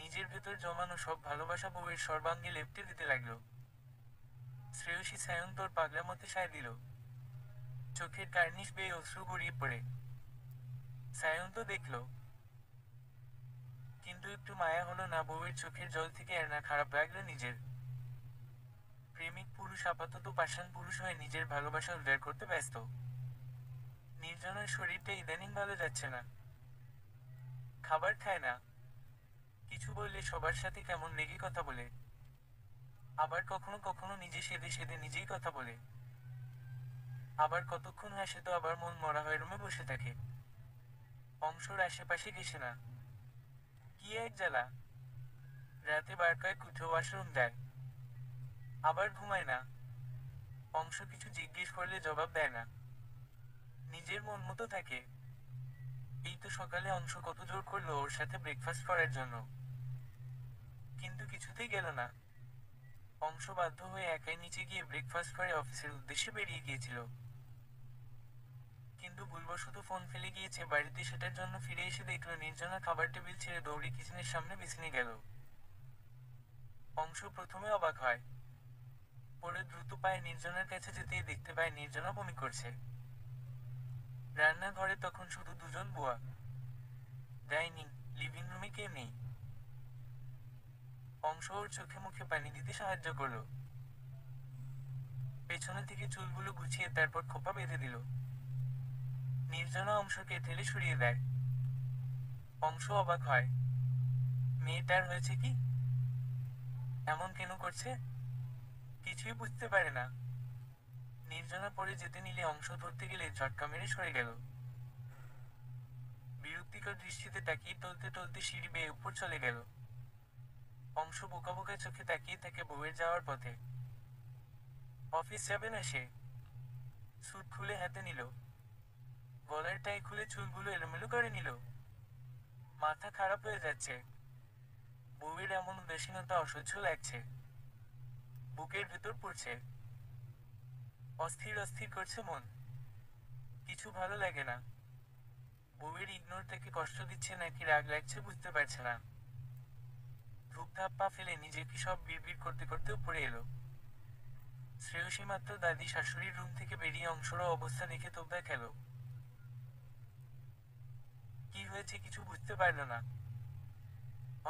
নিজের ভেতর জমানো সব ভালোবাসা বউয়ের সর্বাঙ্গে লেপ্টে দিতে লাগলো। শ্রেয়সী সায়ন্তর পাগলামতে সায় দিল, চোখের কার্নিশ বেয়ে অশ্রু গড়িয়ে পড়ে। সায়ন্ত দেখল, কিন্তু একটু মায়া হলো না বউয়ের চোখের জল থেকে। আর না খারাপ লাগলো নিজের। প্রেমিক পুরুষ আপাতত পাষাণ পুরুষ হয়ে নিজের ভালোবাসা উদ্ধার করতে ব্যস্ত। নির্জনের শরীরটা ইদানিং ভালো যাচ্ছে না। খাবার খায় না, কিছু বললে সবার সাথে কেমন রেগে কথা বলে, আবার কখনো কখনো নিজে সেধে সেধে নিজেই কথা বলে। আবার কতক্ষণ হাসে তো আবার মন মরা হয়ে রুমে বসে থাকে। অংশর আশেপাশে ঘেসে না। কি এক জ্বালা! রাতে বারকায় উঠে ওয়াশরুম যায়, আবার ঘুমায় না। অংশ কিছু জিজ্ঞেস করলে জবাব দেয় না, নিজের মন মতো থাকে। এই তো সকালে অংশ কত জোর করলো ওর সাথে ব্রেকফাস্ট করার জন্য, কিন্তু কিছুতেই গেল না। অংশ বাধ্য হয়ে একাই নিচে গিয়ে ব্রেকফাস্ট করে অফিসের উদ্দেশ্যে বেরিয়ে গিয়েছিল। কিন্তু ভুলবশত ফোন ফেলে গিয়েছে বাড়িতে। সেটার জন্য ফিরে এসে দেখলো নির্জনা খাবার টেবিল ছেড়ে দৌড়ে কিচেনের সামনে বিছানে গেল। অংশ প্রথমে অবাক হয়, পরে দ্রুত পায়ে নির্জনার কাছে যেতেই দেখতে পায় নির্জনা বমি করছে। রান্নাঘরে তখন শুধু দুজন বুয়া। ডাইনিং, লিভিং রুমে কেউ নেই। অংশ ওর চোখে মুখে পানি দিতে সাহায্য করলো। পেছনে থেকে চুলগুলো গুছিয়ে তারপর খোপা বেঁধে দিল। নির্জনা অংশকে ঠেলে সরিয়ে দেয়। অংশ অবাক হয়, মেয়েটার হয়েছে কি, এমন কেন করছে? কিছুই বুঝতে পারে না। নির্জনা পড়ে যেতে নিলে অংশ ধরতে গেলে ঝটকা মেরে সরে গেল। বিরক্তিকর দৃষ্টিতে তাকিয়ে টলতে টলতে সিঁড়ি বেয়ে উপর চলে গেল। অংশ বোকা বোকা চোখে তাকিয়ে থাকে বউয়ের যাওয়ার পথে। অফিস যাবে না সে। স্যুট খুলে হাতে নিল, গলার টাই খুলে চুলগুলো এলোমেলো করে নিল। মাথা খারাপ হয়ে যাচ্ছে। বউয়ের এমন উদাসীনতা অসহ্য লাগছে। বুকের ভেতর পড়ছে, অস্থির অস্থির করছে মন। কিছু ভালো লাগে না। বউয়ের ইগনোর তাকে কষ্ট দিচ্ছে নাকি রাগ লাগছে বুঝতে পারছে না। ধূপধাপ পা ফেলে নিজেকে সব বিড়বিড় করতে করতে উপরে এলো। শ্রেয়সী মাত্র দাদি শাশুড়ির রুম থেকে বেরিয়ে অংশর অবস্থা দেখে তোবড়া খেল। কি হয়েছে কিছু বুঝতে পারল না।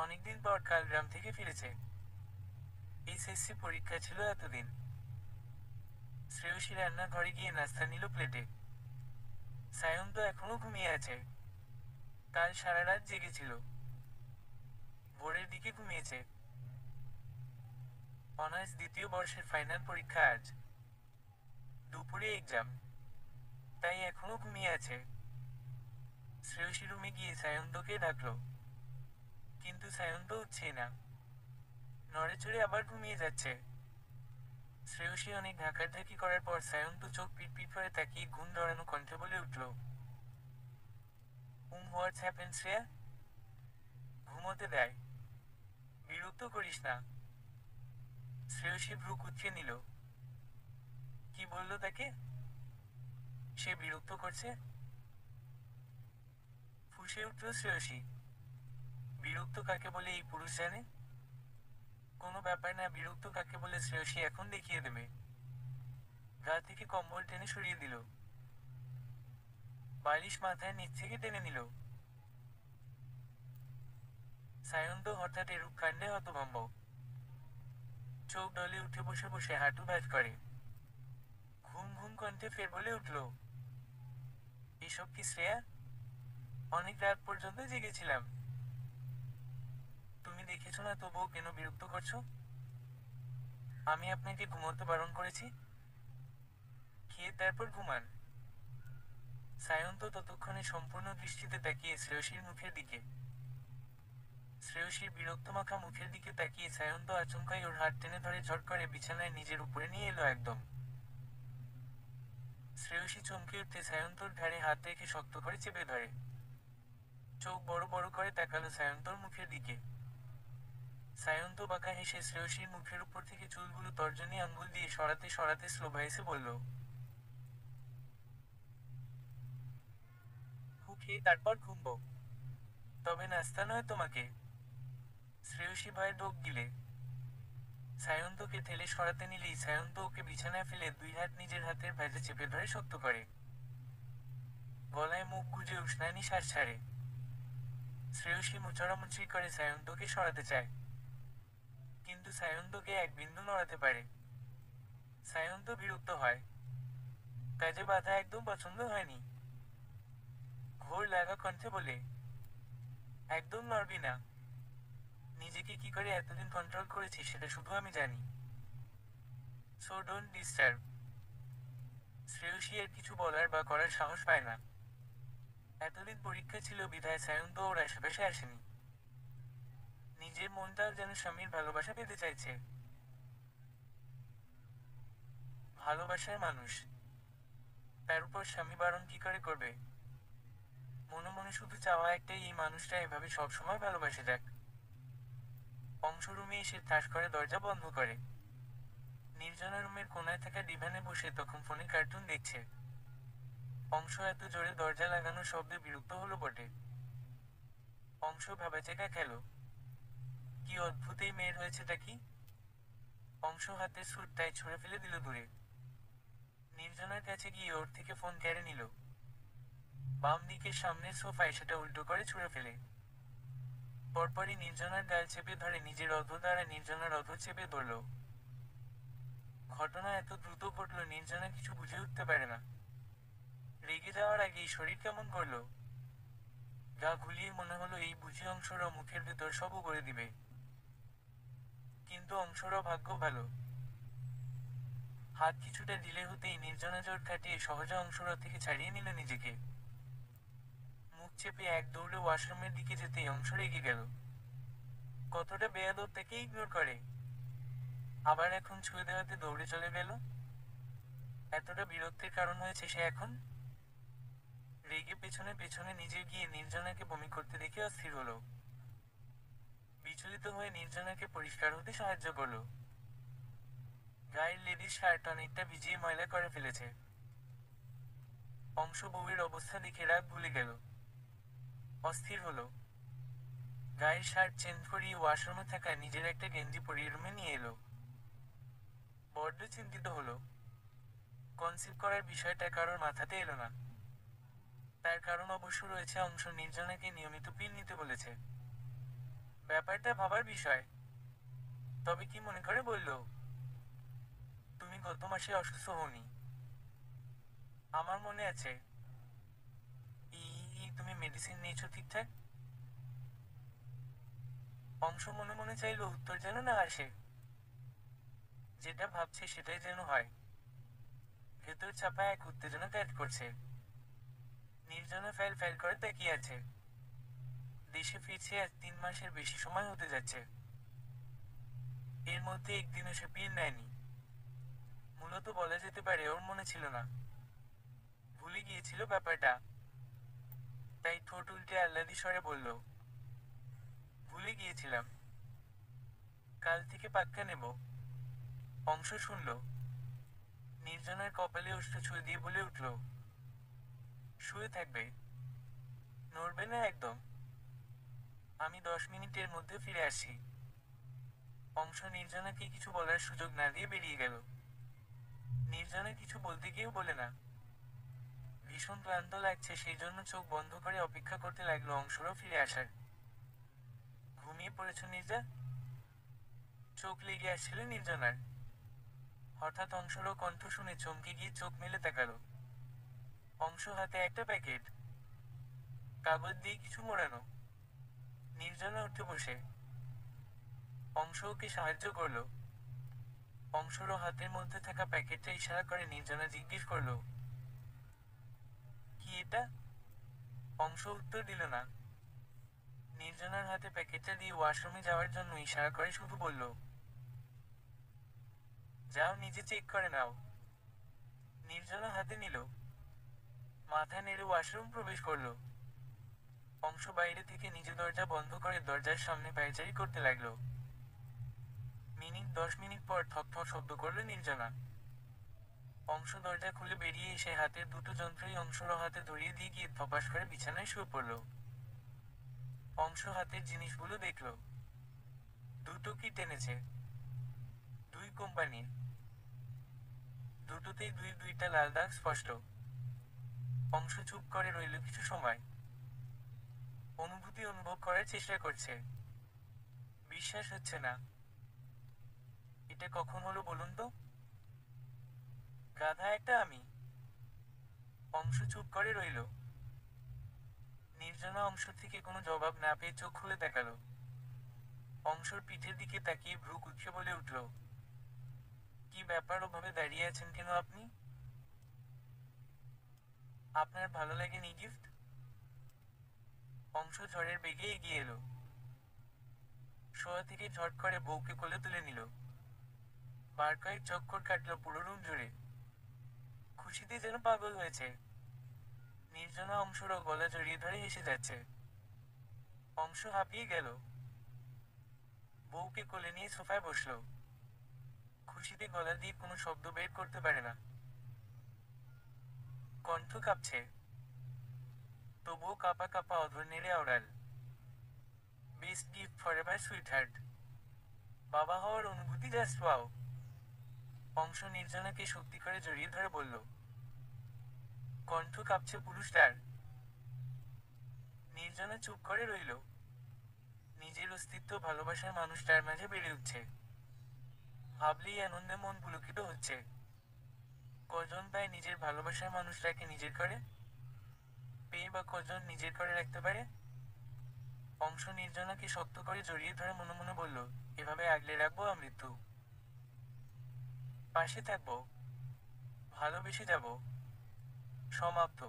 অনেকদিন পর কাল গ্রাম থেকে ফিরেছে। এইচএসসি পরীক্ষা ছিল এতদিন। শ্রেয়সী রান্নাঘরে গিয়ে নাস্তা নিল প্লেটে। সায়ন্ত এখনো ঘুমিয়ে আছে। কাল সারা রাত জেগেছিল, ভোরের দিকে ঘুমিয়েছে। অনার্স দ্বিতীয় বর্ষের ফাইনাল পরীক্ষা আজ দুপুরে এক্সাম, তাই এখনো ঘুমিয়ে আছে। শ্রেয়সী রুমে গিয়ে সায়ন্তকে ডাকলো, কিন্তু সায়ন্ত উঠছেই না, নড়ে চড়ে আবার ঘুমিয়ে যাচ্ছে। শ্রেয়সী অনেক ঢাকাঢাকি করার পর সায়ন্ত চোখ পিটপিট করে তাকিয়ে ঘুম ধরানো কণ্ঠে বলে উঠল, হোয়াটস হ্যাপেন শ্রেয়া? ঘুমোতে দেয়, বিরক্ত করিস না। শ্রেয়সী ভ্রু কুঁচকে নিল। কি বললো তাকে? সে বিরক্ত করছে? ফুঁসে উঠল শ্রেয়সী। বিরক্ত কাকে বলে এই পুরুষ জানে? কোনো ব্যাপার না, বিরক্ত কাকে বলে শ্রেয়সী এখন দেখিয়ে দেবে। গা থেকে কম্বল টেনে সরিয়ে দিল, বালিশ মাথায় নিচ থেকে টেনে নিল। সায়ন্ত হঠাৎ এরূপ কাণ্ডে হতভম্ব। চোখ ডলে উঠে বসে বসে হাঁটু ব্যাট করে। ঘুম ঘুম কণ্ঠে ফের বলে উঠল, এসব কি শ্রেয়া? অনেক রাত পর্যন্ত জেগেছিলাম। তুমি দেখেছো না, তবুও কেন বিরক্ত করছো? আমি আপনাকে ঘুমোতে বারণ করেছি। খেয়ে তারপর ঘুমান। সায়ন্ত ততক্ষণে সম্পূর্ণ দৃষ্টিতে তাকিয়ে শ্রেয়সীর মুখের দিকে। শ্রেয়সীর বিরক্তমাখা মুখের দিকে তাকিয়ে সায়ন্ত আচমকাই ওর হাত টেনে ধরে ঝট করে বিছানায় নিজের উপরে নিয়ে এলো একদম। শ্রেয়সী চমকে উঠতে সায়ন্তর ঘাড়ে হাত রেখে শক্ত করে চেপে ধরে। চোখ বড় বড় করে তাকালো সায়ন্তর মুখের দিকে। সায়ন্ত বাঁকা হেসে শ্রেয়সীর মুখের উপর থেকে চুলগুলো তর্জনী আঙ্গুল দিয়ে সরাতে সরাতে স্লো ভয়েসে বলল, হু খেয়ে তারপর ঘুমবো, তবে নাস্তা নয় তোমাকে। শ্রেয়সী ভয়ে ঢোক গিলে সায়ন্তকে ঠেলে সরাতে নিলেই সায়ন্ত ওকে বিছানায় ফেলে দুই হাত নিজের হাতের ভেজে চেপে ধরে শক্ত করে। গলায় মুখ গুজে উষ্ণানি শ্বাস ছাড়ে। শ্রেয়সী মুচড়ামুচড়ি করে সায়ন্তকে সরাতে চায়, কিন্তু সায়ন্তকে এক বিন্দু নড়াতে পারে। সায়ন্ত বিরক্ত হয়। কাজে বাধা একদম পছন্দ হয়নি। ঘোর লাগা কণ্ঠে বলে, একদম নড়বি না। নিজেকে কি করে এতদিন কন্ট্রোল করেছি সেটা শুধু আমি জানি। So don't disturb. শ্রেয়সী আর কিছু বলার বা করার সাহস পায় না। এতদিন পরীক্ষা ছিল বিধায় সায়ন্ত ওর আশেপাশে আসেনি। নিজের মনটাও যেন স্বামীর ভালোবাসা পেতে চাইছে। ভালোবাসার মানুষ, তার উপর স্বামী বারণ কি করে করবে? মনে মনে শুধু চাওয়া একটাই, এই মানুষটা এভাবে সবসময় ভালোবাসে যাক। অংশ রুমে এসে ঠাস করে দরজা বন্ধ করে। নির্জনা রুমের কোনায় থাকা ডিভানে বসে তখন ফোনে কার্টুন দেখছে। অংশ এত জোরে দরজা লাগানোর শব্দে বিরক্ত হলো বটে। অংশ ভেবাচেকা খেল, কি অদ্ভুত এই মেয়ের হয়েছেটা কি? অংশ হাতের স্যুটটাই ছুঁড়ে ফেলে দিল দূরে। নির্জনার কাছে গিয়ে ওর থেকে ফোন কেড়ে নিল। বাম দিকের সামনের সোফায় সেটা উল্টো করে ছুঁড়ে ফেলে। পরপরই নির্জনার গাল চেপে ধরে নিজের অধর দ্বারা নির্জনার অধর চেপে ধরল। ঘটনা এত দ্রুত ঘটল নির্জনা কিছু বুঝে উঠতে পারে না। রেগে যাওয়ার আগেই শরীর কেমন করল। গা ঘুলিয়ে মনে হলো এই বুঝি অংশরাও মুখের ভেতর সব করে দিবে। কিন্তু অংশরাও ভাগ্য ভালো। হাত কিছুটা ঢিলে হতেই নির্জনা জোর কাটিয়ে সহজে অংশরা থেকে ছাড়িয়ে নিল নিজেকে। মুখ চেপে এক দৌড়ে ওয়াশরুমের দিকে যেতেই অংশ রেগে গেল। কতটা বেয়াদব তাকে ইগনোর করে, আবার এখন ছুঁয়ে দেওয়াতে দৌড়ে চলে গেল। এতটা বিরক্তির কারণ হয়েছে সে এখন। রেগে পেছনে পেছনে নিজে গিয়ে নির্জনাকে বমি করতে দেখে অস্থির হলো। বিচলিত হয়ে নির্জনাকে পরিষ্কার হতে সাহায্য করলো। গায়ের লেডিস শার্ট অনেকটা ভিজিয়ে ময়লা করে ফেলেছে। অংশ বউয়ের অবস্থা দেখে রাগ ভুলে গেল। অস্থির হলো। গায়ের শার্ট চেঞ্জ করিয়ে ওয়াশরুমে থাকা নিজের একটা গেঞ্জি পরিয়ে রুমে নিয়ে এলো। বড্ড চিন্তিত হলো। কনসিভ করার বিষয়টা কারোর মাথাতে এলো না। তার কারণ অবশ্য রয়েছে, অংশ নির্জনাকে নিয়মিত পিল নিতে বলেছে। ব্যাপারটা ভাবার বিষয়। তবে কি মনে করে বলল, তুমি গত মাসে অসুস্থ হওনি? আমার মনে আছে। তুমি মেডিসিন নিয়েছো ঠিকঠাক? অংশ মনে মনে চাইল উত্তর যেন না আসে। যেটা ভাবছে সেটাই যেন হয়। ভেতর চাপা এক উত্তেজনা কাজ করছে। নির্জনা ফ্যাল ফ্যাল করে তাকিয়ে আছে। দেশে ফিরছে আজ 3 মাসের বেশি সময় হতে যাচ্ছে। এর মধ্যে একদিনও সে পীর নেয়নি। মূলত বলা যেতে পারে ওর মনে ছিল না, ভুলে গিয়েছিল ব্যাপারটা। তাই ঠোঁট উল্টে আহ্লাদি স্বরে বলল, ভুলে গিয়েছিলাম, কাল থেকে পাক্কা নেব। অংশ শুনল। নির্জনার কপালে অশ্রু ছুঁয়ে দিয়ে বলে উঠল, শুয়ে থাকবে, নড়বে না একদম। আমি 10 মিনিটের মধ্যে ফিরে আসি। অংশ নির্জনাকে কিছু বলার সুযোগ না দিয়ে বেরিয়ে গেল। নির্জনা কিছু বলতে গিয়েও বলে না। ভীষণ ক্লান্ত লাগছে, সেই জন্য চোখ বন্ধ করে অপেক্ষা করতে লাগলো অংশরও ফিরে আসার। ঘুমিয়ে পড়েছ নির্জা? চোখ লেগে আসছিল নির্জনার। হঠাৎ অংশরও কণ্ঠ শুনে চমকে গিয়ে চোখ মেলে তাকালো। অংশ হাতে একটা প্যাকেট, কাগজ দিয়ে কিছু মোড়ানো। নির্জনা উঠে বসে। অংশ ওকে সাহায্য করলো। অংশরও হাতের মধ্যে থাকা প্যাকেটটা ইশারা করে নির্জনা জিজ্ঞেস করলো, কি এটা? অংশ উত্তর দিল না। নির্জনার হাতে প্যাকেটটা দিয়ে ওয়াশরুমে যাওয়ার জন্য ইশারা করে শুধু বলল, যাও নিজে চেক করে নাও। নির্জনা হাতে নিল, মাথা নেড়ে ওয়াশরুম প্রবেশ করলো। অংশ বাইরে থেকে নিজে দরজা বন্ধ করে দরজার সামনে পায়চারি করতে লাগলো। 10 মিনিট পর ঠক ঠক শব্দ করলো নির্জনা। অংশ দরজা খুলে বেরিয়ে এসে হাতের দুটো যন্ত্রই অংশরও হাতে ধরিয়ে দিয়ে গিয়ে ধপাস করে বিছানায় শুয়ে পড়ল। অংশ হাতের জিনিসগুলো দেখল। দুটো কি টেনেছে, দুই কোম্পানির। দুটোতেই দুইটা লাল দাগ স্পষ্ট। অংশ চুপ করে রইল কিছু সময়। অনুভূতি অনুভব করার চেষ্টা করছে। বিশ্বাস হচ্ছে না। এটা কখন হলো বলুন তো? গাধা একটা আমি। অংশ চুপ করে রইল। নির্জনা অংশ থেকে কোনো জবাব না পেয়ে চোখ খুলে তাকালো। অংশর পিঠের দিকে তাকিয়ে ভ্রু কুঁচকে বলে উঠল, কি ব্যাপার, ওভাবে দাঁড়িয়ে আছেন কেন আপনি? আপনার ভালো লাগেনি গিফট? অংশ ঝড়ের বেগে এগিয়ে এলো। শোয়া থেকে ঝট করে বউকে কোলে তুলে নিল। বার কয়েক চক্কর কাটলো পুরো রুম জুড়ে। খুশিতে যেন পাগল হয়েছে। নির্জনা অংশরও গলা জড়িয়ে ধরে হেসে যাচ্ছে। অংশ হাঁপিয়ে গেল। বউকে কোলে নিয়ে সোফায় বসলো। খুশিতে গলা দিয়ে কোনো শব্দ বের করতে পারে না। কণ্ঠ কাঁপছে। তবুও কাঁপা কাঁপা অধর নেড়ে আওড়াল, best gift for ever sweetheart. বাবা হওয়ার অনুভূতি জাস্ট ওয়াও। অংশ নির্জনাকে শক্তি করে জড়িয়ে ধরে বলল। কণ্ঠ কাঁপছে পুরুষটার। নির্জনা চুপ করে রইল। নিজের অস্তিত্ব ভালোবাসার মানুষটার মাঝে বেড়ে উঠছে। ভাবলেই আনন্দে মন পুলকিত হচ্ছে। কজন পায় নিজের ভালোবাসার মানুষটাকে নিজের করে? পেয়ে বা কজন নিজের করে রাখতে পারে? অংশ নির্জনাকে শক্ত করে জড়িয়ে ধরে মনে মনে বলল, এভাবে আগলে রাখবো আমৃত্যু। পাশে থাকবো, ভালোবেসে যাব। সমাপ্ত।